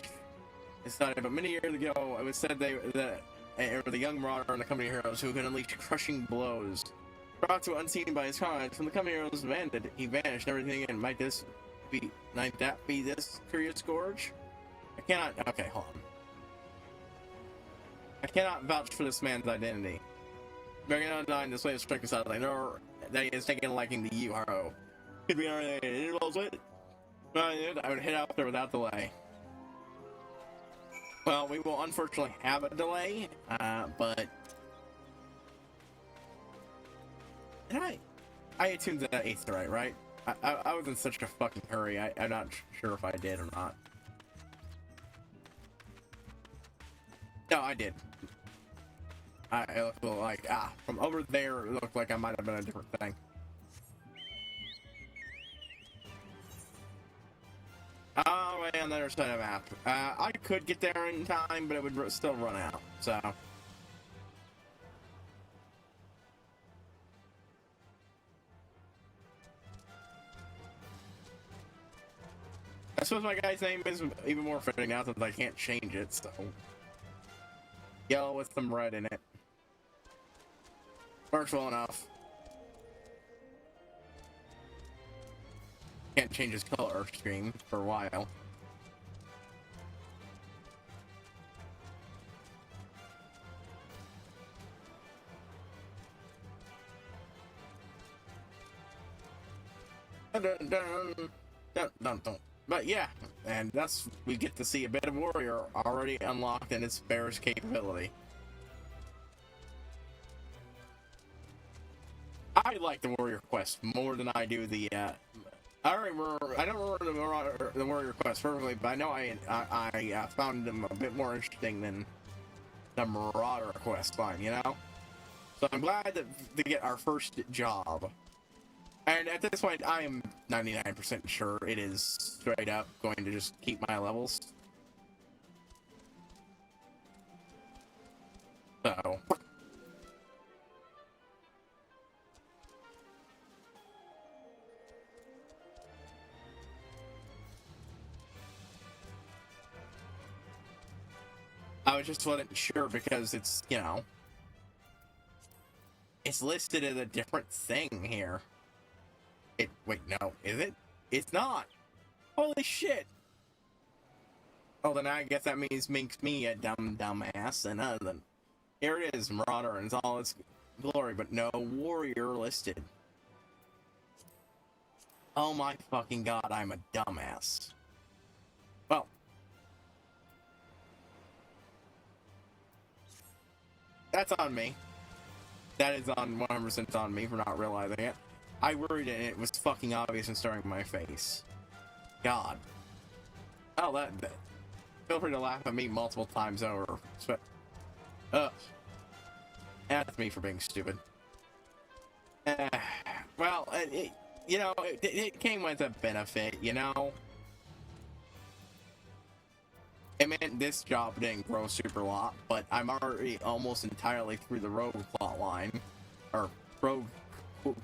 It's not, but many years ago, it was said that the young marauder and the company heroes who could unleash crushing blows. Brought to unseen by his comrades, from the company heroes abandoned, he vanished everything, and might that be this curious gorge? I cannot. Okay, hold on. I cannot vouch for this man's identity. Bearing on dying this way of strict aside, I know that he has taken a liking to you, Haru. Could be already involved with it. I would head out there without delay. Well, we will unfortunately have a delay, but I attuned to that 8th right? I was in such a fucking hurry. I'm not sure if I did or not. No, I did. I looked like, from over there, it looked like I might have been a different thing. Oh, way on the other side of the map. I could get there in time, but it would still run out, so. I suppose my guy's name is even more fitting now since I can't change it, so. Yellow with some red in it. Works well enough. Can't change his color scheme for a while. Dun, dun, dun, dun, dun, dun. But yeah, and that's, we get to see a bit of warrior already unlocked in its bear's capability. I like the warrior quest more than I do the, I don't remember the warrior quest perfectly, but I know I found them a bit more interesting than the marauder quest line, you know? So I'm glad to get our first job. And at this point, I am 99% sure it is straight up going to just keep my levels. So. I was just wasn't sure because it's, you know, it's listed as a different thing here. Wait, no, is it? It's not! Holy shit! Oh, then I guess that makes me a dumbass, and other than... Here it is, Marauder in all its glory, but no warrior listed. Oh my fucking god, I'm a dumbass. Well. That's on me. That is on 100% on me for not realizing it. I worried and it was fucking obvious and staring in my face. God. Oh, that. Feel free to laugh at me multiple times over. That's me for being stupid. Well, you know, it came with a benefit, you know? It meant this job didn't grow super lot, but I'm already almost entirely through the rogue plot line. Or rogue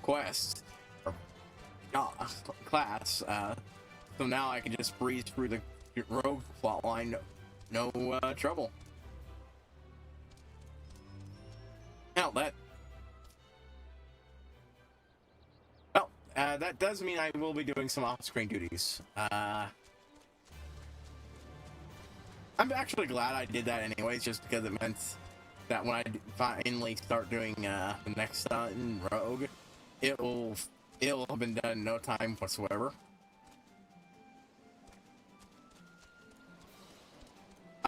quest. Or class. So now I can just breeze through the rogue plotline, no trouble. Hell, that does mean I will be doing some off-screen duties. I'm actually glad I did that anyways, just because it meant that when I finally start doing the next stunt in Rogue, it'll have been done in no time whatsoever.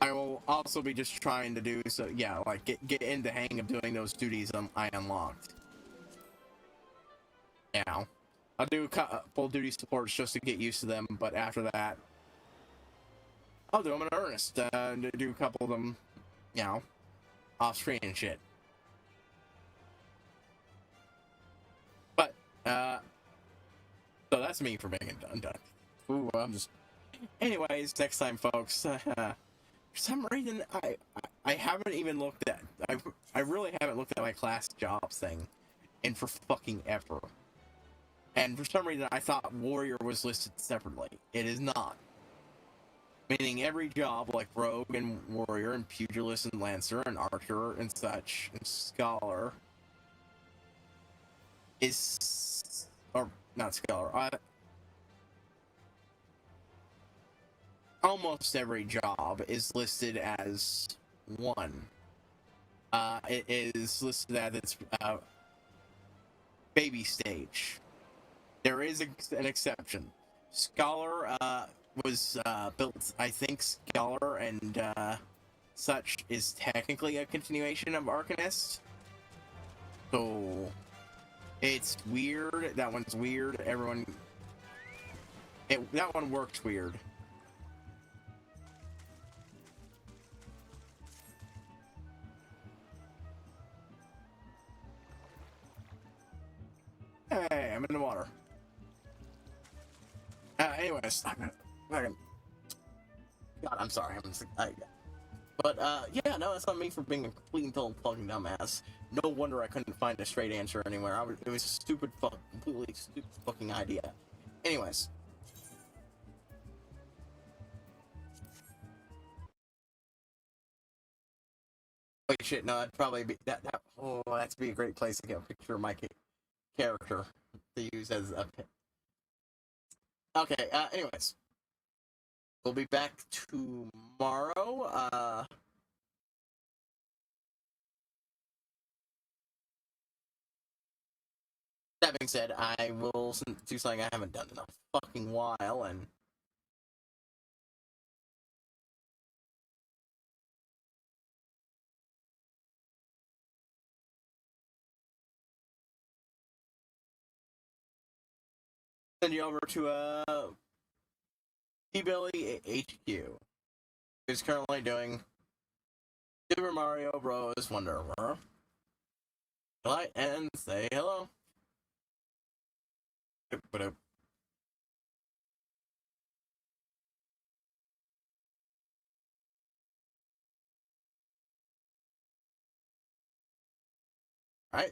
I will also be just trying to do so, yeah, like get in the hang of doing those duties I unlocked. Yeah, I'll do full duty supports just to get used to them, but after that, I'll do them in earnest. Do a couple of them, you know, off screen and shit. But so that's me for being done. Ooh, I'm just. Anyways, next time, folks. For some reason, I haven't even looked at. I really haven't looked at my class jobs thing in for fucking ever. And for some reason, I thought warrior was listed separately. It is not. Meaning every job, like rogue and warrior and pugilist and lancer and archer and such and scholar, is, or not scholar. Almost every job is listed as one. It is listed as its baby stage. There is an exception. Scholar was built, I think, Scholar and such is technically a continuation of Arcanist. So it's weird. That one's weird. That one works weird. Hey, I'm in the water. Anyways, God, I'm sorry. But yeah, no, that's not me for being a complete and total fucking dumbass. No wonder I couldn't find a straight answer anywhere. It was a completely stupid fucking idea. Anyways. Wait, shit, no, that'd probably be, that'd be a great place to get a picture of my character to use as a pin. Okay, anyways. We'll be back tomorrow, that being said, I will do something I haven't done in a fucking while, and send you over to T-Billy HQ, who's currently doing Super Mario Bros. Wonder. Light and say hello. Alright.